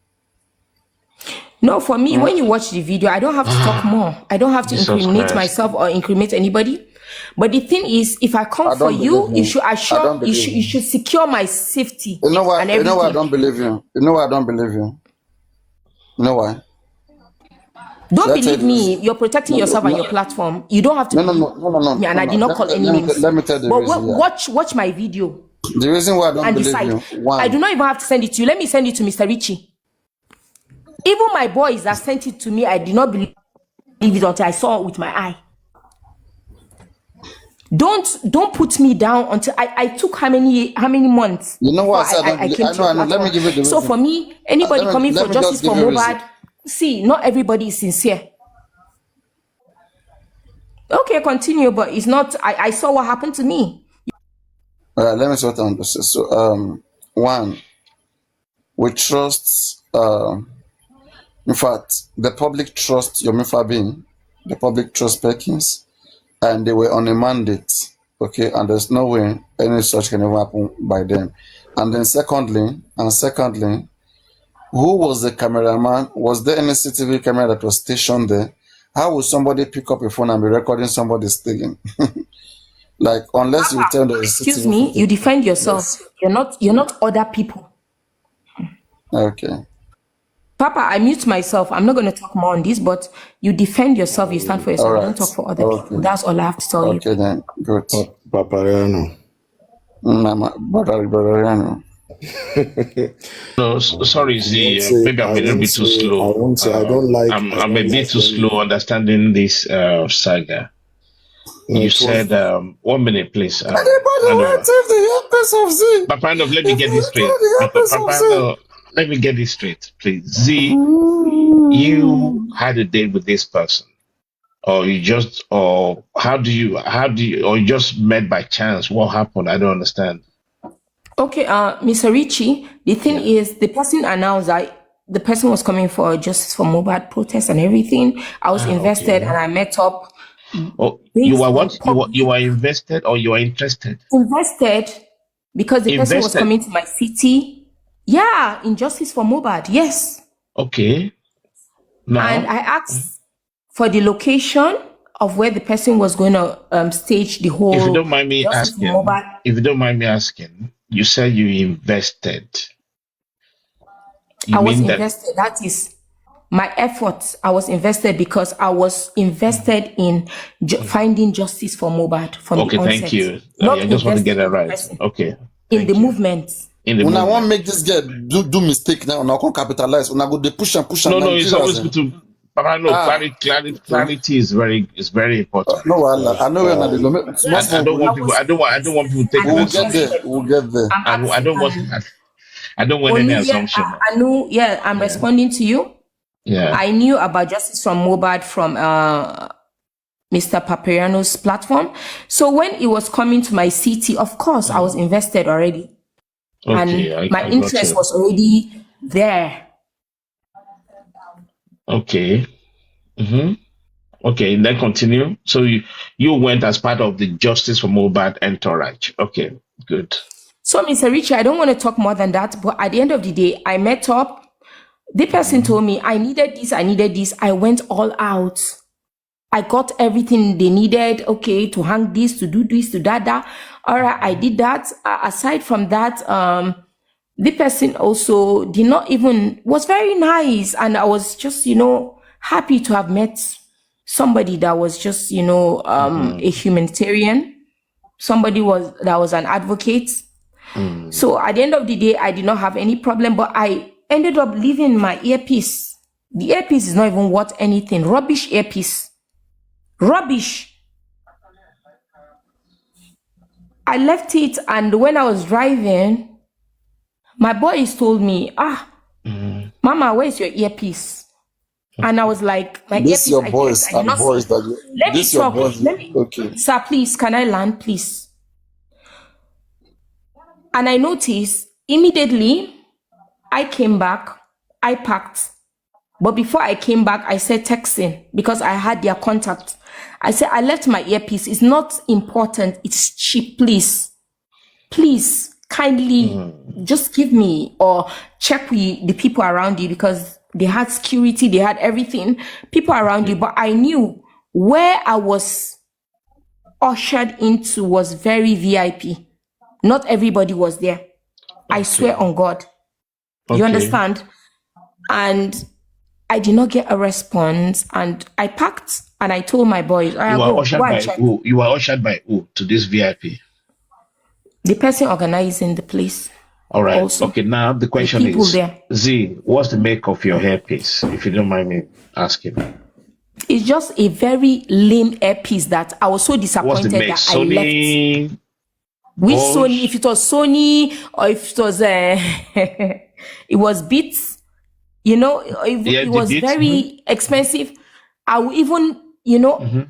no, for me, when you watch the video, I don't have to talk more. I don't have to Jesus incriminate Christ. myself or incriminate anybody. But the thing is, if I come I for don't you, believe you you. should I assure, don't believe you you. should secure my safety You know why? and You know why I everything. don't believe you. You know why I don't believe you. You know why? Don't Let I tell believe you this. me. You're protecting yourself and your platform. You don't have to No, no, believe no, no, no, me, and I no, did no. not call any Let names. me tell the But reason. Yeah. watch my video The reason why I don't and believe decide. you. One. I do not even have to send it to you. Let me send it to Mr. Richie. Even my boys that sent it to me, I did not believe it until I saw it with my eye. Don't put me down until I took how many months. You know what I before said? I don't believe. came I to know. your I know. Let me platform. give you the So reason. for me, anybody coming let for me justice just give for you a reason. Mobad, see, not everybody is sincere. Okay, continue, but it's not. I saw what happened to me. Let me say what I want to say. So, one, we trust. In fact, the public trust Yomi Fabin, the public trust Perkins, and they were on a mandate. Okay, and there's no way any such can ever happen by them. And then secondly, who was the cameraman? Was there any CCTV camera that was stationed there? How would somebody pick up a phone and be recording somebody stealing? Like, unless you tell the Excuse CCTV me, footage. you defend yourself. Yes. You're not other people. Okay. Papa, I mute myself. I'm not going to talk more on this, but you defend yourself. You stand for yourself. All You right. don't talk for other people. Okay. That's all I have to tell you. Okay then. Good. Papariano. Mama, brother, Rano. No, sorry, Z. Maybe I'm a little bit too slow. I won't say I don't like. I'm a bit too slow understanding this saga. No, You said 1 minute, please. Anybody who takes the earpiece of Z. Papariano, let me get this straight. The earpiece of Z. let me get this straight, please. Z, you had a date with this person, or or you just met by chance? What happened? I don't understand. Okay, Mr. Richie, the thing Yeah. is, the person announced that the person was coming for Justice for Mobile protest and everything. I was invested and Okay. I met up Oh, you based are on what? You public are invested or you are interested? invested because the person was Invested. coming to my city. Yeah, in Justice for Mobile, yes. Okay. And Now, I asked for the location of where the person was going to stage the if you whole don't mind me Justice for asking, Mobile. you said you invested. You I was mean that? invested. That is my efforts. I was invested because I was invested in finding justice for Mobile from the Okay, thank onset, you. I not just want to get invested that in the right. person, Okay, in the thank you. movement. In the When I want movement. make this girl do mistake now, now come capitalize. When I go they push and push and No, it's Nigerians. always good to. Papa, no, Ah, okay. clarity is very important No, because I know when I go make small Yes, I small don't go. I want people. was I don't want people invested We taking and will get there. assumption, interested. We will get there. I'm and I asking, don't want. I don't want any Onu, yeah, assumption. I knew, yeah, I'm Yeah, responding to you. yeah. I knew about justice from Mobile from Mr. Papariano's platform. So when it was coming to my city, of course, I was invested already. Okay, And my I got interest you. was already there. Okay. Mm-hmm. Okay, then continue. So you went as part of the Justice for Mobile entourage. Okay, good. So, Mr. Richie, I don't want to talk more than that, but at the end of the day, I met up. The person told me I needed this, I needed this. I went all out. I got everything they needed, okay, to hang this, to do this, to that. All right, I did that. Aside from that, the person also did not even, was very nice. And I was just, happy to have met somebody that was just, a humanitarian, somebody that was an advocate. So at the end of the day, I did not have any problem, but I ended up leaving my earpiece. The earpiece is not even worth anything. Rubbish earpiece. Rubbish. I left it, and when I was driving, my boys told me, Mama, where's your earpiece? And I was like, my This earpiece, your I checked. boys I did and not see boys it. that you, Let me this your talk. boys. Let me, Okay. sir, please, can I land, please? And I noticed immediately I came back, I packed. But before I came back, I said texting because I had their contact. I said, I left my earpiece. It's not important. It's cheap. Please, kindly just give me or check with the people around you because they had security, they had everything, people around you. But I knew where I was ushered into was very VIP. Not everybody was there. I swear on God. You Okay. understand? And I did not get a response, and I packed and I told my boys, I You are go ushered and by check. who? You are ushered by who to this VIP? The person organizing the place All right. also. Okay. Now the The question people is, there. Z, what's the make of your hairpiece? If you don't mind me asking. It's just a very lame earpiece that I was so What's the disappointed make? that I left. Sony, Which Sony, Bosch? if it was Sony or if it was it was Beats, Yeah, it the was beat. very expensive. I would even,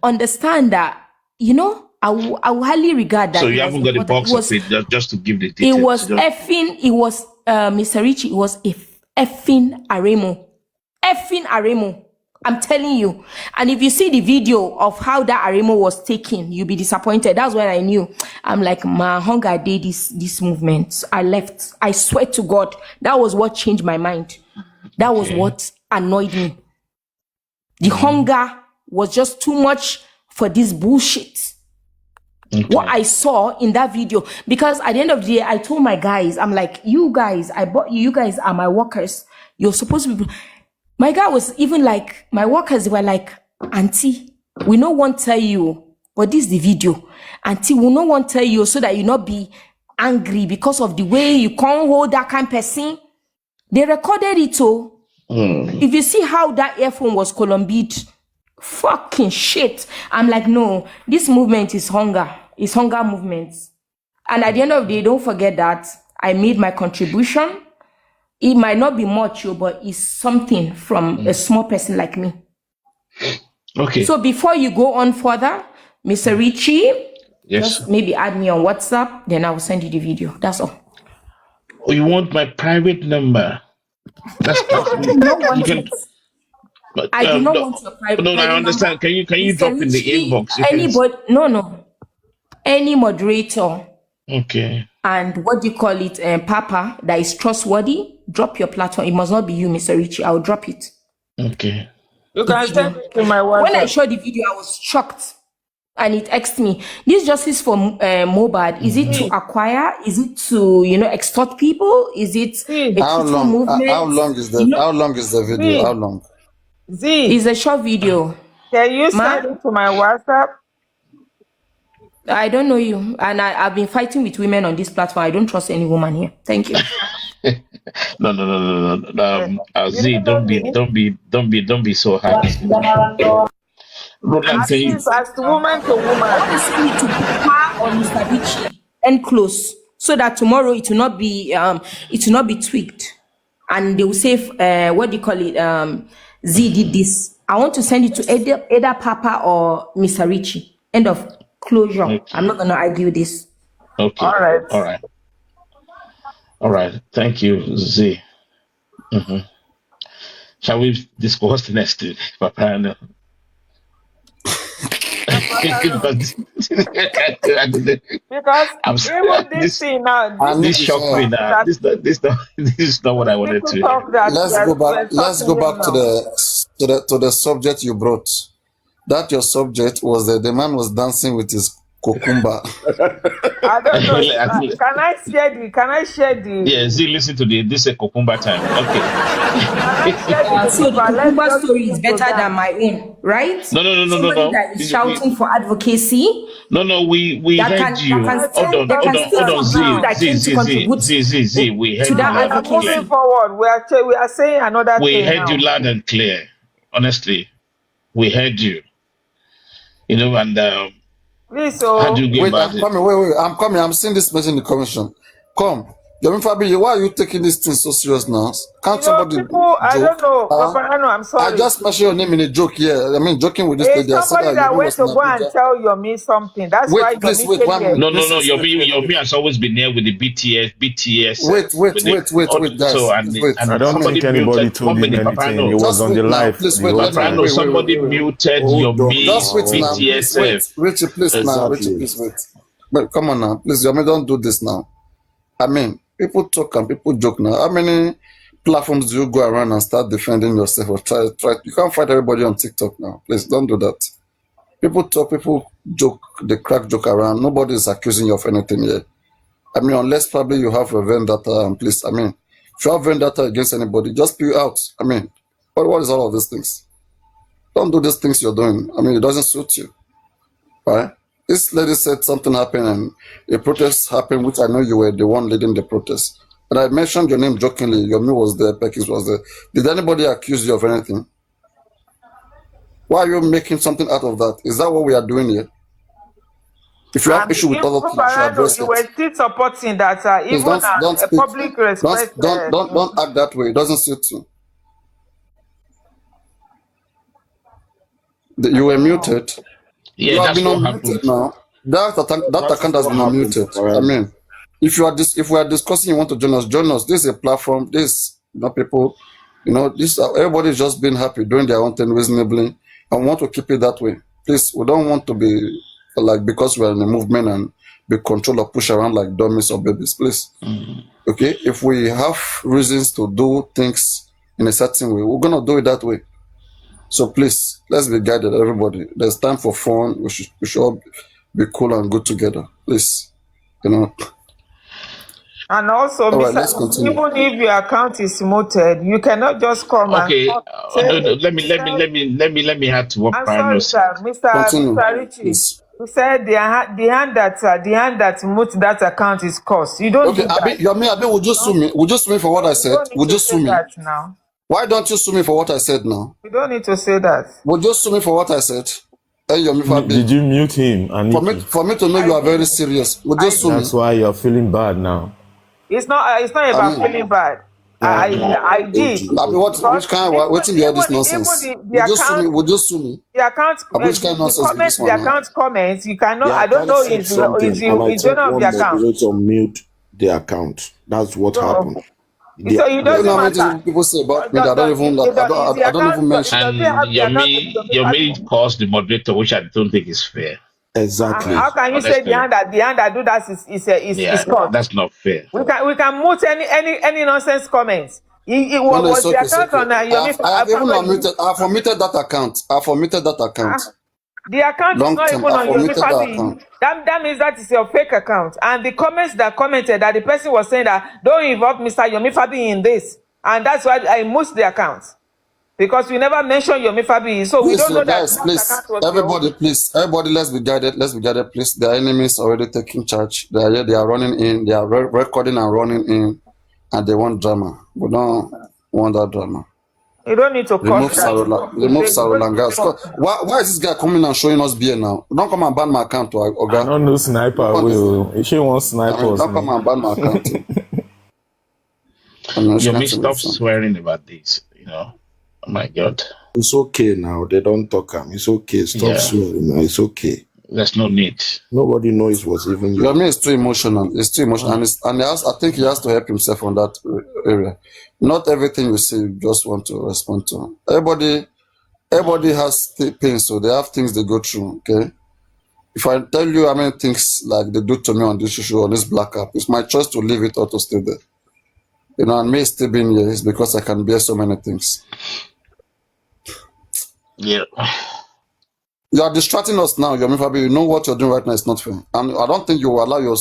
understand that, I will highly regard So that it you was haven't got a important. box of it just to give the It details. was effing, Mr. Richie, it was a effing Aremo. Effing Aremo. I'm telling you. And if you see the video of how that Aremo was taken, you'll be disappointed. That's when I knew. I'm like, my hunger did this movement. I left. I swear to God. That was what changed my mind. That was what annoyed me. The hunger was just too much for this bullshit. What I saw in that video, because at the end of the day, I told my guys, I'm like, you guys, I bought you, you guys are my workers. You're supposed to be. My guy was even like, my workers were like, Auntie, we no one tell you, but this is the video. Auntie, we no one tell you so that you not be angry because of the way you can't hold that kind of person. They recorded it too. If you see how that earphone was columbied, fucking shit. I'm like, no, this movement is hunger. It's hunger movement. And at the end of the day, don't forget that I made my contribution. It might not be much, but it's something from a small person like me. Okay. So before you go on further, Mr. Richie, Yes. just maybe add me on WhatsApp, then I will send you the video. That's all. Oh, you want my private number? That's I do not you want can. it. I do not No, want your private no, I understand. number. Can you Mr. drop in the Richie, inbox? You can. anybody, no. Any moderator Okay. and what do you call it, Papa, that is trustworthy, drop your platform. It must not be you, Mr. Richie. I will drop it. Okay. You can send it to my When I WhatsApp. saw the video, I was shocked. And it asked me, this justice for Mobad, is it to acquire? Is it to, extort people? Is it a How peaceful long? movement? How long is the? How long is the video? How long? It's a short video. Can you Ma? send it to my WhatsApp? I don't know you. And I've been fighting with women on this platform. I don't trust any woman here. Thank you. No. Z, don't be so hard. Roland, At can you? least as woman to woman. I want to send it to Papa or Mr. Richie and close, so that tomorrow it will not be tweaked. And they will say, what do you call it? Z did this. I want to send it to either Papa or Mr. Richie. End of closure. Okay. I'm not going to argue this. Okay. All right. Thank you, Z. Mm-hmm. Shall we discuss next week, Papariano? Because even this thing now, this shocked me now. This is not what I wanted to. Let's go back to the subject you brought. That your subject was the man was dancing with his cucumber. I don't know. Can I share the? Yeah, Z, listen to this is a cucumber time. Okay. So the cucumber story is better than my own, right? No. Somebody that is shouting for advocacy. No, we heard you. Hold on, Z. We heard you loud and clear. Moving forward, we are saying another thing. We heard you loud and clear. Honestly, we heard you. And please, how do you go Wait, about I'm it? coming. Wait. I'm coming. I'm seeing this message in the commission. Come. Yomi Fabi, why are you taking this thing so serious now? Can't somebody people, joke? I don't know. Papariano, I'm sorry. I just mentioned your name in a joke here. I mean, joking with this lady. It's somebody that went to go and tell Yomi something. That's why please, Yomi came here. No. Yomi has always been here with the BTS. Wait, guys. So, I don't think anybody told him anything. It was on the live. Somebody muted Yomi. Just wait now. BTS. Richie, please now. Richie, please wait. But come on now. Please, Yomi, don't do this now. I mean, people talk and people joke now. How many platforms do you go around and start defending yourself or try? You can't fight everybody on TikTok now. Please don't do that. People talk, people joke, they crack joke around. Nobody is accusing you of anything here. I mean, unless probably you have a vendetta, and please, I mean, if you have vendetta against anybody, just spew out. I mean, what is all of these things? Don't do these things you're doing. I mean, it doesn't suit you. Right? This lady said something happened and a protest happened, which I know you were the one leading the protest. And I mentioned your name jokingly. Yomi was there, Perkins was there. Did anybody accuse you of anything? Why are you making something out of that? Is that what we are doing here? If you have issue with other things, you should address it. You were still supporting that even don't a public respect. Don't act that way. It doesn't suit you. You were muted. Yeah, you have that's been what unmuted happened. now. That account has been unmuted. I mean, if we are discussing, you want to join us. This is a platform. People, everybody is just being happy, doing their own thing reasonably, and want to keep it that way. Please, we don't want to be like, because we are in a movement and be controlled or push around like dummies or babies. Please, okay. If we have reasons to do things in a certain way, we're gonna do it that way. So please, let's be guided, everybody. There's time for fun. We should all be cool and good together. Please, And also, right, let's continue. even if your account is muted, you cannot just come Let me add to what I'm sorry, sir, Mr. Richie. Yes. You said the hand that mute that account is cost. You don't do that. Abi, would you sue me? Would you sue me for what I said? Would you sue me? Now. Why don't you sue me for what I said now? You don't need to say that. Would you sue me for what I said? Hey, did you mute him? For me to know you are very serious. Would you sue me? That's why you're feeling bad now. It's not about feeling bad. I did. OG. Abi, what? Because Which kind? What be all this even nonsense? the Would you sue me? account, Would you sue me? the account, Abi, which kind of the nonsense be comments, this one now? you cannot. The I don't account know said something, and I is the think owner of the one account. moderator mute the account. That's what So, happened. so it You know doesn't how many matter. things people say about me that I don't even Is the I don't account? even mention. Does it And have the account of Yomi calls the moderator, which I don't think is fair. Exactly. How can you say Honestly, the hand that do that is caught? that's not fair. We can mute any nonsense comments. No, no, Was the it's account okay. on Yomi I have even family? unmuted. I've omitted that account. I've omitted that account. The account is Long not time. even I've on Yomi omitted that family. account. That means that is your fake account. And the comments that commented that the person was saying that don't involve Mr. Yomi Fabi in this, and that's why I moved the account because we never mentioned Yomi Fabi, so we Please, don't know that guys, that please, account was everybody, please, everybody, let's be guided. Let's be guided, please. The enemies already taking charge. They are here. They are running in. They are recording and running in, and they want drama. We don't want that drama. You don't need to Remove cause that. Remove Sarolangas. Why is this guy coming and showing us beer now? Don't come and ban my account, I Oga. don't know sniper will. She wants snipers. Don't come and ban my account. Yomi, stop swearing about this. Oh my God. It's okay now. They don't talk. It's okay. Stop swearing now. It's okay. There's no need. Nobody knows what's even you. Yomi is too emotional. It's too emotional, and I think he has to help himself on that area. Not everything you say you just want to respond to. Everybody has pain, so they have things they go through. Okay, if I tell you how many things like they do to me on this issue on this black app, it's my choice to leave it or to stay there. And me still being here is because I can bear so many things. Yeah. You are distracting us now, Yomi Fabi. You know what you're doing right now is not fair. And I don't think you will allow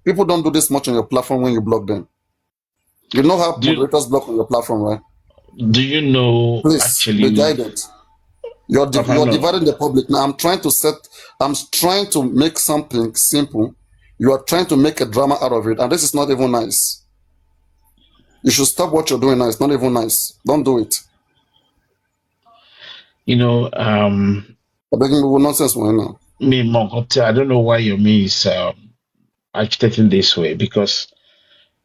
people don't do this much on your platform when you block them. You know how moderators block on your platform, right? Do you know? Please, actually, be guided. You're dividing the public. Now I'm trying to make something simple. You are trying to make a drama out of it, and this is not even nice. You should stop what you're doing now. It's not even nice. Don't do it. I beg you, nonsense right now. I don't know why Yomi is agitating this way, because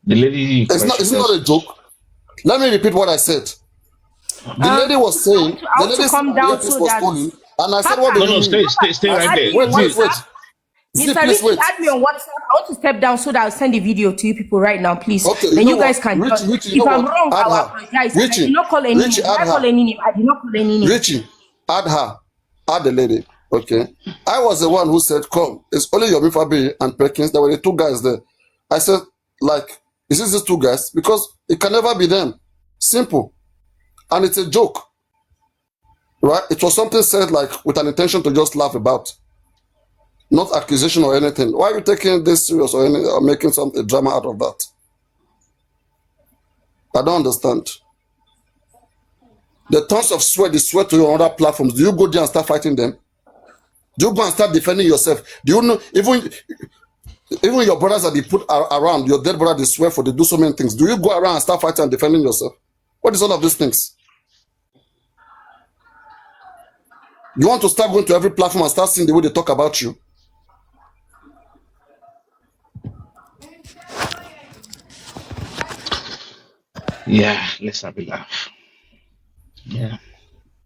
the lady. It's not a joke. Let me repeat what I said. The lady was saying the lady come down so was that calling, and I said, "What do you mean?" Stay right there. Wait. Mr. Richie, add me on WhatsApp. I want to step down so that I'll send the video to you people right now, please. Okay, then you guys can. Richie, if I'm wrong, I will apologize. I did not call any name. I did not call any name. Richie, add her. Add the lady. Okay. I was the one who said, "Come." It's only Yomi Fabi and Perkins. There were the two guys there. I said, is this these two guys? Because it can never be them. Simple. And it's a joke. Right? It was something said with an intention to just laugh about. Not accusation or anything. Why are you taking this serious or making a drama out of that? I don't understand. The tons of sweat they sweat to you on other platforms. Do you go there and start fighting them? Do you go and start defending yourself? Do you know even your brothers that they put around, your dead brother they swear for, they do so many things. Do you go around and start fighting and defending yourself? What is all of these things? You want to start going to every platform and start seeing the way they talk about you? Yeah, let's have a laugh. Yeah.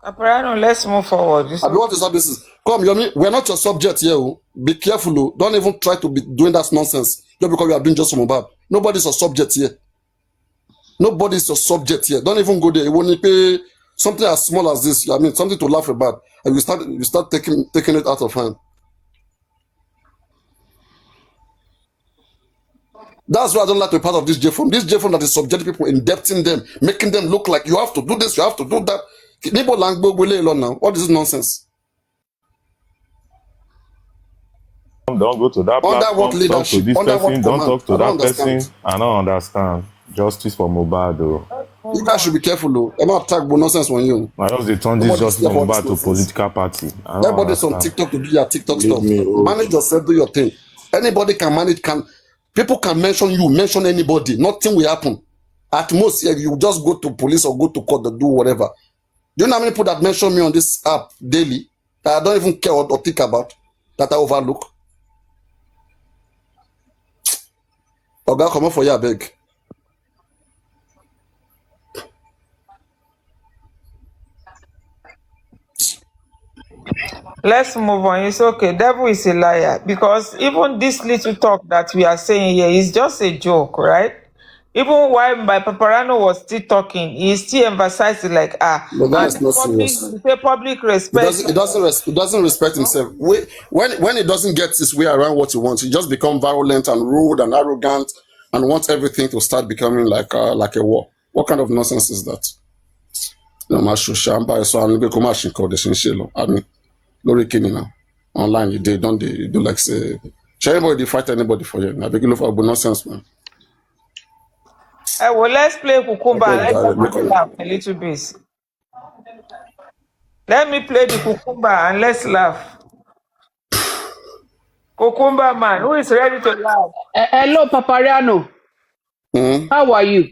Papariano, let's move forward. What is all this? Come, Yomi, we're not your subject here. Be careful. Don't even try to be doing that nonsense just because you are doing just from above. Nobody's your subject here. Nobody's your subject here. Don't even go there. You won't pay something as small as this. Something to laugh about, and you start taking it out of hand. That's why I don't like to be part of this J-form. This J-form that is subjecting people, indebting them, making them look like you have to do this, you have to do that. Now. What is this nonsense? Don't go to that platform. Talk to this person. Don't talk to that person. I don't understand. Justice for Mohbad, though. You guys should be careful, though. I'm not talking nonsense on you. I just they turn this Justice for Mohbad to political party. Everybody's on TikTok to do your TikTok stuff. Manage yourself, do your thing. Anybody can manage. People can mention you, mention anybody. Nothing will happen. At most, you just go to police or go to court to do whatever. Do you know how many people that mention me on this app daily that I don't even care or think about, that I overlook? Oga, come on for your beg. Let's move on. It's okay. Devil is a liar because even this little talk that we are saying here is just a joke, right? Even while my Papariano was still talking, he still emphasized it like But that and is not serious. the public respect. He doesn't respect himself. When he doesn't get his way around what he wants, he just become violent and rude and arrogant and wants everything to start becoming like a war. What kind of nonsense is that? No, my shamba so I'm going to come and call the shinshilo. I mean, Lori Kini now online you do like say. Shall anybody fight anybody for you? Now begin look for nonsense, man. Well, let's play Kukumba and Okay, let's laugh a little bit. Let me play the Kukumba and let's laugh. Kukumba man, who is ready to laugh? Hello, Papariano. How are you?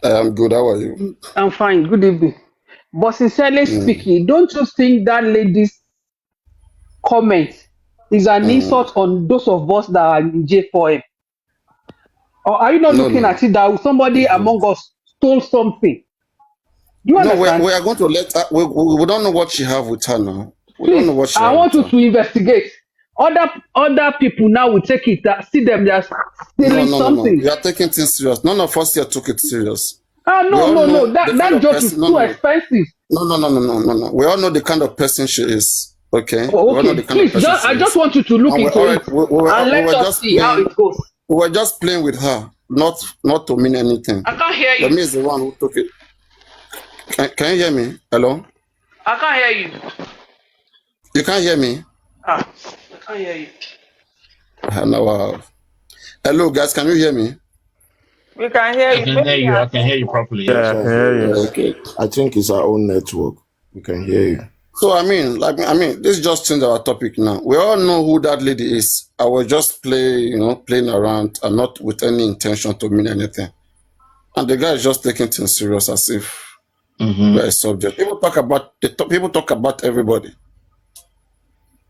I am good. How are you? I'm fine. Good evening. But sincerely speaking, don't you think that lady's comment is an insult on those of us that are in jail for him? Or are you not looking at it that somebody among us stole something? Do you understand? We are going to let her, we don't know what she have with her now. We Please, don't know what she I have want with you her. to investigate. Other people now will take it, see them, they are stealing something. You are taking things serious. None of us here took it serious. No. That joke is too expensive. No. We all know the kind of person she is. Okay? Oh, okay. Please, I just want you to look into it and let us see how it goes. We were just playing with her, not to mean anything. I can't hear you. Let me is the one who took it. Can you hear me? Hello? I can't hear you. You can't hear me? I can't hear you. Hello, guys. Can you hear me? We can hear you. I can hear you properly. Yeah, I can hear you. Okay. I think it's our own network. We can hear you. So this just changed our topic now. We all know who that lady is. I will just playing around and not with any intention to mean anything. And the guy is just taking things serious as if we're a subject. People talk about everybody.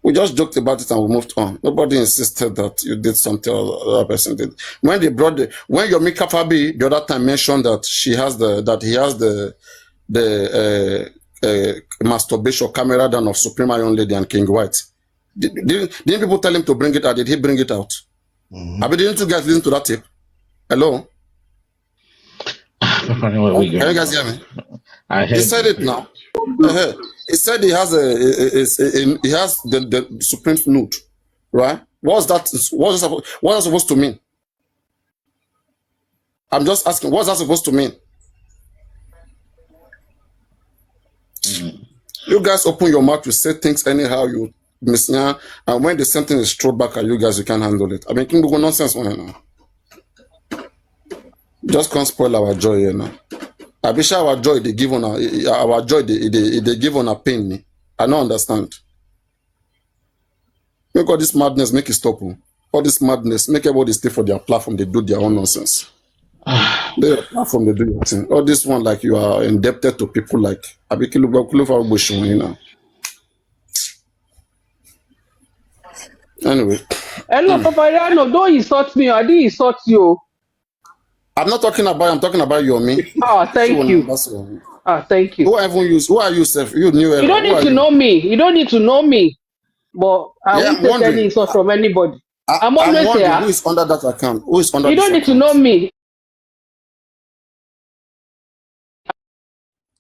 We just joked about it and we moved on. Nobody insisted that you did something or the other person did. When Yomi Kafabi the other time mentioned that he has the masturbation camera done of Supreme Iron Lady and King White. Didn't people tell him to bring it out? Did he bring it out? Didn't you guys listen to that tape? Hello? Can you guys hear me? He said it now. He said he has the Supreme nude, right? What's that supposed to mean? I'm just asking, what's that supposed to mean? You guys open your mouth to say things anyhow you miss, and when the same thing is thrown back at you guys, you can't handle it. Can go nonsense one now. Just can't spoil our joy here now. I be sure our joy they give on our joy they give on a pain me. I don't understand. Make all this madness make it stop. All this madness make everybody stay for their platform. They do their own nonsense. Their platform they do your thing. All this one like you are indebted to people like you know. Anyway. Hello, Papariano, don't insult me. I didn't insult you. I'm not talking about you. I'm talking about you or me. Thank you. Thank you. Who are you, Seth? You knew You don't need to know me. You don't need to know me. But I won't take any insult from anybody. I'm always here. Who is under that account? Who is under You don't need to know me.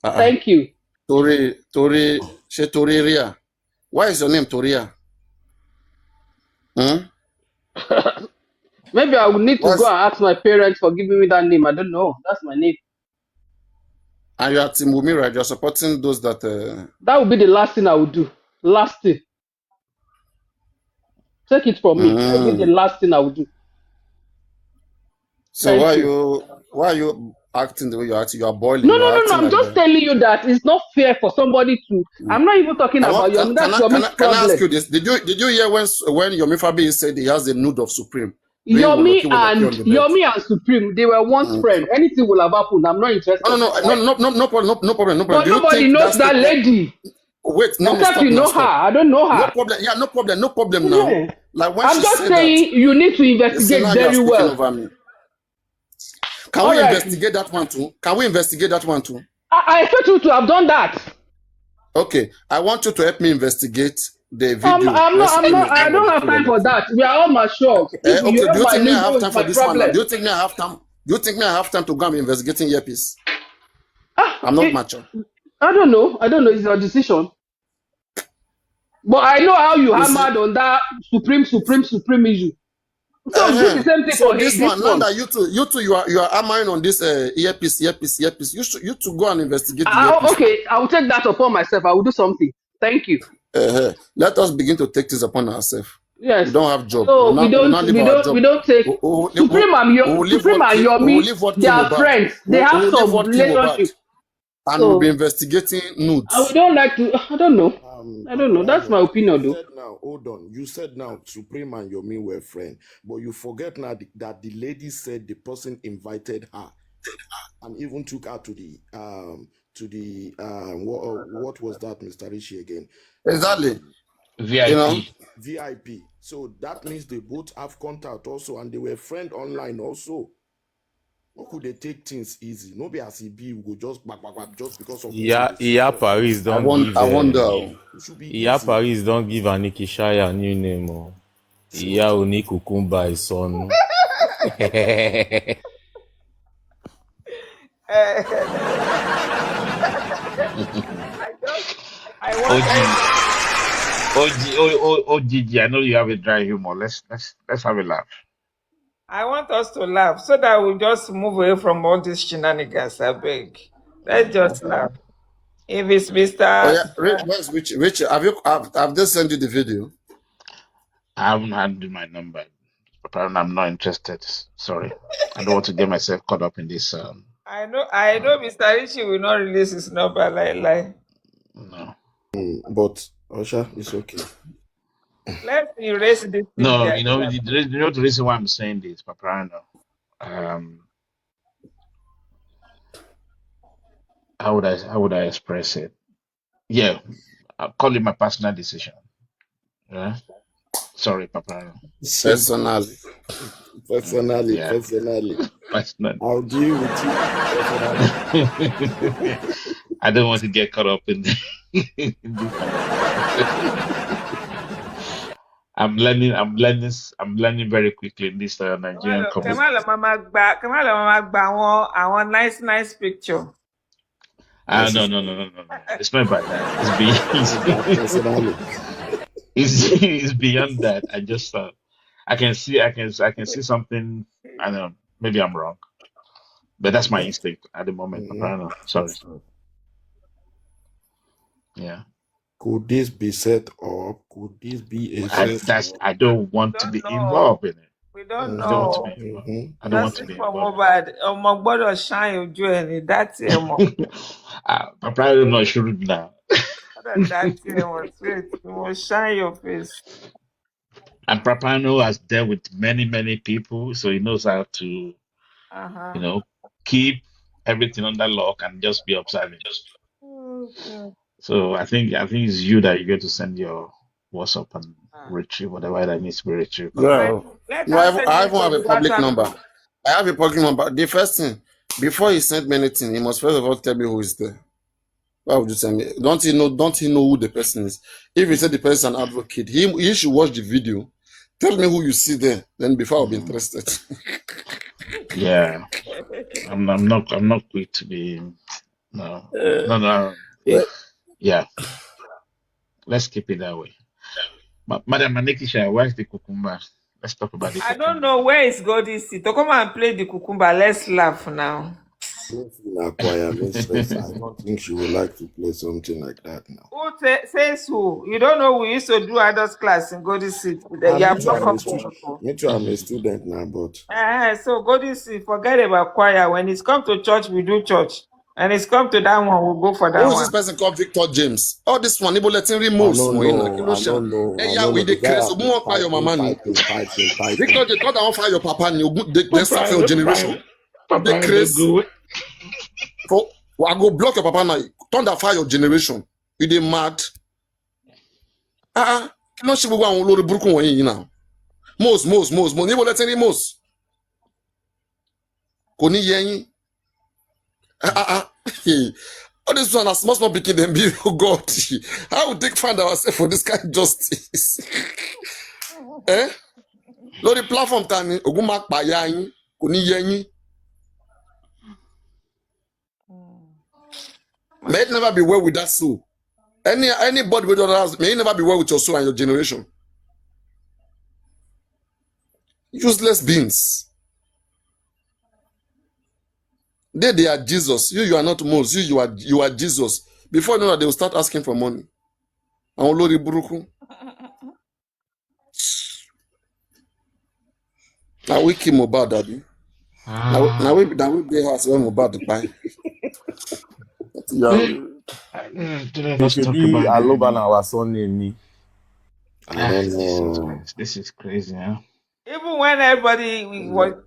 Thank you. Toria. Why is your name Toria? Maybe I would need to go and ask my parents for giving me that name. I don't know. That's my name. And you are Team Wumi, right? You're supporting those that... That would be the last thing I would do. Last thing. Take it from me. That would be the last thing I would do. So why are you acting the way you're acting? You are boiling. No. I'm just telling you that it's not fair for somebody to... I'm not even talking about you. That's your problem. Can I ask you this? Did you hear when Yomi Fabi said he has a nude of Supreme? Yomi and Supreme, they were once friends. Anything will have happened. I'm not interested. No problem. But nobody knows that lady. Wait, no, except you know her. I don't know her. No problem. Yeah, no problem now. Yeah. Like when I'm just saying you need to investigate very well. Can we investigate that one too? I expect you to have done that. Okay, I want you to help me investigate the I'm, video I'm where not, I'm Supreme not, is I doing on don't the have floor time on the for floor. that. We are all mature. If you Okay, do have you my think me I have lingo, time it's for my this one now? problem. Do you think me I have time? Do you think me I have time to go and be investigating earpiece? Ah, I'm not mature. I don't know. I don't know. It's your decision. But I know how you You see? hammered on that supreme issue. So do the same thing So for this this one, now one. that you are hammering on this earpiece. You to go and investigate the earpiece now. Okay, I will take that upon myself. I will do something. Thank you. Let us begin to take this upon ourselves. We Yes. don't have job. So we We will not don't leave we our don't we job. don't take We will leave Supreme and Yomi. They Kim are Obad. friends. They We have will leave some what Kim Obad. relationship. And we'll be So investigating we nudes. don't like to. I don't know. I don't know. That's Papayano, my you opinion, though. said now, hold on. You said now Supreme and Yomi were friends, but you forget now that the lady said the person invited her and even took her to the what was that, Mr. Rishi again? Exactly. You know? VIP. VIP. So that means they both have contact also, and they were friends online also. How could they take things easy? No be as he be, we go just back, just because of waiting they see. Iya Paris I don't give wonder. It should be Iya easy. Paris don't give Aniki Shaya a new name. Oh. Iya Oni Kukumba is son. I want OGG, I know you have a dry humor. Let's have a laugh. I want us to laugh so that we just move away from all these shenanigans. I beg. Let's just laugh. If it's Oh Mr. yeah, Rich, have they sent you the video? I haven't had my number. Apparently, I'm not interested. Sorry, I don't want to get myself caught up in this. I know Mr. Richie will not release his number like. No, But Osha, it's okay. Let's erase this thing. no. There. The reason why I'm saying this, Papariano. How would I express it? Yeah, I'll call it my personal decision. Yeah. Sorry, Papariano. Personally. Yeah. Personally. I'll deal with you personally. I don't want to get caught up in, in this. I'm learning very quickly in this Nigerian community. Kamala mama gba àwọn nice picture. No. It's not about that. It's beyond that. I just I can see something. I don't know. Maybe I'm wrong, but that's my instinct at the moment. I don't know. Sorry. Yeah. Could this be set up? Could this be a set up? I don't want to be involved in it. We don't I don't want to know. be involved. I don't want to be involved. Ọmọ gbọ́dọ̀ shine ojú ẹ̀ ní dátì ẹ̀ mọ̀. I'm probably not sure now. Dátì ẹ̀ mọ̀ straight. You must shine your face. And Papariano has dealt with many people, so he knows how to, keep everything under lock and just be observing. Okay. So I think it's you that you're going to send your WhatsApp and retrieve whatever that needs to be retrieved. Yeah. No, I even have a public number. I have a public number. The first thing, before he sent me anything, he must first of all tell me who is there. Why would you tell me? Don't he know who the person is? If he said the person is an advocate, he should watch the video. Tell me who you see there. Then before I'll be interested. Yeah. I'm not quick to be no. Yeah. Let's keep it that way. Madam Manikisha, where's the cucumber? Let's talk about it. I don't know where is Godisi. To come and play the cucumber. Let's laugh now. I don't think she would like to play something like that now. Who says who? You don't know we used to do adults class in Godisi. Me too, I'm a student now, but so Godisi, forget about choir. When it's come to church, we do church. And it's come to that one, we'll go for that one. Who's this person called Victor James? Oh, this one, Ibo letting remove. I don't know. Yeah, with the craze. Who won't fire your mama? Victor, they thought I won't fire your papa. They start your generation. The craze. I go block your papa now. Turn that fire your generation. You dey mad? No, she will go and load the broken one now. Most. Ibo letting remove. Koni yen. All this one, as must not begin them be, oh God. How would they find ourselves for this kind of justice? Eh? Lord, the platform time, Ogumak Bayan, Kuni Yenyi. May it never be well with that soul. Anybody with others, may it never be well with your soul and your generation. Useless beings. They are Jesus. You are not Moses. You are Jesus. Before you know that, they will start asking for money. And Olori Buruku. Now we keep Mohbad, Daddy. Now we be house when Mohbad buy. Yeah. It Let's should talk be about Aloba it. and our son name. I don't Jesus know. Christ. This is crazy, huh? Even when everybody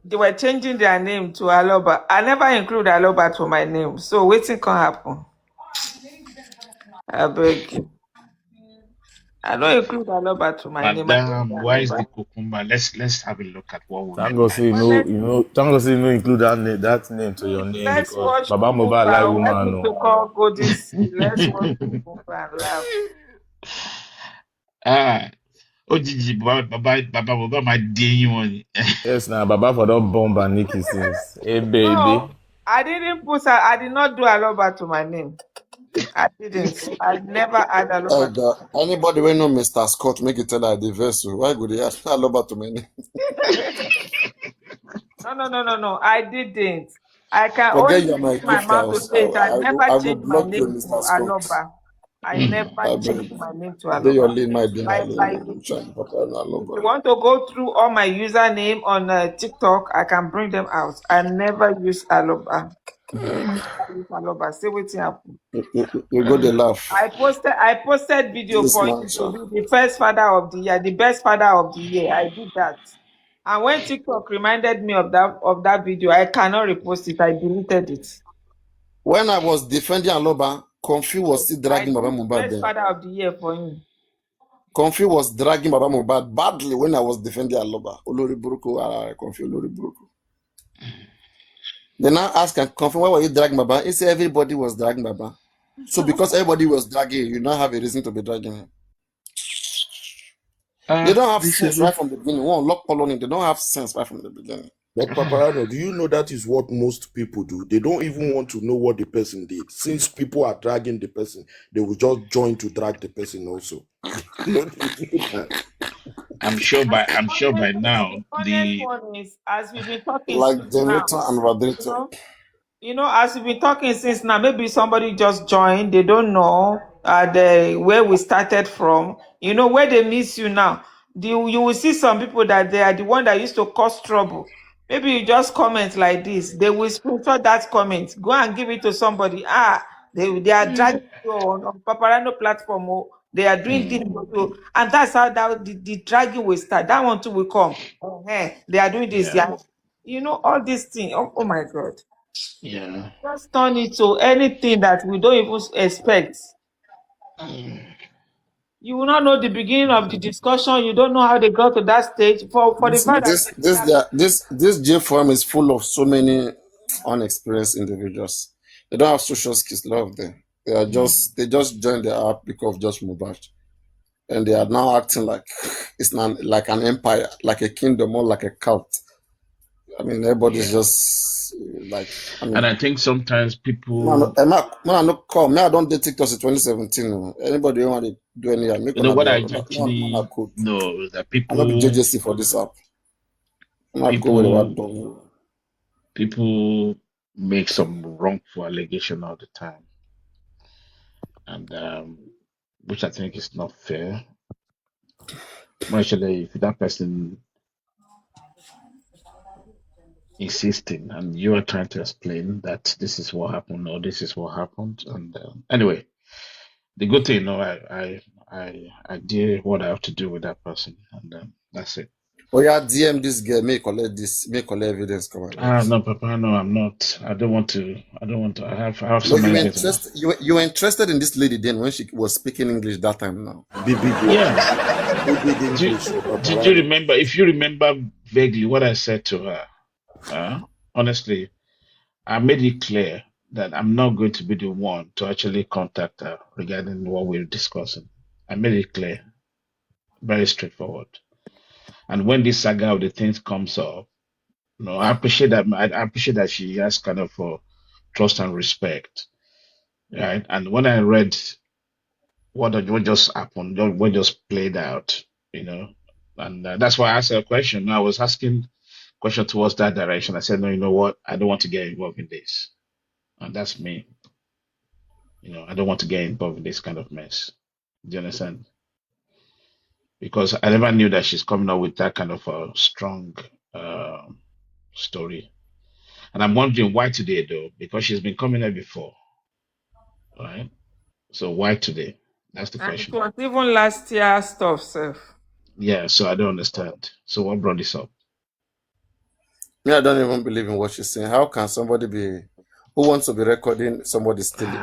they were changing their name to Aloba, I never include Aloba to my name. So waiting can happen. I beg you. I don't include Aloba to my name. I don't Madam, why is the Aloba. cucumber? Let's have a look at what Thank women God like. say Honestly, thank God say you no include that name to your please, name let's because watch Baba Mohbad like Kukumba. Help woman. me No. to call Golden Sea. Let's watch Kukumba and laugh. Ah, oh, Gigi, Baba, my dear one. Yes, now Baba for that bomb and Nikki since. Hey baby. No, I didn't I did not do Aloba to my name. I didn't. I never had Aloba. Anybody we know Mr. Scott, make it tell her the vessel. Why would they ask about to me? No. I didn't. I can Forget only you are my use my gift mouth to house. say it. I never I will changed my block you, name to Mr. Scott. Aloba. I never I changed beg. my name to They your Aloba. lead, my dear. By Papa, no, if you Aloba. want to go through all my username on TikTok, I can bring them out. I never use Aloba. I use Aloba. See what happen. You go the laugh. I posted video This for man, him to sir. be the first father of the year, the best father of the year. I did that. And when TikTok reminded me of that video, I cannot repost it. I deleted it. When I was defending Aloba, Confi was still I dragging Baba did Mohbad best there. father of the year for him. Confi was dragging Baba Mohbad badly when I was defending Aloba. Olori Buruku, Confi, Olori Buruku. They now ask Confi, why were you dragging Baba? He said everybody was dragging Baba. So because everybody was dragging, you now have a reason to be dragging him. They don't have This sense is right from the beginning. One lock colony, they don't have sense right from the beginning. But Paparano, do you know that is what most people do? They don't even want to know what the person did. Since people are dragging the person, they will just join to drag the person also. I'm sure by now The funniest the one is, as we've been talking Like since now, generator and radiator. as we've been talking since now, maybe somebody just joined, they don't know where we started from, where they miss you now. You will see some people that they are the one that used to cause trouble. Maybe you just comment like this, they will screenshot that comment, go and give it to somebody. They are dragging you on Paparano platform, they are doing this to you. And that's how the dragging will start. That one too will come. They are doing this, yeah. all these things. Oh my God. Yeah. Just turn it to anything that we don't even expect. You will not know the beginning of the discussion. You don't know how they got to that stage. For the fact that This J form is full of so many unexperienced individuals. They don't have social skills, a lot of them. They just joined the app because of just Mohbad. And they are now acting like it's not like an empire, like a kingdom, or like a cult. I mean, everybody's just like, I And mean, I think sometimes man, people, I no call me. I don't date TikTok in 2017. No. Anybody who want to do any, make on what I I actually could. know is that I not be JJC for this app. I'm not go with what people done. people make some wrongful allegation all the time, and which I think is not fair. Especially if that person insisting and you are trying to explain that this is what happened or this is what happened. And anyway, the good thing, I did what I have to do with that person, and that's it. Oh yeah, DM this girl. May collect this. May collect evidence. Come on, right? No, Papa, no, I'm not. I don't want to. I have so No, many things. you were interested in this lady then when she was speaking English that time. Now, Big Yes. English. Did you remember? If you remember vaguely what I said to her, honestly, I made it clear that I'm not going to be the one to actually contact her regarding what we're discussing. I made it clear, very straightforward. And when this saga of the things comes up, I appreciate that. I appreciate that she has kind of trust and respect, right? And when I read what just happened, what just played out, and that's why I asked her a question. I was asking question towards that direction. I said, no, you know what? I don't want to get involved in this, and that's me. I don't want to get involved in this kind of mess. Do you understand? Because I never knew that she's coming up with that kind of a strong uh, story. And I'm wondering why today, though, because she's been coming here before, right? So why today? That's the And it question. was even last year stuff, sir. Yeah, so I don't understand. So what brought this up? Me, I don't even believe in what she's saying. How can somebody be who wants to be recording somebody stealing?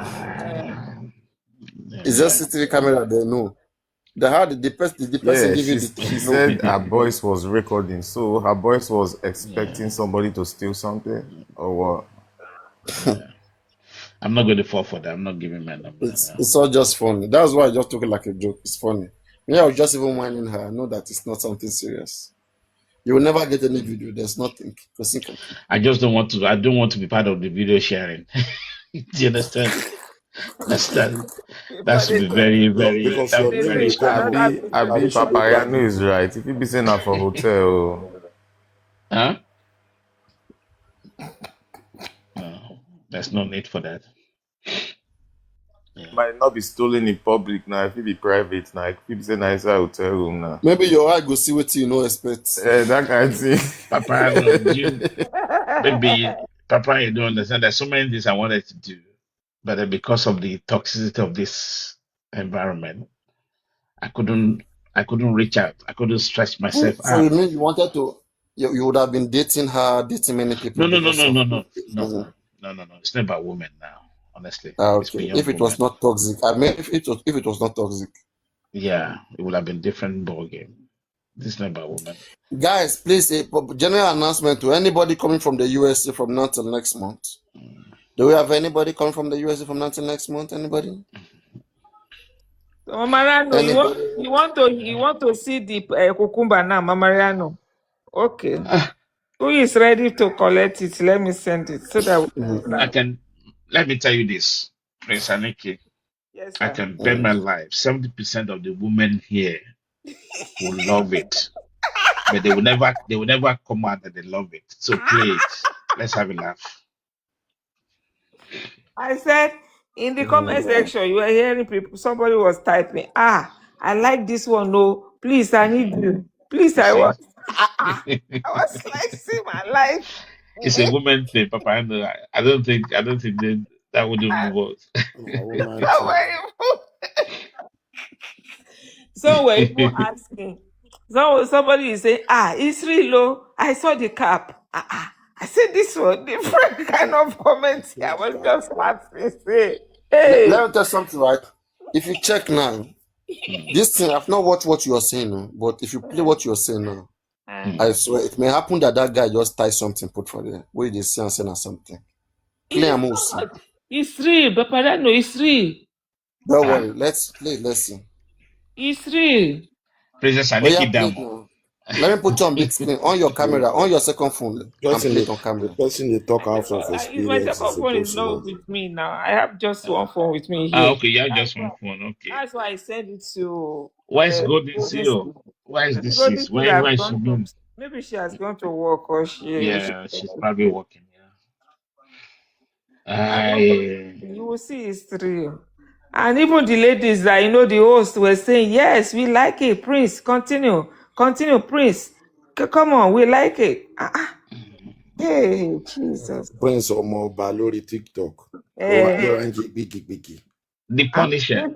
Is there Yeah. CCTV camera there? No. The person Yeah, give you the she no. said her voice was recording, so her voice was expecting somebody to steal something or what? Yeah. I'm not going to fall for that. I'm not giving my number now. It's all just funny. That's why I just took it like a joke. It's funny. Me, I was just even whining her. I know that it's not something serious. You will never get any video. There's nothing. I just don't want to. I don't want to be part of the video sharing. Do you understand? That's that. That's be very, No, very. because That your would be name very is strange. Abi Papariano is right. If you be saying that for hotel, Huh? No, there's no need for that. it might not be stolen in public now. If it be private now, if you be saying that inside hotel room now. Maybe your eye go see what you know expect. That kind of thing. Papa, no, maybe Papa, you don't understand. There's so many things I wanted to do, but because of the toxicity of this environment, I couldn't. I couldn't reach out. I couldn't stretch myself So you out. mean you wanted to? You would have been dating her, dating many people No, no, no, because no, of. no, no, no, no, no, no. It's not about women now. Honestly, it's Okay. If beyond it was women. not toxic, I mean, if it was not toxic, Yeah, it would have been different ball game. This is not about women. guys, please a general announcement to anybody coming from the USA from now till next month. Do we have anybody coming from the USA from now till next month? Anybody? So, Mamariano, you want to see the cucumber now, Mamariano? Okay. Who is ready to collect it? Let me send it so that we can start. Let me tell you this, Prince Aniki. Yes, I sir. can bet my life 70% of the women here will love it. But they will never come out that they love it. So please, let's have a laugh. I said in the comment section, you were hearing people, somebody was typing, I like this one. No, please, I need you. Please, You I see? was. I was like, see my life. It's a woman thing, Papa. I don't think that wouldn't move us. So we're even asking. So somebody is saying, it's real low. I saw the cap. I said this one, different kind of comments here. I was just laughing. Say, hey. Let me tell you something, right? If you check now, this thing, I've not watched what you are saying now, but if you play what you are saying now, I swear it may happen that guy just tie something put for there. Where they see and saying or something. Play a moose. It's real, Papariano, it's real. Don't worry, let's play, let's see. It's real. Princess, I need it down. Let me put you on big screen on your camera, on your second phone, and play it on camera. The person they talk out of My experience second is phone is supposed not to. with me now. I have just one phone with me here. Okay, yeah, just one phone. Okay. That's why I sent it to. Why is Golden Seal? Why is this sis? Why is she been? Maybe she has gone to work or she. Yeah, she's probably working. You will see it's real. And even the ladies that the host were saying, yes, we like it. Prince, continue, Prince. Come on, we like it. Hey, Jesus. Prince Omo Balori TikTok. The Punisher.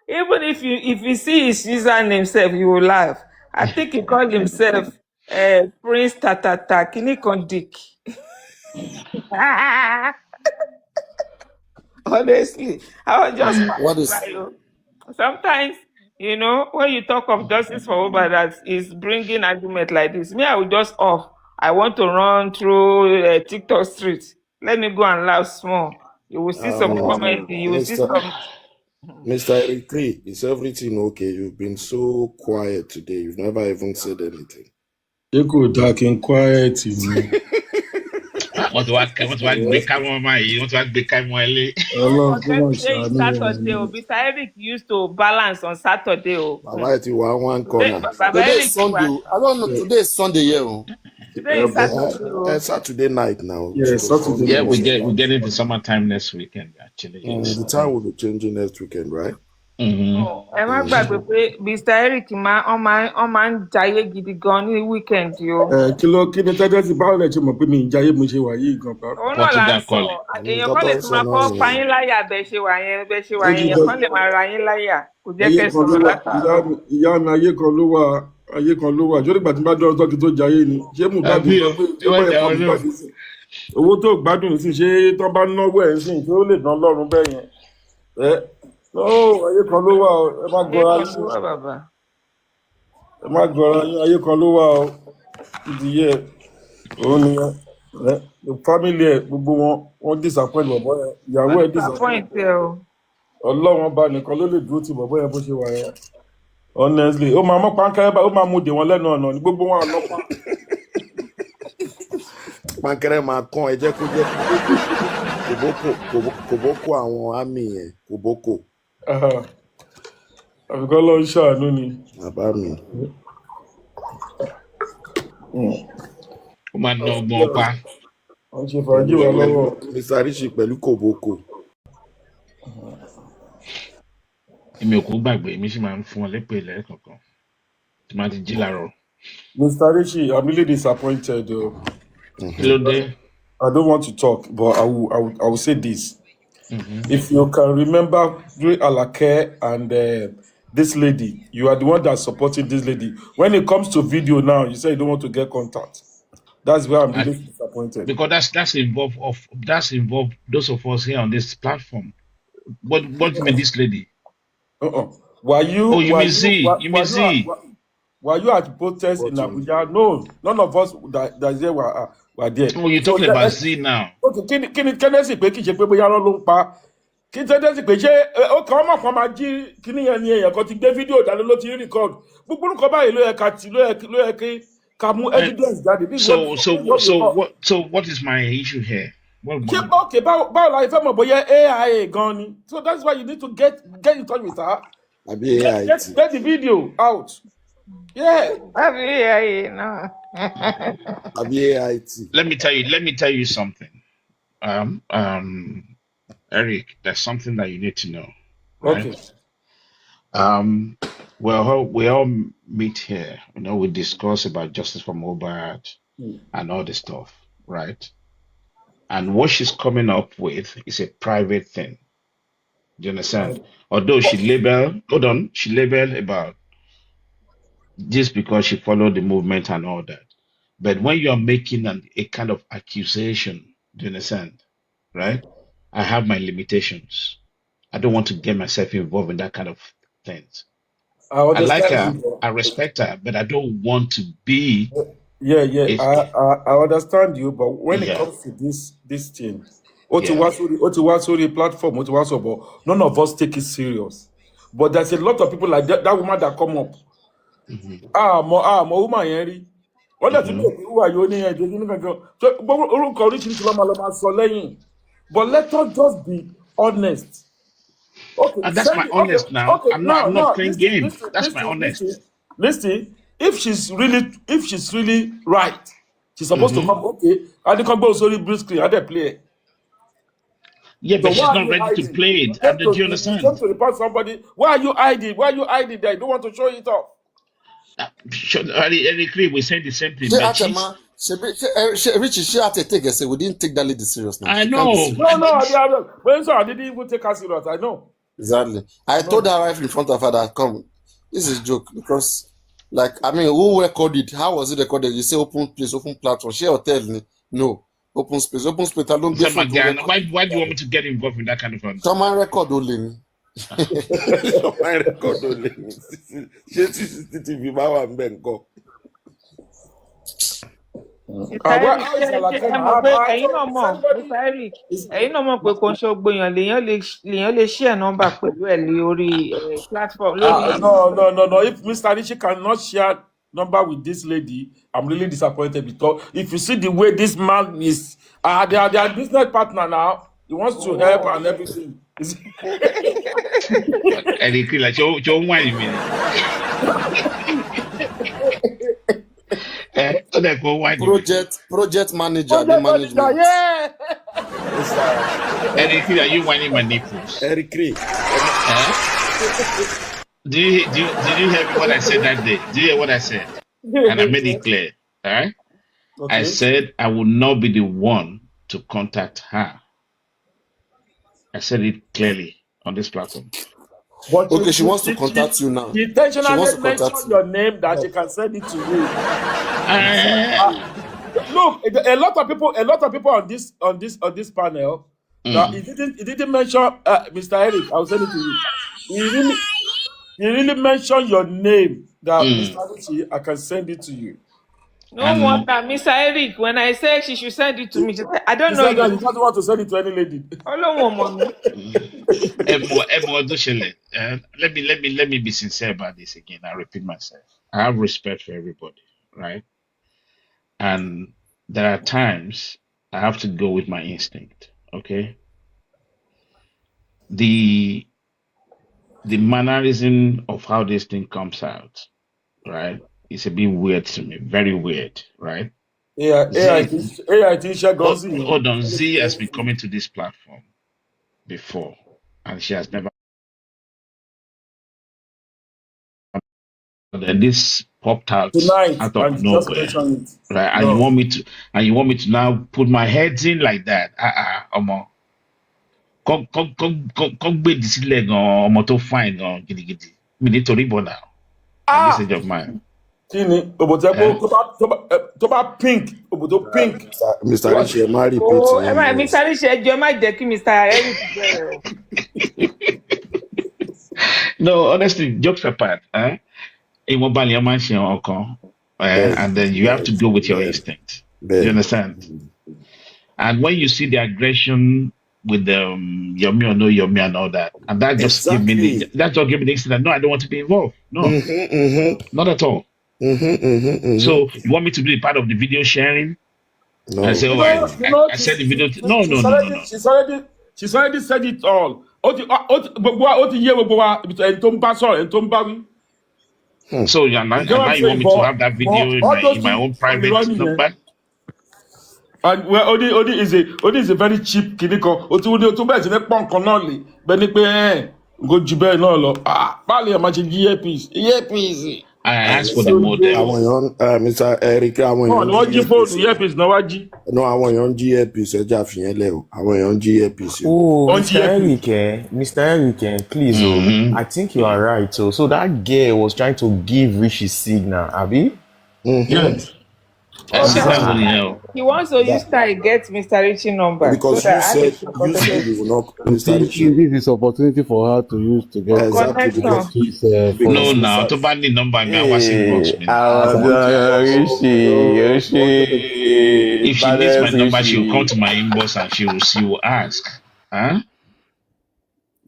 Even if you see his username himself, you will laugh. I think he called himself Prince Tatata Kinikondik. Honestly, I was just what is sometimes, when you talk of justice for Uber that is bringing argument like this, me, I will just off. I want to run through TikTok street. Let me go and laugh small. You will see some comments. You will see some. Mr. Eric, is everything okay? You've been so quiet today. You've never even said anything. You could dark and quiet me. Wọ́n ti wá gbé kámọ́ máa yìí, wọ́n ti wá gbé kámọ́ ẹlé. Ọlọ́run kó má Today is ṣàánú Saturday. wọn. Mr. Eric used to balance on Saturday. Baba ti one corner. Baba Today Eric is Sunday. I don't know. Today is Sunday here. Today is Saturday. Saturday night now. Yeah, Saturday. Yeah, we get into summertime next weekend actually. The time will be changing next weekend, right? Ẹ má gbàgbé pé Mr. Eric ọ máa ń jayé gidi gan ní weekend yìí o. Kí ni tẹ́tẹ́sì báwo lẹ ṣe mọ̀ pé mi ń jayé mo ṣe wà yìí gan pa. Òun náà là ń sọ èèyàn kan lè tún máa kọ́ fáyín láyà bẹ́ẹ̀ ṣe wà yẹn èèyàn kan lè máa ra yín láyà kò jẹ́ kẹ́ sọ̀rọ̀ látàárọ̀. Ìyá mi ayé kan ló wà jórí ìgbà tí bá dọ́rọ́ tọ́kì tó jayé ni ṣé mo gbádùn owó tó gbádùn sí ṣé tó bá náwó ẹ̀ sí ṣé ó lè ná lọ́rùn bẹ́ẹ̀ yẹn ayé kan ló wà o ẹ má gọra yín ayé kan ló wà o ìdíyẹ òun ni family ẹ gbogbo wọn disappoint bọ̀bọ̀ yẹn ìyàwó ẹ disappoint Ọlọ́run ọba nìkan ló lè dúró ti bọ̀bọ̀ yẹn bó ṣe wà yẹn honestly ó máa mọ́ pánkẹ́rẹ́ báyìí ó máa mú dè wọ́n lẹ́nu ọ̀nà ní gbogbo wọn ọlọ́pàá. Pánkẹ́rẹ́ máa kàn ẹ jẹ́ kó jẹ́ kòbókò àwọn àmì yẹn kòbókò. Àfikọ́ lọ ń ṣàánú ni. Bàbá mi. Ó máa ná ọgbọ́n ọpá. Wọ́n ṣe fàájì wà lọ́wọ́. Mr. Rishi pẹ̀lú kòbókò. Èmi ò kú gbàgbé, èmi sì máa ń fún ọ lépè lẹ́ẹ̀kọ̀ọ̀kan. Tí máa ti jí láàárọ̀. Mr. Rishi, I'm really disappointed. I don't want to talk, but I will say this. If you can remember during Alake and this lady, you are the one that's supporting this lady. When it comes to video now, you say you don't want to get contact. That's where I'm really disappointed. Because that's involved those of us here on this platform. What do you mean this lady? Were you? Oh, you may see. Were you at protest in Abuja? No, none of us that there were there. Oh, you're talking about Z now. Okay, kí ni Kennedy pé kí ṣe pé bóyá ló ń pa. Kí Kennedy pé ṣé ó kàn ọmọ kan máa jí kíní yẹn ni èèyàn kan ti gbé fídíò dání ló ti record. Gbogbo nǹkan báyìí ló yẹ kí ká mú evidence jáde. So what is my issue here? Okay, báwo la ìfẹ́ mọ̀ bóyá AI gan ni. So that's why you need to get in touch with her. Get the video out. Yeah. Let me tell you something. Eric, there's something that you need to know. Right? Okay. We all meet here. We discuss about justice for Mohbad and all this stuff, right? And what she's coming up with is a private thing. Do you understand? Although she labeled about just because she followed the movement and all that. But when you're making a kind of accusation, do you understand? Right? I have my limitations. I don't want to get myself involved in that kind of things. I like her, I respect her, but I don't want to be. Yeah. I understand you, but when it comes to this thing, Otiwasori platform, but none of us take it serious. But there's a lot of people like that woman that come up. Mo woman yẹn wọ́n dẹ̀ ti bí òkú wà yóò ní ẹ̀jẹ̀ nínú kankan orúkọ oríṣiríṣi lọ́mọ máa sọ lẹ́yìn, but let us just be honest. Okay, that's my honest now. Okay, I'm not playing games. That's my honest. Listen, if she's really right, she's supposed to come. Okay, and they come go sorry briskly. I play it. Yeah, but she's not ready to play it. Do you understand? You to report somebody. Why are you hiding? Why are you hiding there? You don't want to show it off. We said the same thing. Richie, she had to take us. We didn't take that lady serious now. I know. I didn't even take her serious. I know. Exactly. I told her right in front of her that come. This is a joke because, who recorded? How was it recorded? You say open place, open platform. She or tell me no. Open space. I don't get. Why do you want me to get involved in that kind of fun? Someone record only. Someone record only. CCTV. Mr. Well, Eric how is ẹ Alakema? mọ̀ pé I ẹ̀yin told náà is mọ̀ anybody Mr. Eric is ẹ̀yin náà mọ̀ pé kò ń ṣe gbogbo èèyàn lèèyàn lè share nọ́mbà pẹ̀lú ẹ̀ lórí platform lórí. no. If Mr. Rishi cannot share number with this lady, I'm really disappointed because if you see the way this man is, they are business partner now. He wants to help and everything. Eric, like, Joe, why you mean? So they go why you mean? Project manager, the Project manager, management. yeah. Eric, are you whining my nipples? Eric Ray. Did you hear me what I said that day? Did you hear what I said? And I made it clear. All right. I Okay. said I will not be the one to contact her. I said it clearly on this platform. But Okay, she wants to contact you now. She She wants intentionally to contact mentioned you. your name that she can send it to you. Uh, Look, a lot of people on this panel that he didn't mention Mr. Eric. I'll send it to you. He really mentioned your name that Mr. Eric, I can send it to you. No and wonder Mr. Eric when I said she should send it to me she said I don't He know said that he you. doesn't want to send it to any lady. Ọlọ́run ọmọ mi. Emo Odoshele, let me be sincere about this again. I repeat myself. I have respect for everybody, right? And there are times I have to go with my instinct. Okay. The mannerism of how this thing comes out, right? It's a bit weird to me. Very weird, right? Z, hold on. Z has been coming to this platform before, and she has never. And this popped out Tonight, of and just nowhere, mention it. right? And No. you want me to now put my heads in like that? Omo. Come gbé di sílẹ̀ gan ọmọ tó fine gan gidigidi. Mi nítorí bọ̀ now. At this age of mine. Kini, Obotepo, tó bá pink, Obodo pink. Mr. Rishi, am I Oh, repeating? Mr. Rishi ẹjọ́ ẹ má jẹ́ kí Mr. Eric bẹ̀rẹ̀ o. No, honestly, jokes apart, ìwọ̀nba lèèyàn máa ń ṣe àwọn kan, and then you have to go with your instinct. You understand? And when you see the aggression with the Yomi or no Yomi and all that, and that just gave me the instinct that no, I don't want to be involved. No, not at all. So you want me to be part of the video sharing? No. I say, I said the video. No. She's already said it all. Ó ti yé gbogbo wa ẹni tó ń bá sọ̀rọ̀ ẹni tó ń bá wí. So now you want me to have that video in my own private number? And well, Odi is a very cheap kìnìkan. O tún bẹ̀rẹ̀ sí ní pọ́ǹkan náà lè bẹ́ẹ̀ ni pé go jù bẹ́ẹ̀ náà lọ. Báàlì ẹ̀ máa ṣe jí earpiece. I asked for the model. Àwọn Mr. Eric, àwọn èèyàn Wọ́n jí fóònù earpiece náà wá jí. No, àwọn èèyàn jí earpiece ẹja fìyẹn lẹ o. Àwọn èèyàn jí earpiece. Oh, Mr. Eric, please, I think you are right. So that girl was trying to give Rishi signal, abi? Yes. He wants to use to get Mr. Richie number. Because so you that said you will not, Mr. Rishi. This is opportunity for her to use to get Exactly. No, now to ban the number, me I was inbox me. Rishi. If she needs my number, she will come to my inbox and she will ask. Huh?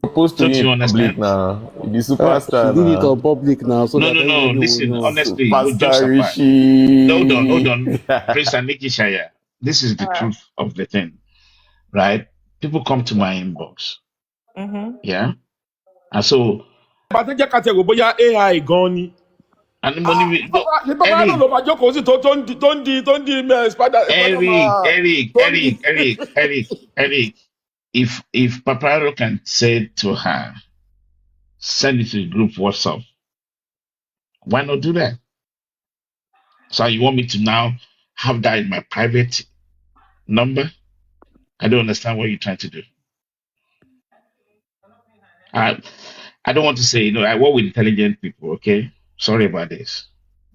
Supposed to Don't be you in understand? public now. The superstar. She did it on public now. So No. Listen, honestly, no jokes Pastor apart. Rishi. Hold on. Prince Aniki Shaya. This is the truth of the thing, right? People come to my inbox. Yeah. And so. But jẹ́ ká tẹ̀ wò bóyá AI gan ni. And money. Papariano ló máa jókòó sí tó ń di spider. Eric. If Papariano can say to her, send it to the group WhatsApp, why not do that? So you want me to now have that in my private number? I don't understand what you're trying to do. I don't want to say, I work with intelligent people, okay? Sorry about this.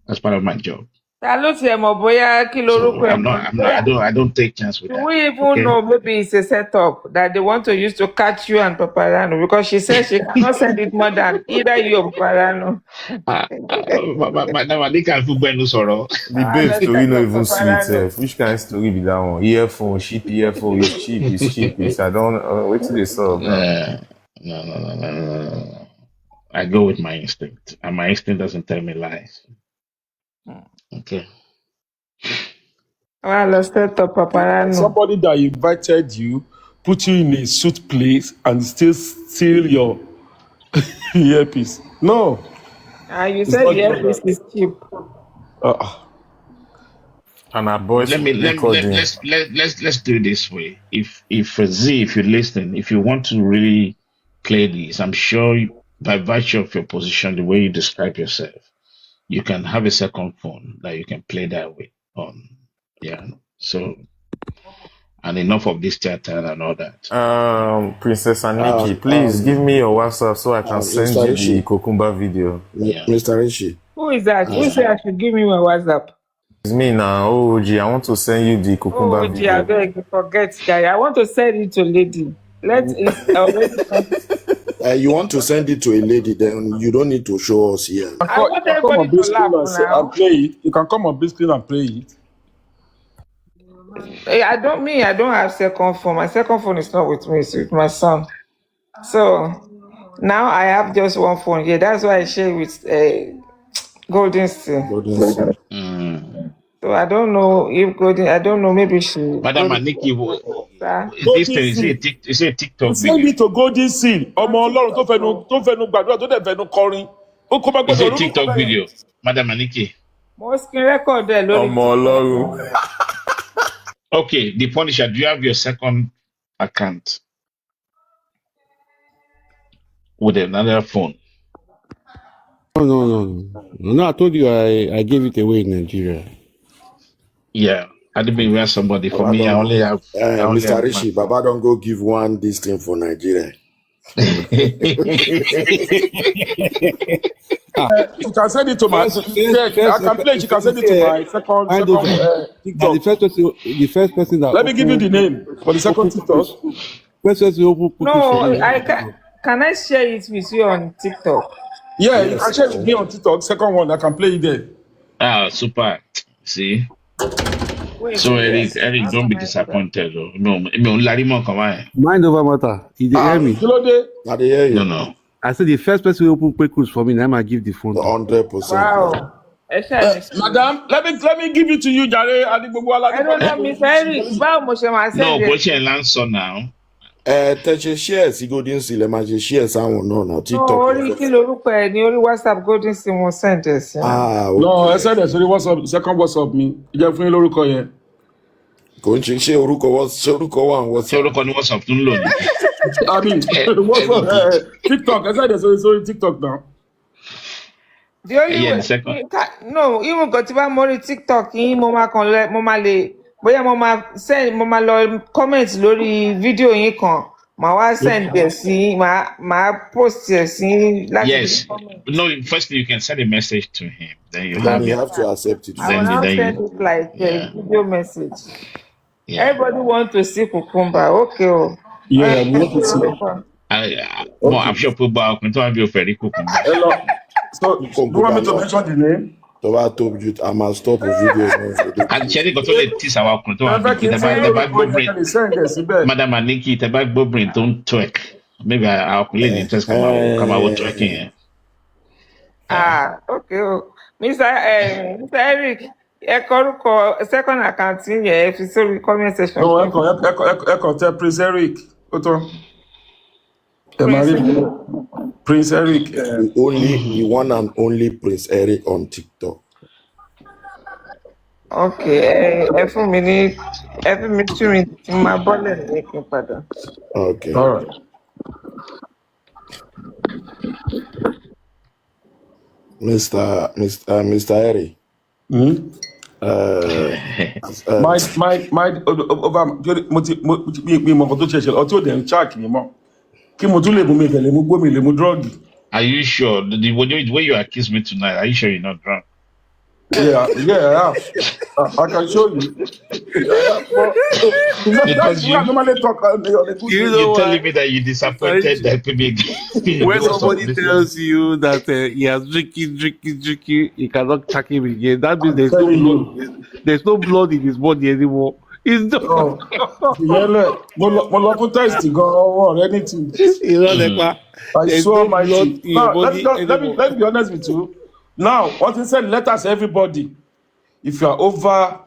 That's part of my job. Ta ló tiẹ̀ mọ̀ bóyá kí lorúkọ So ẹ̀ mọ̀? I don't take chance with Do that. we even Okay. know maybe it's a setup that they want to use to catch you and Papariano? Because she says she cannot send it more than either you or Papariano. Madam Anika Fubenu Soro. The Ah, babe let's story send no it even sweet. Papariano. Which kind of story be that one? Earphone, cheap earphone is cheap, it's cheap. It's I don't wait till they solve now. No. I go with my instinct, and my instinct doesn't tell me lies. Okay. Well, let's set up Papariano. Somebody that invited you, put you in a suit place, and still steal your earpiece. No. You It's said not the good. earpiece is cheap. And our boys Let's do it this way. If Z, if you listen, if you want to really play this, I'm sure by virtue of your position, the way you describe yourself, you can have a second phone that you can play that with on. Yeah. So, and enough of this theater and all that. Princess Aniki, please give me your WhatsApp so I can send Mr. you Rishi. the Kokumba video. Mr. Rishi. Who is that? Who said I should give me my WhatsApp? It's me now, OG. I want to send you the Kokumba Oh, gee, I video. beg, forget, guy. I want to send it to lady. You want to send it to a lady, then you don't need to show us here. I want You can come everybody on big to screen laugh now. and play it. You can come on big screen and play it. I don't have second phone. My second phone is not with me, it's with my son. So now I have just one phone here. That's why I share with Golden Steel. So I don't know if I don't know, maybe she. Madam Aniki, is a TikTok Send video. it to Golden Seal. Ọmọ Ọlọ́run tó fẹnu gbàdúrà tó dẹ̀ fẹnu kọrin. Ó kó bá It's gbọ́dọ̀ a lórúkọ TikTok bẹ́ẹ̀. video. Madam Aniki. Most screen record there, Ọmọ Okay, the Punisher, do you have your second account with another phone? No, I told you I gave it away in Nigeria. Yeah, I didn't mean somebody. For me, I only have. Mr. Rishi, Baba don't go give one this thing for Nigeria. You can send it to my. I can play. You can send it to my second TikTok. The first person that. Let me give you the name for the second TikTok. First person who put No, it I can I share it with you on TikTok? Yeah, you can share it with me on TikTok. Second one, I can play it there. Ah, super. See. So Eric, don't be disappointed though. No, come on. Mind over matter. Did they hear me? I dey hear you. No. I said the first person who open quick for me, now I give the phone. 100%. Wow. Madam, let me give it to you, Jare. I don't know, Miss Eric. No, question answer now. Tẹ̀sẹ̀ share sí Golden Seal, ẹ máa ṣe share sáwọn náà náà TikTok. Orí kí lorúkọ ẹ ní orí WhatsApp Golden Seal mo send ẹ sí. No, I said that's WhatsApp, second WhatsApp mi. Ìjẹ́ fún yín lórúkọ yẹn. Kò ń ṣe orúkọ wà ń WhatsApp. Ṣé orúkọ ní WhatsApp tó ń lò ní? I mean, WhatsApp, TikTok, I said that's TikTok now. The only way, no, even got to buy more TikTok, mo máa lè bóyá mo máa lọ comment lórí fídíò yín kan, màá wá send ẹ sí, màá post ẹ sí láti. Yes. No, firstly you can send a message to him. Then you have to accept it. I will now send it like a video message. Yeah. Everybody want to see Cucumber. Okay. Yeah, we want to see. I'm sure people are going to be very Cucumber. Hello. So, do you want me to mention the name? So I told you I must stop the video. And Cherry got all the teeth our control. Madam Aniki, the back bobbing don't twerk. Maybe I'll play the interest come out twerking. Okay. Mr. Eric, second account in here, if you saw the comment section. No, Echo, Prince Eric. Prince Eric. The one and only Prince Eric on TikTok. Okay, every minute 2 minutes, my body making pardon. Okay. All right. Mr. Eric. Are you sure? The way you accuse me tonight, are you sure you're not drunk? Yeah, I have. I can show you. But that's Because the way I you normally talk on a good You day. know you're why? telling me that you disappointed Sorry. that maybe When because of somebody this tells lady. you that he has drinking, he cannot track him again, that means I'm telling you. there's no blood in his body anymore. It's just Oh, Yele, mo lọ fún test gan or anything. you know, like, Mm. I there's swear no blood mighty. in your Now body let anymore. me be honest with you. Now, what he said, let us everybody. If you are over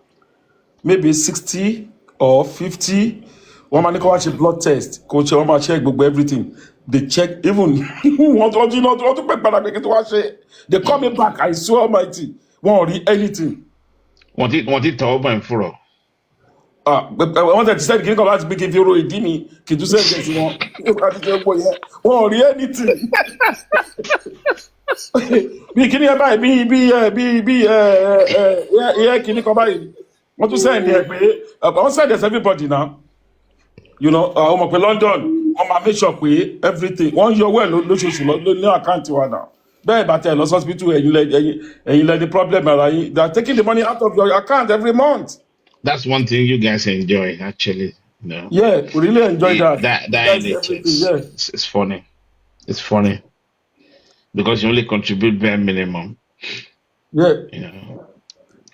maybe 60 or 50, one man come and blood test, coach, one man check everything. They check even want you not want to pay para to watch it. They call me back. I swear Almighty, won't read anything. Want it to open furrow. But I wanted to say kí n kọ́ láti gbé kí n fi ro ìdí mi kí n tún sẹ́ǹdẹ̀ sí wọn nípa ti ṣe pọ̀ yẹn wọn ò rí anything bí kíní ẹ báyìí bí kíní kan báyìí wọ́n tún sẹ́ǹdẹ̀ ẹ pé wọ́n sẹ́ǹdẹ̀ sí everybody now you know ọmọ pé London wọ́n máa make sure pé everything wọ́n yọ owó ẹ̀ lóṣooṣù ní àkáǹtì wa náà bẹ́ẹ̀ bá tẹ̀ lọ hospital ẹ̀yin lẹ ní problem ara yín they are taking the money out of your account every month. That's one thing you guys enjoy, actually. Yeah, we really enjoy that. That That's everything, NHS. yeah. It's funny. It's funny because you only contribute bare minimum. Yeah.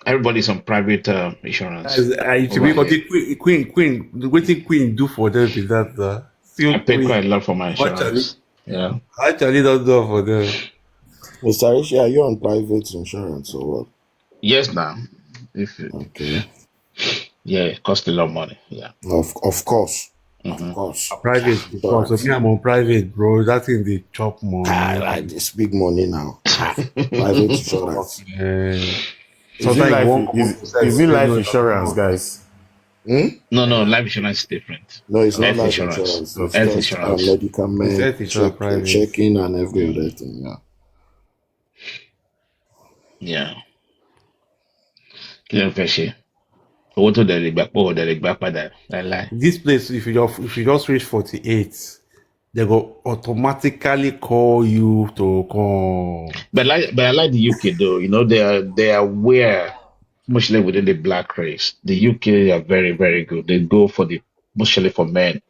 Everybody's on private insurance. To be Queen, what did Queen do for them is that I pay quite a lot for my insurance. Yeah. Actually, don't do for them. Mr. Rishi, are you on private insurance or what? Yes, now. Okay. Yeah, it costs a lot of money. Yeah. Of course. Mm-hmm. Of course. Private, because me, I'm on private, bro. That's in the chop money. Like this big money now. Private insurance. Is it life insurance, guys? No, life insurance is different. No, it's not health life insurance. insurance. It's Health just insurance. medicament, checking and every other thing. Yeah. Yeah. Kí ló ń fẹ́ ṣe? Owó tó dẹ̀ lè gbà pọ̀ dẹ̀ lè gbà padà láíláí. This place, if you just reach 48, they go automatically call you to come. But I like the UK though. You know, they are aware, mostly within the black race. The UK are very, very good. They go for mostly for men,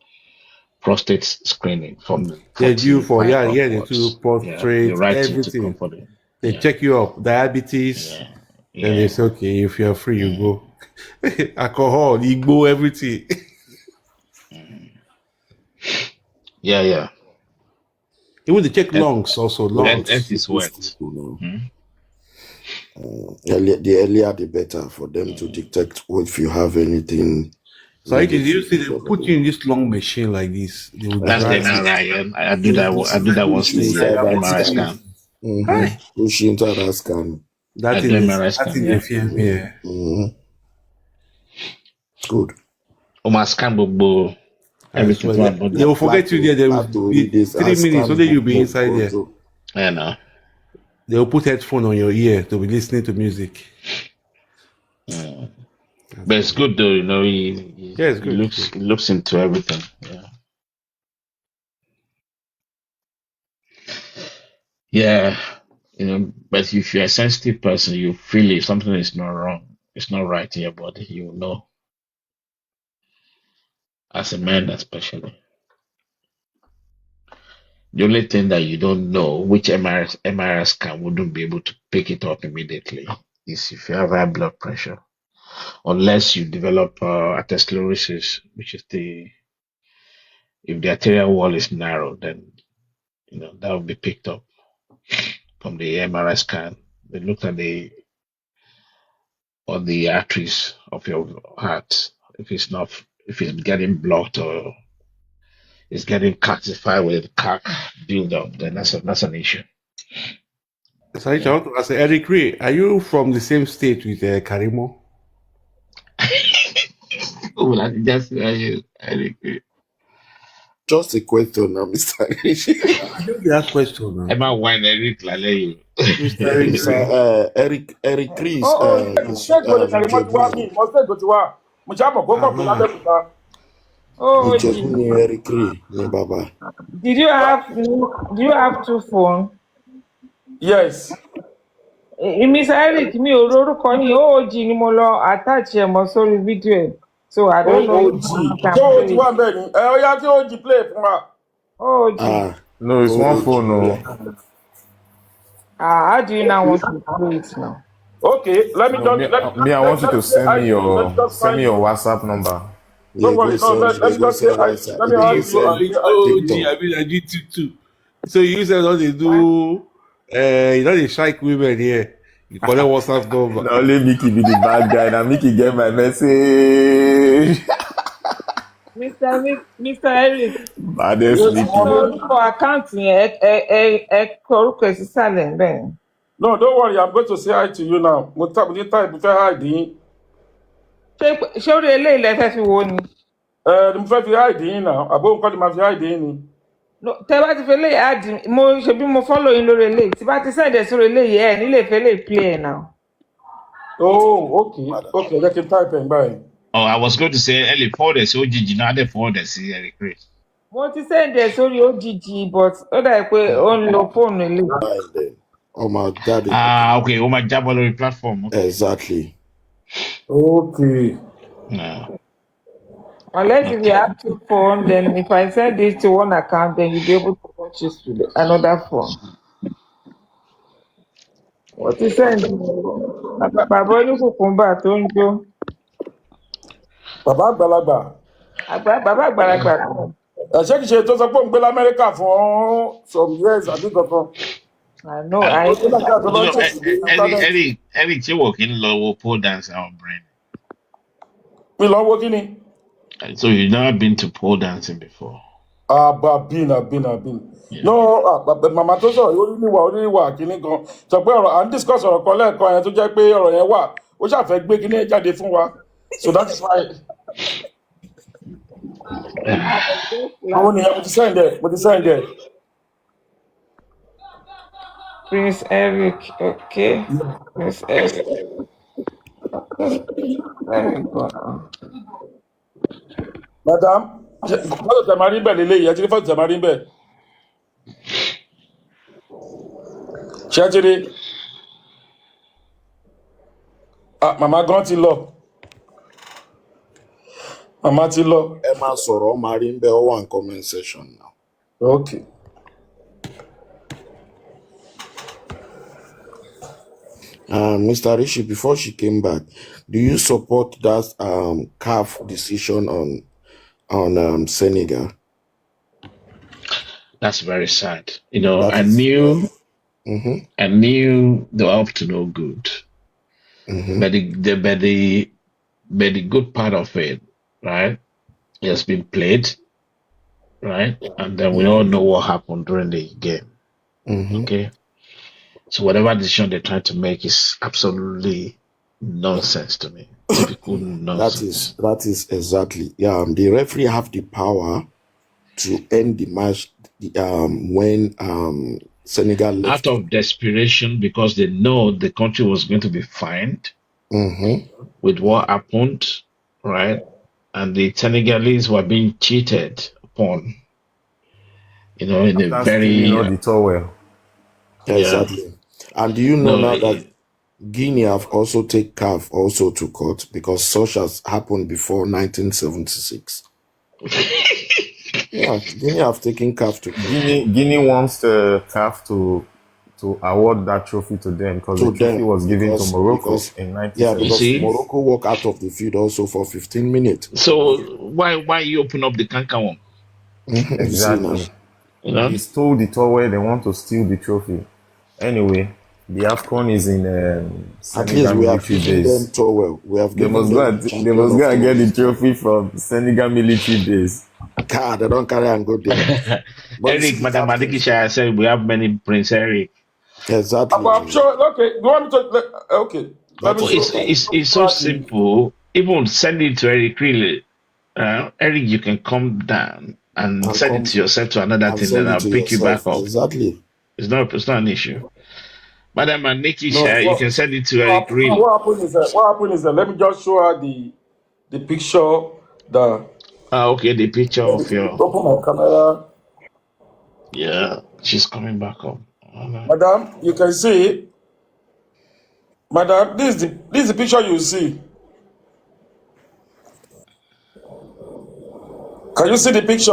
prostate screening from. They do for they do prostate everything. They check you up, diabetes. Then they say, okay, if you're free, you go. Alcohol, Igbo, everything. Yeah. Even they check lungs also. Lungs. Earth is wet. The earlier the better for them to detect if you have anything. So did you see they put you in this long machine like this? That's the MRI. I do that once a year. MRI scan. Push into that scan. That is the fear. Yeah. Good. My scan bobo. Everything. They will forget you there. There will be 3 minutes, so then you'll be inside there. I know. They will put headphone on your ear to be listening to music. But it's good though, you know. He looks into everything. Yeah. You know, but if you're a sensitive person, you feel if something is not wrong, it's not right in your body, you will know. As a man, especially. The only thing that you don't know, which MRI scan wouldn't be able to pick it up immediately, is if you have high blood pressure. Unless you develop atherosclerosis, which is if the arterial wall is narrow, then that will be picked up from the MRI scan. They look at the arteries of your heart. If it's getting blocked or it's getting calcified with calc buildup, then that's an issue. So I want to ask Eric Ray, are you from the same state with Karimo? Just Eric Ray. Just a question now, Mr. Rishi. I don't get that question now. Emma wine Eric Lale. Eric Chris. Eric Baba. Do you have 2 phones? Yes. Mr. Eric, mi ò lórúkọ yín, OOG ni mo lọ attach ẹ̀ mọ́ sórí fídíò ẹ̀. So I don't know if OOG. you can Ṣé OOG play wà it. bẹ́ẹ̀ ni? Ó yá kí OOG play fún wa. OOG. No, it's one OOG, phone. No. yeah. How do you now want to play it now? Okay, let me No, just me, I want you to let's say send me let me just send me find your you. WhatsApp number. Don't Yeah, worry, go no, send, let yeah, me go just say send WhatsApp. let me Then add you you send OOG, TikTok. I mean, I did too. So you said all they do, you know, they strike women here. You collect WhatsApp number. Now only Mickey be the bad guy. Now Mickey get my message. Mr. Eric, Baddest yes, Mickey. mommy. orúkọ àkáǹtì yẹn ẹ kọ orúkọ ẹ̀ sísàlẹ̀ bẹ́ẹ̀. No, don't worry, I'm going to say hi to you now. Mo tap ní type fẹ́ hide yín. Ṣé orí eléyìí lẹ fẹ́ fi wo ni? Mo fẹ́ fi hide yín now. Àbó nǹkan ni màá fi hide yín ni. Tẹ bá ti fi eléyìí add mo ṣe bí mo follow yín lórí eléyìí tí bá ti send ẹ̀ sórí eléyìí ẹ̀ nílé fẹ́ lè play ẹ̀ now. Oh, okay, jẹ́ kí n type ẹ̀ ń báyìí. Oh, I was going to say early forward so OGG now they forward Eric Chris. Mo ti send ẹ̀ sórí OGG but ó dà pé ó ń lo fóònù eléyìí. Oh my daddy. Okay, oh my Jabalori platform. Okay. Exactly. Okay. No. Unless if you have two phones, then if I send it to one account, then you'll be able to purchase to another phone. What is send? Bàbá oníkùkùmbà tó ń jó. Bàbá àgbàlagbà. Bàbá àgbàlagbà kan. Ṣé kìí ṣe tó sọ pé òun gbé l'Amẹ́ríkà fún some years àbí kankan? I know. Eric ṣé wò kí n lọ wo pole dance our brain? Mi lọ wo kí ni? So you've never been to pole dancing before? I've been. Yeah. No, màmá tó sọ̀rọ̀ oníwà kìíní gan. Sọ pé ọ̀rọ̀ à ń discuss ọ̀rọ̀ kan lẹ́ẹ̀kan yẹn tó jẹ́ pé ọ̀rọ̀ yẹn wà. Ó ṣàfẹ́ gbé kíní jáde fún wa. So that is why. Àwọn ènìyàn mo ti send ẹ̀. Prince Eric, okay. Prince Eric. Very good. Madam, fọ́tò tẹ̀ máa rí bẹ́ẹ̀ lélẹ́yìí, ẹ ti rí fọ́tò tẹ̀ máa rí bẹ́ẹ̀. Ṣé ẹ ti rí? Màmá gan ti lọ. Màmá ti lọ. Ẹ máa sọ̀rọ̀ máa rí bẹ́ẹ̀ ó wà ní comment section now. Okay. Mr. Rishi, before she came back, do you support that CAF decision on Senegal? That's very sad. You know, I knew they were up to no good. But the good part of it, right, it has been played, right? And then we all know what happened during the game. Okay. So whatever decision they're trying to make is absolutely nonsense to me. Typical nonsense. That is exactly. Yeah, the referee have the power to end the match when Senegal left. Out of desperation, because they know the country was going to be fined with what happened, right? And the Senegalese were being cheated upon, you know, in a very... the towel. Exactly. Yeah. And do you know now that Guinea have also taken CAF also to court because such has happened before 1976? Yeah, Guinea have taken CAF to court. Guinea wants the CAF to award that trophy to them because the trophy was given to Morocco in 1976. Yeah, because Morocco walked out of the field also for 15 minutes. So why you open up the Kankan one? Exactly. You know? They stole the towel, they want to steal the trophy. Anyway, the AFCON is in at least we have given them towel. We have given them they must go and get the trophy from Senegal military base. God, they don't carry and go there. Eric, Madam Adikisha said we have many Prince Eric. Exactly. I'm sure. Okay, you want me to? Okay. It's so simple. Even send it to Eric. Really, Eric, you can come down and send it to yourself to another thing, and I'll pick you back up. Exactly. It's not an issue. Madam Nikisha, you can send it to Eric Green. What happened is that let me just show her the picture. Okay, the picture of your. Open my camera. Yeah, she's coming back up. Madam, you can see Madam, this is the picture you see. Can you see the picture?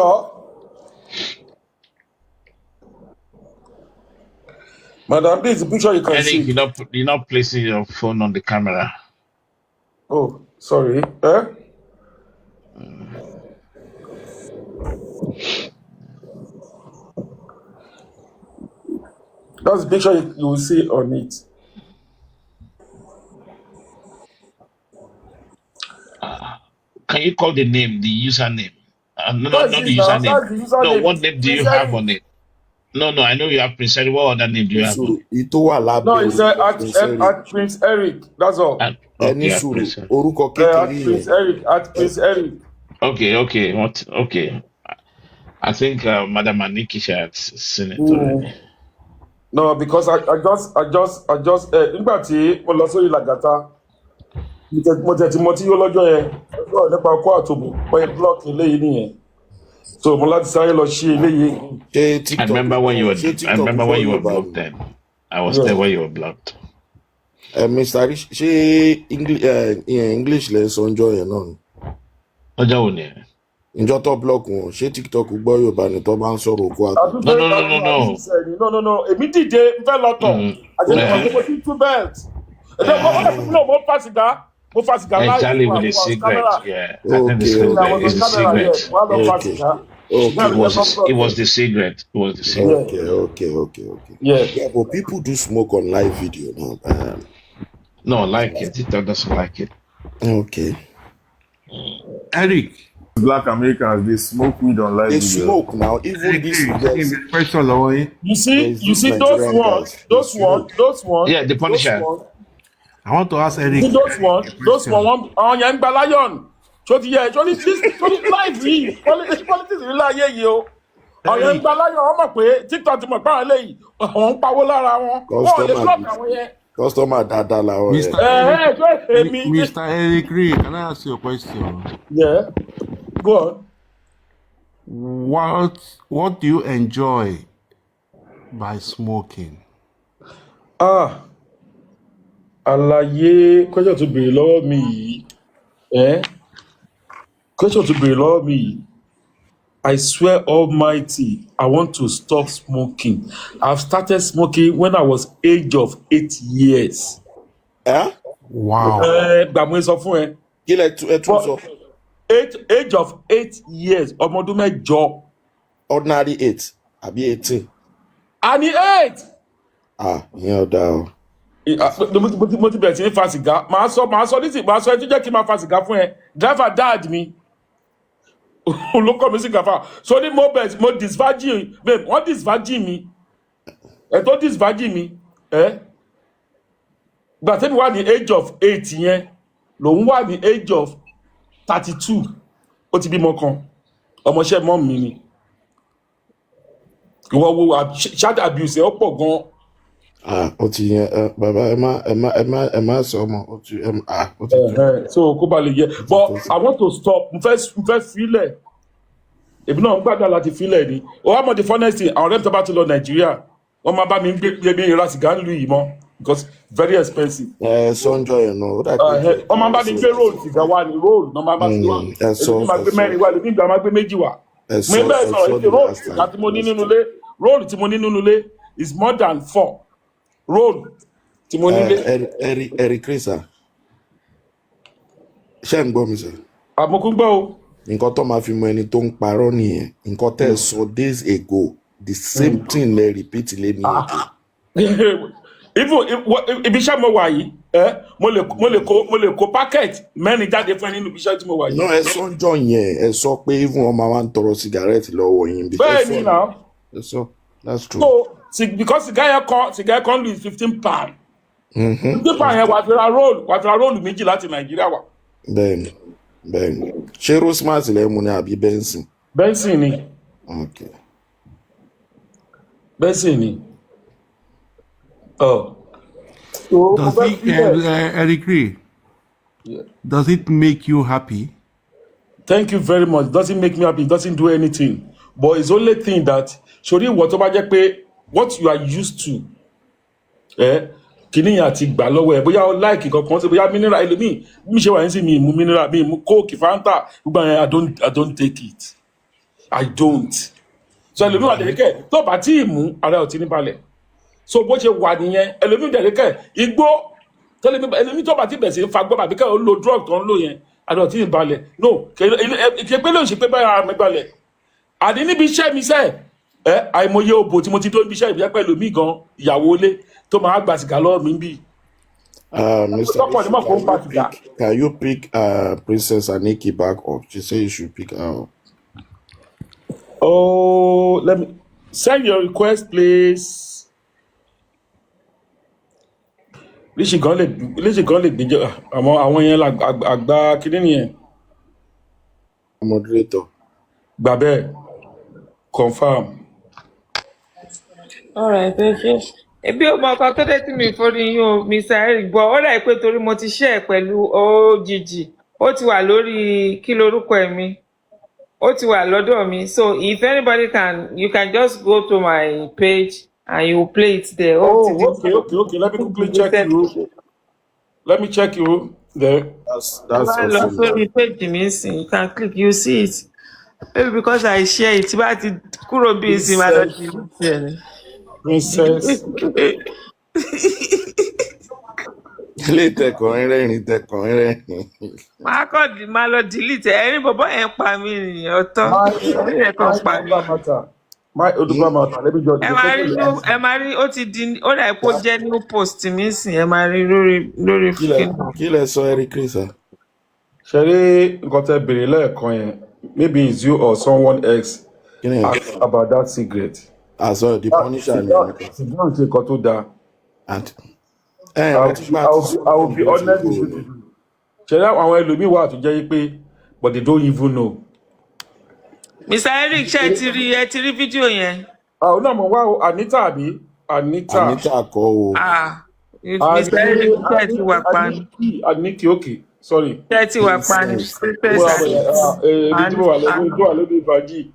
Madam, this is the picture you can Eric, see. you're not placing your phone on the camera. Oh, sorry. That's the picture you will see on it. Can you call the name, the username? No, What is not this the now? username. That's the No, username. what name do you Prince have Eric. on it? No, I know you have Prince Eric. What other name do you have on Sùúrù, it? ìtò wà No, lábẹ́ it's orúkọ Prince Eric. at Prince Eric. That's all. Ẹni At sùúrù, Prince Eric. orúkọ kékeré At Prince yẹn. Eric. At Prince Eric. Okay. What? Okay. I think Madam Anikisha had seen it already. No, because I just nígbà tí mo lọ sórí Làgàtà mo tẹ̀tí mo tí yó lọ́jọ́ yẹn lọ́jọ́ nípa ọkọ̀ àtòbò pé blọọkì eléyìí nìyẹn so mo láti sáré lọ sí eléyìí. I remember when you were blocked then. I was there when you were blocked. Mr. Rich, ṣé English lẹ sọ ọjọ́ yẹn náà ni? Ọjọ́ wo ni ẹ? Ǹjọ́ tó block wọn, ṣé TikTok gbọ́ Yorùbá ni tó bá ń sọ̀rọ̀ òkú àtọ̀? No. Èmi dìde n fẹ́ lọ tọ̀ àjẹmọ́ mo ti tú belt. Ẹ̀jẹ̀ mo fẹ́ fún mi náà mo fa sìgá láì Charlie with a cigarette, yeah. I think it's the cigarette. It was the cigarette. Okay. Yeah, but people do smoke on live video now. No, like it. TikTok doesn't like it. Okay. Eric. Black Americans, they smoke weed on live They video. smoke now. Even this. You see those ones. Yeah, the Punisher. I want to ask Eric. See those ones. On young Balayon. So the life yìí politics rí láyé yìí o. Ọ̀yọ́ ń gba láyọ̀ wọ́n mọ̀ pé TikTok ti mọ̀ pé àwọn eléyìí àwọn ń pawó lára wọn. Wọ́n lè block àwọn yẹn. Customer dada làwọn yẹn. Mr. Eric Ray, can I ask you a question? Yeah. Go on. What do you enjoy by smoking? Àlàyé question tó béèrè lọ́wọ́ mi yìí. Question to be love me. I swear Almighty, I want to stop smoking. I've started smoking when I was age of 8 years. Wow. Gbàmú sọ fún ẹ. Kí lẹ tún sọ? Age of 8 years. Ọmọ ọdún mẹ́jọ. Ordinary 8 àbí 18. Àní 8. Ìyẹn ọ̀dà o. Mo ti bẹ̀rẹ̀ sí ní fa sìgá. Màá sọ ẹ tó jẹ́ kí n máa fa sìgá fún ẹ. Driver dad mi. Olùkọ́ mi sí gàfà. So ní mo disvirgin babe wọ́n disvirgin mi. Tó disvirgin mi. Gbà tẹ́mi wà ní age of 8 yẹn. Lòun wà ní age of 32. Ó ti bímọ kan. Ọmọọṣẹ́ mọ́ mi ni. Ìwọ wo child abuse ó pọ̀ gan. Ó ti yẹn bàbá ẹ má sọ ọmọ ó ti so kó ba lè yẹ but I want to stop n fẹ́ filẹ̀ èmi náà ń gbàdúrà láti filẹ̀ ni o wá mọ̀ the funnest thing àwọn ọ̀rẹ́ mi tó bá ti lọ Nàìjíríà wọ́n máa bá mi gbé mi ra sìgá ń lu yìí mọ́ because very expensive. Sọ́njọ́ yẹn náà. Wọ́n máa bá mi gbé róòlù sìgá wa ni róòlù náà máa bá sí wa èmi máa gbé mẹ́rin wa lèmi ìgbà máa gbé méjì wa. mi bẹ́ẹ̀ sọ̀rọ̀ èké róòlù sìgá tí mo ní nínú ilé róòlù tí mo ní nínú ilé is more than 4. Road tí mo nílé. Eric Krisa ṣé ń gbọ́ mi sọ. Àmọ́kún gbọ́ o. Nǹkan tó máa fi mọ ẹni tó ń parọ́ nìyẹn nǹkan tẹ́ ẹ sọ days ago the same thing lẹ repeat lé ní èdè. Ibi iṣẹ́ mo wà yìí mo lè kó packet mẹ́rin jáde fún ẹ nínú ibi iṣẹ́ tí mo wà yìí. náà ẹ sọ ń jọ yẹn ẹ sọ pé even ọmọ wa ń tọrọ cigarette lọ́wọ́ yín. bẹ́ẹ̀ ni náà. ẹ sọ that's true. So because cigar kan lu is £15. £15 yẹn wà á fi ra róòlù méjì láti Nàìjíríà wà. Bẹ́ẹ̀ni ṣé Rosemart lẹ mu ni àbí Benson. Benson ni. Okay. Benson ni. Does it, Eric Ray, does it make you happy? Thank you very much. It doesn't make me happy. It doesn't do anything. But it's only thing that sori what tó bá jẹ́ pé what you are used to kì kìíní àti gbà lọ́wọ́ ẹ̀ bóyá ó láìkì kankan ṣe bóyá mineral ẹlòmíì mi ṣe wà ní sí mi mú mineral mi mú coke fanta gbogbo yẹn I don't take it I don't so ẹlòmíì wà dẹ̀rẹ́kẹ̀ tó bá tí ì mú ara ò ti ní balẹ̀ so bó ṣe wà nìyẹn ẹlòmíì dẹ̀rẹ́kẹ̀ igbó ẹlòmíì tó bá tí bẹ̀ sí fagbọ́ àbí kẹ́ ó lo drug tó ń lò yẹn ara ò ti ní balẹ̀ no kẹ́ pé ló ń ṣe pé báyà mi balẹ̀ àdí níbi iṣẹ́ mi sẹ́ẹ̀ àìmọye òbò tí mo ti tó níbi iṣẹ́ ìbílẹ̀ pẹ̀lú mi gan ìyàwó ilé tó máa gba sìgá lọ́wọ́ mi bí. Mr. Can you pick Princess Aniki back up? She said you should pick her up. Oh, let me send your request, please. Léṣe gan lè gbèjọ àwọn yẹn àgbà kíní nìyẹn. Moderator. Gbà bẹ́ẹ̀ confirm. All right, thank you. Ebi o mọ kan tó dé tí mi forí yín o Mr. Eric gbọ́ ó dà pé torí mo ti share pẹ̀lú OGG ó ti wà lórí kí lorúkọ ẹ̀ mi ó ti wà lọ́dọ̀ mi so if anybody you can just go to my page and you play it there. Okay. Let me quickly check you. Let me check you there. That's awesome. Sorry, page mi sin you can click you see it maybe because I share it bá ti kúrò bí ìsìn máa lọ sí ìlú Princess. Ilé ìtẹ̀kọ̀ rẹ́rìn. Máa lọ delete ẹ̀rín bọ̀bọ̀ ẹ̀ ń pa mí nìyẹn ọ̀tọ̀ ẹ̀ kàn pa mí. My Odùbá matter. Let me just. Ẹ máa rí ó ti di ó dà pé ó jẹ́ new post mi sìn ẹ máa rí lórí fún. Kí lẹ sọ Eric Krisa? Ṣé rí nǹkan tẹ́ béèrè lẹ́ẹ̀kan yẹn maybe it's you or someone else ask about that cigarette. As well, the Punisher ni ṣùgbọ́n ṣe nǹkan tó dáa. I will be honest with you. Ṣé àwọn ẹlòmíì wà tó jẹ́ pé but they don't even know. Mr. Eric ṣe ti rí fídíò yẹn. Àwọn náà mọ̀ wá o Anita àbí Anita kọ́ o. Mr. Eric ṣe ti wà pa ni. Aniki okay sorry. Ṣe ti wà pa ni. Èmi tí mo wà lórí ìfàjì.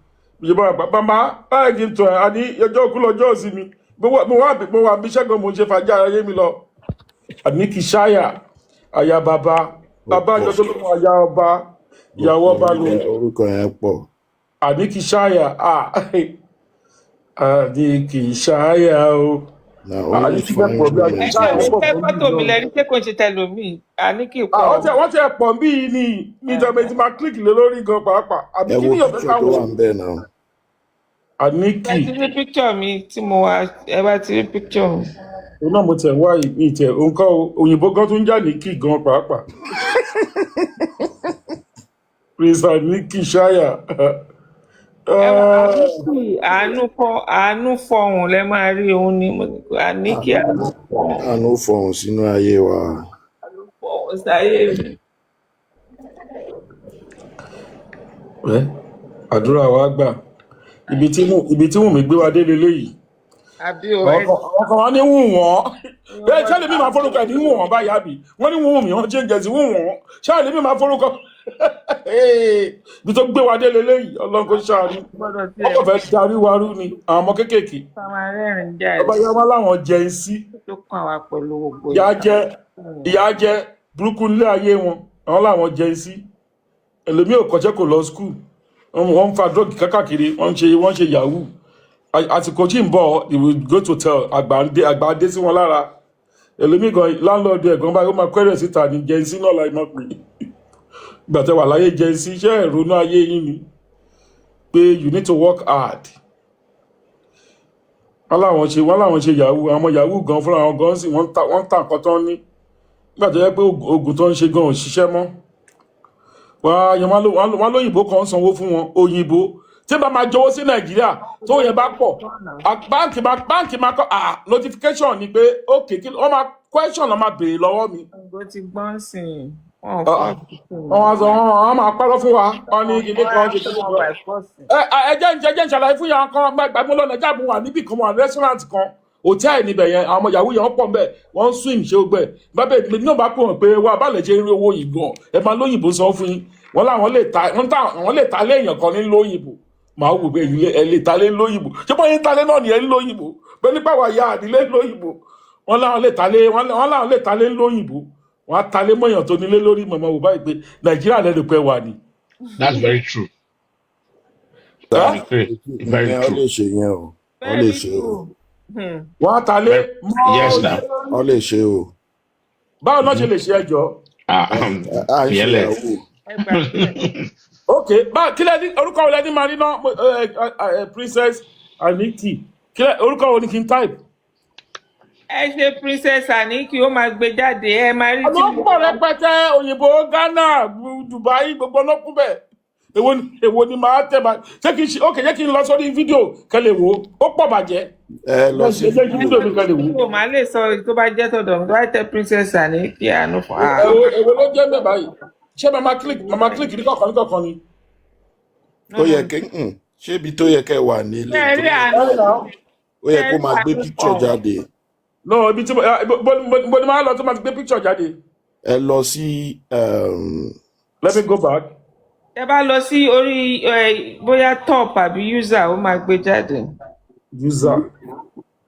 Ìjọba bàbá báyìí ń tọ́ ẹ̀ àní ọjọ́ òkú lọ́jọ́ ìsinmi mo wà bí ṣẹ́gun mo ṣe fàájà ayé mi lọ. Aniki ṣáyà aya bàbá àjọ tó lóun aya ọba ìyàwó ọba lò. Orúkọ yẹn pọ̀. Aniki ṣáyà Aniki ṣáyà o. Aniki fẹ́ pọ̀ bí Aniki ṣáyà wọ́n pọ̀ fún mi. Fọ́tò mi lẹ́ni ṣé kò ń ṣe tẹlomi Aniki pọ̀. Wọ́n ti ẹ̀ pọ̀ bí ní ìjọba tí máa kílìkì lé lórí gan pàápàá. Ẹ wo picture tó wà ń bẹ̀ náà. Aniki. Ẹ ti rí picture mi tí mo wá ẹ bá ti rí picture mi. Òun náà mo tẹ̀ wá ìtẹ̀ nǹkan òyìnbó gan tó ń jà ní kí gan pàápàá. Prince Aniki ṣáyà. Àánú fọhùn lẹ máa rí òun ní Aniki àánú fọhùn sínú ayé wa. Àánú fọhùn sáyé mi. Àdúrà wa gbà ibi tí Wùnmí gbé wa dé leléyìí. Àwọn kan wá ní wọ́n bẹ́ẹ̀ ṣáà lè mi máa forúkọ ẹ̀ ní wọ́n báyà bí wọ́n ní Wùnmí wọ́n ṣe ń jẹ́ sí wọ́n ṣáà lè mi máa forúkọ ibi tó gbé wa dé leléyìí Ọlọ́run kò ṣàánú ọkọ̀ fẹ́ darí wa rú ni àwọn ọmọ kéékèèké ọba yẹn wá láwọn jẹ ń sí ìyá jẹ burúkú nílé ayé wọn àwọn láwọn jẹ ń sí ẹlòmíì ò kọ́ṣẹ́ kò lọ skul wọ́n ń fa drug kákàkiri wọ́n ṣe yahoo àsìkò tí ń bọ̀ they will go to tell àgbà dé sí wọn lára ẹlòmíì gan láńlọ́ọ̀dù ẹ̀gbọ́n báyìí ó máa kẹ́rẹ̀ síta ní jẹ́nsí náà láì máa pè gbàtẹ́ wà láyé jẹ́nsí iṣẹ́ ìrònú ayé yín ni pé you need to work hard wọ́n láwọn ṣe yahoo àwọn yahoo gan fúnra àwọn gan sí wọ́n tà nǹkan tán ní gbàtẹ́ yẹ pé oògùn tó ń ṣe gan ò ṣiṣẹ́ mọ́ wọ́n lóyìnbó kan sanwó fún wọn òyìnbó tí bá máa jọ̀wọ́ sí Nàìjíríà tó yẹ bá pọ̀ báńkì máa kọ́ notification ni pé okay kí wọ́n máa question lọ́ máa béèrè lọ́wọ́ mi. Ògbó ti gbọ́n sí i. Wọ́n máa parọ́ fún wa wọ́n ní ilé kan ṣe tó gbọ́. Ẹjẹ́ ń ṣàlàyé fún yàrá kan gbàgbọ́ lọ́nà jáàmù wà níbì kan wà restaurant kan hòtẹ́ẹ̀lì níbẹ̀ yẹn àwọn ọmọ yahoo yẹn pọ̀ nbẹ̀ wọ́n ń swim ṣe gbẹ̀ bábẹ́ mi náà bá pè wọ́n pé wà bá lè ṣe rí owó yìí gan ẹ máa lóyìnbó sọ fún yín wọ́n láwọn lè ta léèyàn kan ní lóyìnbó màá wò pé ẹ lè ta lé lóyìnbó ṣé bọ́ yín ta lé náà ni ẹ ń lóyìnbó bẹ́ẹ̀ nípa wà yá àdílé lóyìnbó wọ́n láwọn lè talé lóyìnbó wọ́n á talé mọ́yàn tó nílé lórí mọ̀mọ́ wò báyìí pé Nàìjíríà lẹ́nu pẹ́ wà ní. That's very true. Very true. Very Ó true. lè ṣe yẹn o. Ó lè ṣe o. Wọ́n á talé Yes, now. Ó lè ṣe o. báwo náà ṣe lè ṣe ẹjọ́. À ń ṣe ìyàwó. Okay, bá kílẹ̀ ní orúkọ wọlé ní Marina Princess Aniki kílẹ̀ orúkọ wo ni kí n type. ẹ ṣe Princess Aniki ó máa gbé jáde ẹ máa rí tí. àwọn púpọ̀ rẹpẹtẹ òyìnbó Ghana Dubai gbogbo ọlọ́kùn bẹ̀ èwo ni màá tẹ̀ bá ṣé kí n ṣe okay jẹ́ kí n lọ sórí fídíò kẹlẹ̀ wo ó pọ̀ bàjẹ́. Lọ sí fídíò mi kẹlẹ̀ wo. o máa lè sọ tó bá jẹ́ tọ̀dọ̀ mi tó bá tẹ Princess Aniki àánú fún wa. èwo ló jẹ́ mẹ́ báyìí ṣé màmá click ní kọ̀ọ̀kan ni. Ó yẹ kí ṣé ibi tó yẹ kẹ́ wà nílé ẹ rí àánú. ó yẹ kó máa gbé picture jáde. No, ibi tí mo ní máa lọ tó máa ti gbé picture jáde. Ẹ lọ sí. Let me go back. ẹ bá lọ sí orí bóyá top àbí user ó máa gbé jáde. User.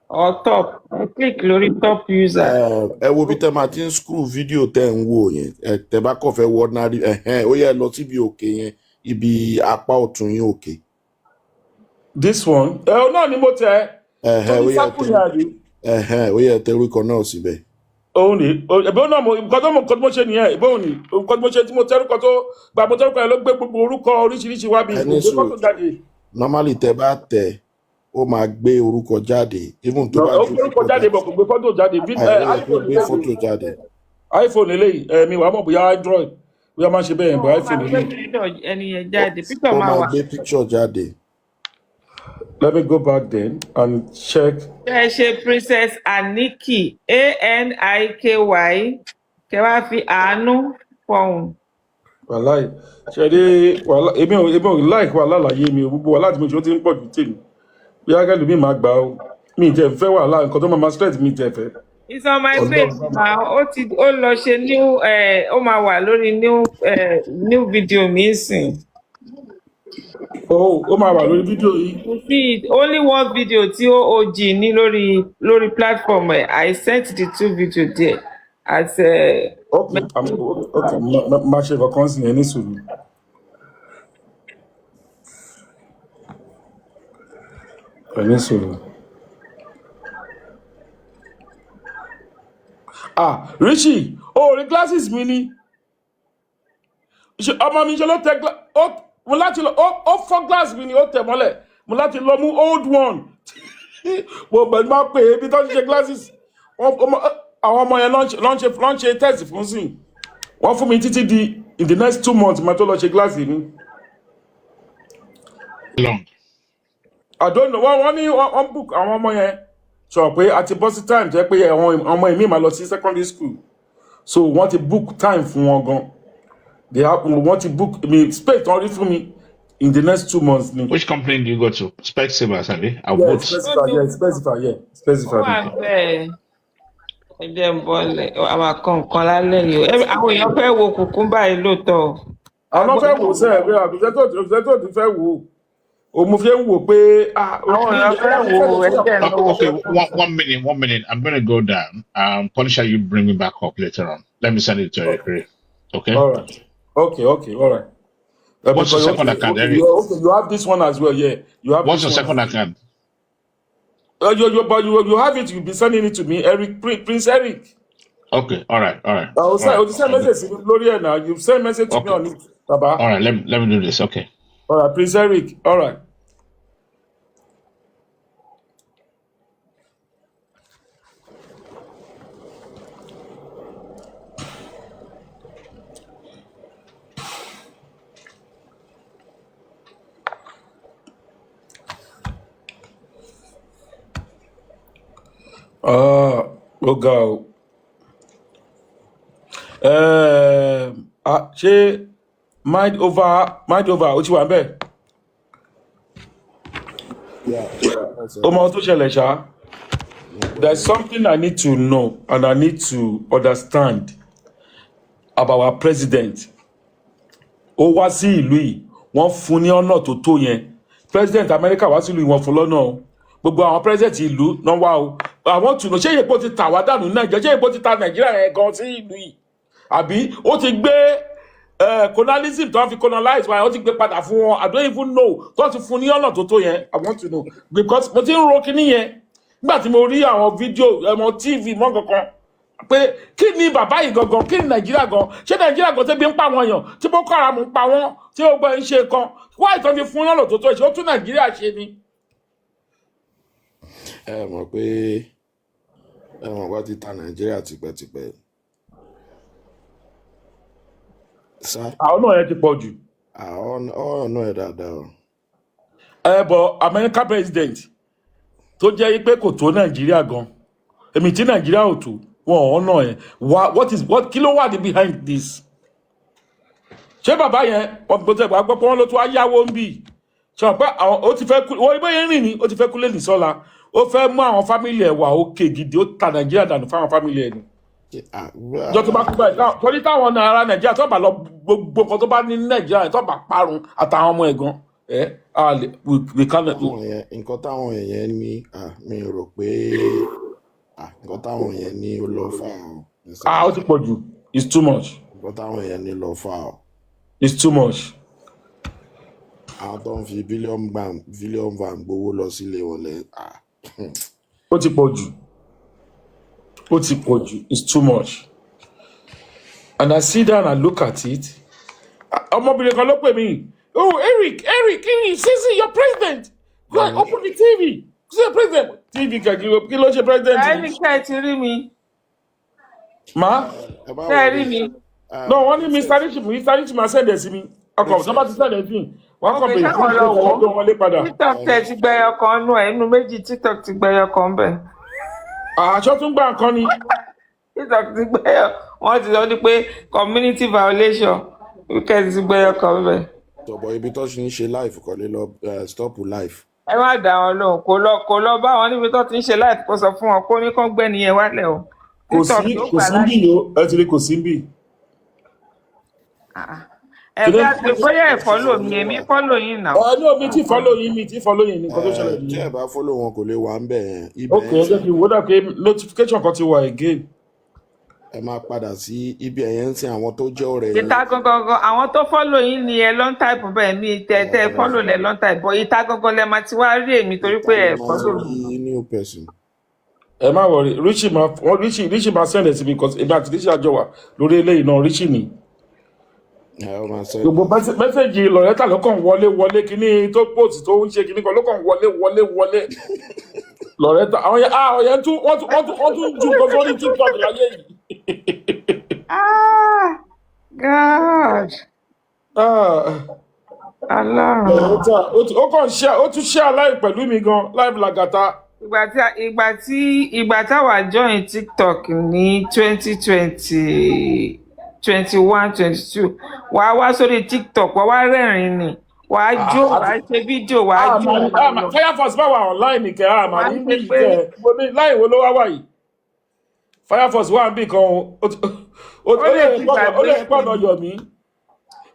Or top ẹ click lórí top user. Ẹ wo bí tẹ máa ti ń screw fídíò tẹ ń wò yẹn tẹ bá kàn fẹ́ wọ ordinary ó yẹ lọ síbi òkè yẹn ibi apá ọ̀tún yín òkè. This one náà ni mo tẹ. Ó yẹ tẹ orúkọ náà síbẹ̀. Òun ni ẹ̀bẹ̀ náà nǹkan tó mo ṣe nìyẹn ẹ̀bẹ̀ òun ni nǹkan tó mo ṣe tí mo tẹ́rùkọ tó gba mo tẹ́rùkọ yẹn ló gbé gbogbo orúkọ oríṣiríṣi wá bí gbogbo jáde. Normally tẹ bá tẹ ó máa gbé orúkọ jáde even tó bá gbé orúkọ jáde bọ̀ kò gbé fọ́tò jáde gbé fọ́tò jáde. iPhone eléyìí mi wàá mọ̀ bóyá Android bóyá máa ń ṣe bẹ́ẹ̀ yẹn bọ̀ iPhone eléyìí. ẹni yẹn jáde picture ó máa máa wà. gbé picture jáde. Let me go back then and check. ẹ ṣe Princess Aniki Aniky kẹ wá fi àánú fọhùn. Wàláì ṣẹ̀dé èmi ò like wàhálà láyé mi gbogbo wàhálà tí mo ṣe ó ti ń pọ̀ jù tèmi bí akẹ́lù mi máa gbà ó mi jẹ́ fẹ́ wàhálà nǹkan tó máa stress mi jẹ́ fẹ́. It's on my page now ó lọ ṣe new ó máa wà lórí new video mi sìn. Ó máa wà lórí fídíò yìí. You see only one video tí ó OG ní lórí platform I sent the 2 video there as okay máa ṣe kankan sí ẹni sùúrù. Ẹni sùúrù. Richie rí glasses mi ni ọmọ mi ṣe ló tẹ mo láti lọ ó fọ́ glass mi ni ó tẹ̀ mọ́lẹ̀ mo láti lọ mú old one mo bẹ̀rù máa pè é bí tó ń ṣe glasses àwọn ọmọ yẹn lọ́n ṣe test fún sí wọ́n fún mi títí di in the next 2 months máa tó lọ ṣe glasses mi. I don't know wọ́n ní wọ́n book àwọn ọmọ yẹn sọ pé àti bọ́ sí time jẹ́ pé àwọn ọmọ ìmí máa lọ sí secondary school so wọ́n ti book time fún wọn gan. They want to book me space only for me in the next 2 months. Which company do you go to? Specsavers, have you? Specify. Ẹ jẹ́ ń bọ́lẹ̀ àwọn kọ̀ọ̀kan lálẹ́ yìí àwọn èèyàn fẹ́ wo kùkúmbà yìí lóòótọ́. Àwọn fẹ́ wò sẹ́ẹ̀ bí àbùsẹ́ tó ti fẹ́ wò ó mo fi ń wò pé. Àwọn èèyàn fẹ́ wò ẹ̀jẹ̀ ń lò. Okay, 1 minute. I'm going to go down. Punisher, you bring me back up later on. Let me send it to Eric. Okay? All right. Okay, all right. What's your second account, Eric? You have this one as well, yeah. You have. What's your second account? You have it. You'll be sending it to me, Eric, Prince Eric. Okay, all right. I'll send message to Gloria now. You send message to me on it, Baba. All right, let me do this. Okay. All right, Prince Eric. All right. Ó ga o. Ṣé mind over ó ti wà bẹ́ẹ̀? Ó mọ tó ṣẹlẹ̀ ṣá. There's something I need to know and I need to understand about our president. Ó wá sí ìlú yìí, wọ́n fún ní ọ̀nà tó tó yẹn. President America wá sí ìlú yìí, wọ́n fún lọ́nà o. Gbogbo àwọn president ìlú náà wá o. I want to know ṣé epo ti tà wá dànù Nàìjíríà ṣé epo ti ta Nàìjíríà yẹn gan sí ìlú yìí àbí ó ti gbé colonialism tó ń fi colonize wa ó ti gbé padà fún wọn I don't even know tó ti fún ní ọ̀nà tó tó yẹn I want to know because mo ti ń ro kíní yẹn nígbà tí mo rí àwọn fídíò TV mọ́ kankan pé kí ni bàbá yìí gangan kí ni Nàìjíríà gan ṣé Nàìjíríà gan tẹ́bi ń pa wọn èèyàn tí Boko Haram ń pa wọn tí ó gbọ́ ń ṣe kan wá ìtàn fi fún ọ̀nà tó tó ṣe ó tún Nàìjíríà ṣe ni. ẹ mọ̀ pé ẹ̀wọ̀n wá ti ta Nàìjíríà tipẹ́tipẹ́. àwọn náà yẹn ti pọ̀ jù. ọ̀nà ẹ̀ dáadáa o. But American president tó jẹ́ pé kò tó Nàìjíríà gan èmi tí Nàìjíríà ò tó wọn ọ̀nà ẹ̀ what kí ló wà ní behind this. ṣé bàbá yẹn ọ̀gbọ́n gbọ́ pé wọ́n ló tún wá yáwó ń bì ṣe pé ó ti fẹ́ kú wọ́n ibẹ̀ yẹn rìn ní ó ti fẹ́ kú lé ní sọ́la ó fẹ́ mú àwọn fámìlì ẹ̀ wà òkè gidi ó ta Nàìjíríà dànù fáwọn fámìlì ẹ̀ ni. ìjọ tó bá kú báyìí torí táwọn ará Nàìjíríà tó bá lọ gbogbo nǹkan tó bá ní Nàìjíríà tó bá parun àtàwọn ọmọ ẹ̀gán nǹkan táwọn èèyàn ní mi rò pé nǹkan táwọn èèyàn ní ó lọ fà ó ti pọ̀ jù it's too much. nǹkan táwọn èèyàn ní lọ fà it's too much. àwọn tó ń fi billion van gbowó lọ sílé wọn lẹ. ó ti pọ̀ jù ó ti pọ̀ jù it's too much and I sit down and look at it ọmọbìnrin kan ló pè mí oh Eric Sisi your president go and open the TV say president TV kí ló ṣe president ni. Eric ẹ ti rí mi. Ma ẹ rí mi. No wọ́n ní Mr. Rich ma send ẹ̀ sí mi ọkọ̀ tó bá ti send ẹ̀ sí mi wọ́n kọ̀ bẹ̀rẹ̀ fún ìṣẹ́wọ̀n tó wọlé padà. TikTok tẹ̀ ti gbẹyọ kan nù ẹ̀ inú méjì TikTok ti gbẹyọ kan bẹ̀. Àṣọ tún gbà nǹkan ni. TikTok ti gbẹyọ wọ́n ti sọ ní pé community violation wíkẹ́ ti gbẹyọ kan bẹ̀. Tọ̀bọ̀ ibi tó ṣe ń ṣe live kọ́ lé lọ stop live. Ẹ má dá wọn lóhùn kò lọ bá wọn níbi tó ti ń ṣe live kó sọ fún wọn kó ní kán gbẹ́ni yẹn wálẹ̀ o. Kò sí bí o ẹ ti rí kò sí bí. Ẹ̀bí àti bóyá ẹ̀ fọ́lò mi èmi fọ́lò yín náà. Ní omi tí fọ́lò yín mi tí fọ́lò yín nǹkan tó ṣẹlẹ̀ nìyẹn. Tí ẹ bá fọ́lò wọn kò lè wà ń bẹ̀. Ok ẹ jẹ́ kí n wò dà pé notification kan ti wà again. Ẹ máa padà sí ibi ẹ̀yẹn ń sin àwọn tó jẹ́ ọ̀rẹ́ yín. Ìta gangan àwọn tó fọ́lò yín ni ẹ lọ́n táìpù bẹ́ẹ̀ mi tẹ́ fọ́lò lẹ lọ́n táìpù ìta gangan lẹ máa ti wá rí èmi torí pé ẹ fọ́lò mi. Ẹ má wọrí Richie máa send ẹ̀ sí mi because èmi àti Richie àjọ wà lórí eléyìí náà Richie ni. Gbogbo mẹ́sẹ̀gì Loretta ló kàn wọlé kíní tó post tó ń ṣe kíní kan ló kàn wọlé Loretta àwọn yẹn wọ́n tún ju nǹkan sórí TikTok láyé yìí. God. Allah. Ó tún share live pẹ̀lú mi gan live làgàtà. Ìgbà táwa join TikTok ní 2020. 21, 22 wàá wá sórí TikTok wàá rẹ́rìn ni wàá jó wàá ṣe fídíò wàá jó. Firefox bá wà online kẹ́ àmà ní ìkẹ́ láì wo ló wá wà yìí Firefox wà níbì kan ó lè pọ̀nà Yọ̀mí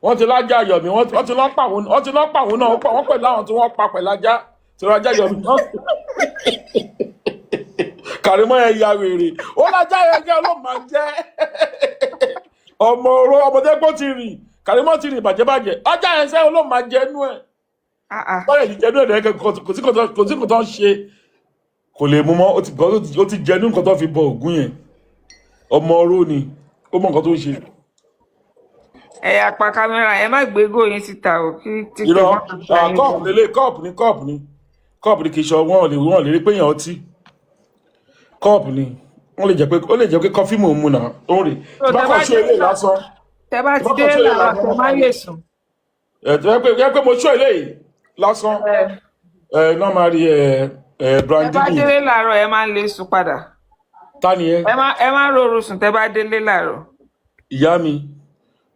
wọ́n ti lájà Yọ̀mí wọ́n ti lọ́ pàwọn náà wọ́n pẹ̀lú àwọn tí wọ́n pa pẹ̀lú ajá tí wọ́n ajá Yọ̀mí náà. Kàrímọ́ ẹ̀ ya wèrè ó lájà yẹn jẹ́ ló máa jẹ́ ọmọdé gbọ́ ti rìn Kàrímọ́ ti rìn bàjẹ́bàjẹ́ ọjà yẹn sẹ́yìn ló máa jẹ́ nú ẹ̀ báyẹ̀ ti jẹ́nu ẹ̀ kò sí kò tó ń ṣe kò lè mú mọ́ ó ti jẹ́nu nǹkan tó fi bọ Ògún yẹn ọmọ oró ni ó mọ nǹkan tó ń ṣe. Ẹ apá kámẹ́rà ẹ má gbé góyìn síta o kí tí kò wọ́n tó kọ́ọ̀pù lélẹ̀ kọ́ọ̀pù ni kì í ṣe wọ́n lè rí pé èèyàn ọtí kọ́ọ̀pù ni ó lè jẹ́ pé kọfí mò ń mu náà ó ń rè tí bá kọ́ ṣó ilé lásán. Tẹ bá ti dé lára tẹ má lè sùn. Ẹ pé mo ṣó ilé lásán náà máa rí brandy. Tẹ bá délé láàárọ̀ ẹ máa ń lè sùn padà. Ta ni ẹ? Ẹ máa ń rọrùn sùn tẹ bá délé láàárọ̀. Ìyá mi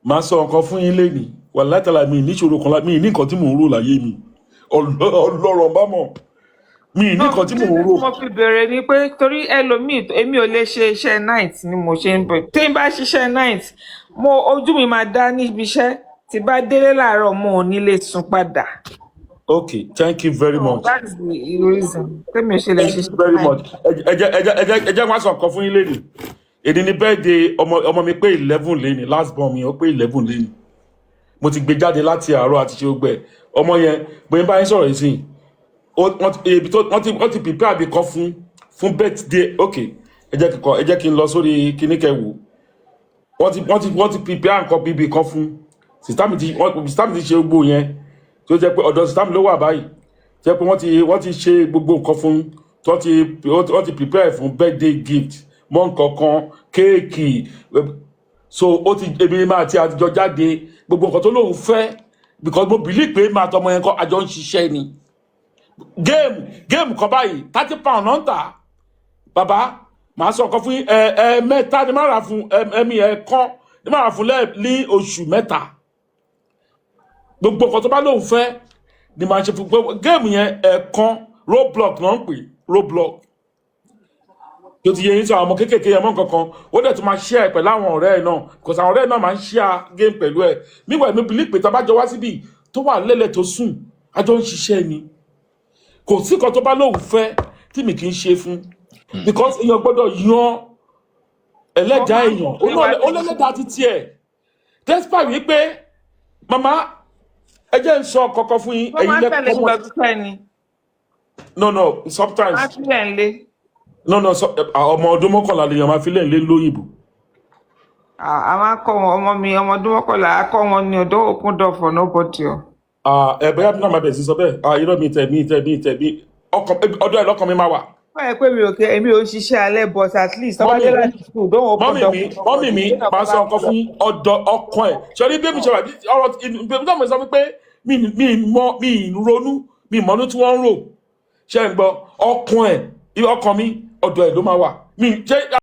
máa sọ nǹkan fún yín lénìí wà látàlá mi níṣòro kan mi ní nǹkan tí mò ń rò láyé mi ọlọ́rọ̀ bá mọ̀. Mi ní nǹkan tí mò ń rò. Mo fi bẹ̀rẹ̀ ni pé torí ẹlòmíì èmi ò lè ṣe iṣẹ́ night ni mo ṣe ń bọ̀ tí n bá ṣiṣẹ́ night ojú mi máa dá níbi iṣẹ́ tí bá délé láàárọ̀ mo ò ní lè sùn padà Okay, thank you very So much. that is the reason. Tell me, she Thank you very much. Ẹ jẹ́ wá sọ nǹkan fún yín lẹ́nu. Èdè ni birthday ọmọ mi pé 11 lẹ́nu, last born mi ó pé 11 lẹ́nu. Mo ti gbé jáde láti àárọ̀ àti ṣe gbẹ. Ọmọ yẹn bóyá bá yín sọ̀rọ̀ yìí sí. Wọ́n ti prepare àbí kan fún birthday. Okay, ẹ jẹ́ kí n lọ sórí kíní kẹwò. Wọ́n ti prepare nǹkan bíbí kan fún. Sìtá mi ti ṣe gbogbo yẹn. Tí ó jẹ́ pé ọ̀dọ̀ sìtá mi ló wà báyìí. Jẹ́ pé wọ́n ti ṣe gbogbo nǹkan fún wọ́n ti prepare fún birthday gift mọ́ nǹkan kan kéèkì so ó ti èmi máa ti àtijọ́ jáde gbogbo nǹkan tó lóun fẹ́ because mo believe pé máa tọmọ yẹn kọ́ àjọ ń ṣiṣẹ́ ni géèmù kan báyìí £30 náà ń tà bàbá màá sọ nǹkan fún mẹ́ta ni máa rà fún ẹ̀ẹ̀kan ni máa rà fún ní oṣù mẹ́ta gbogbo nǹkan tó bá lóun fẹ́ ni màá ṣe fún géèmù yẹn ẹ̀ẹ̀kan Roblox náà ń pè Roblox tó ti yẹ yín sọ àwọn ọmọ kéékèèké yẹn mọ́ kankan ó dẹ̀ tún máa share pẹ̀lú àwọn ọ̀rẹ́ ẹ̀ náà because àwọn ọ̀rẹ́ ẹ̀ náà máa ń share game pẹ̀lú ẹ̀ nígbà mi believe pé tabajọ wá síbi tó wà lélẹ̀ tó sùn àjọ ń ṣiṣẹ́ ni kò sí kan tó bá lóun fẹ́ tí mi kì í ṣe fún because èèyàn gbọ́dọ̀ yan ẹlẹ́dàá èèyàn ó lẹ́lẹ́dàá ti tiẹ̀ despite wípé mama ẹ jẹ́ ń sọ kọ́kọ́ fún yín ẹ̀yin lẹ́kọ̀ọ́ no sometimes no ọmọ ọdún mọ́kànlá lèèyàn máa fi lẹ́yìn lé lóyìnbó. a máa kọ́ wọn ọmọ mi ọmọ ọdún mọ́kànlá a kọ́ wọn ní ọdún open door for nobody o. bóyá bí náà máa bẹ̀rẹ̀ sí sọ bẹ́ẹ̀ irọ́ mi tẹ̀ ọdún ẹ̀ lọ́kàn mi máa wà. wọ́n yẹ pé èmi ò ṣiṣẹ́ alẹ́ but at least ọba dé láti school don't open door. mọ́mì mi máa sọ ọkọ fún ọ̀dọ̀ ọkàn ẹ̀ sọrí bí èmi ṣe wà ọ̀rọ̀ ìbí náà mo sọ pé mi ronú mi mọ́nú tí wọ́n ń rò ṣe ń gbọ́ ọkàn mi ọ̀dọ̀ ẹ̀ ló máa wà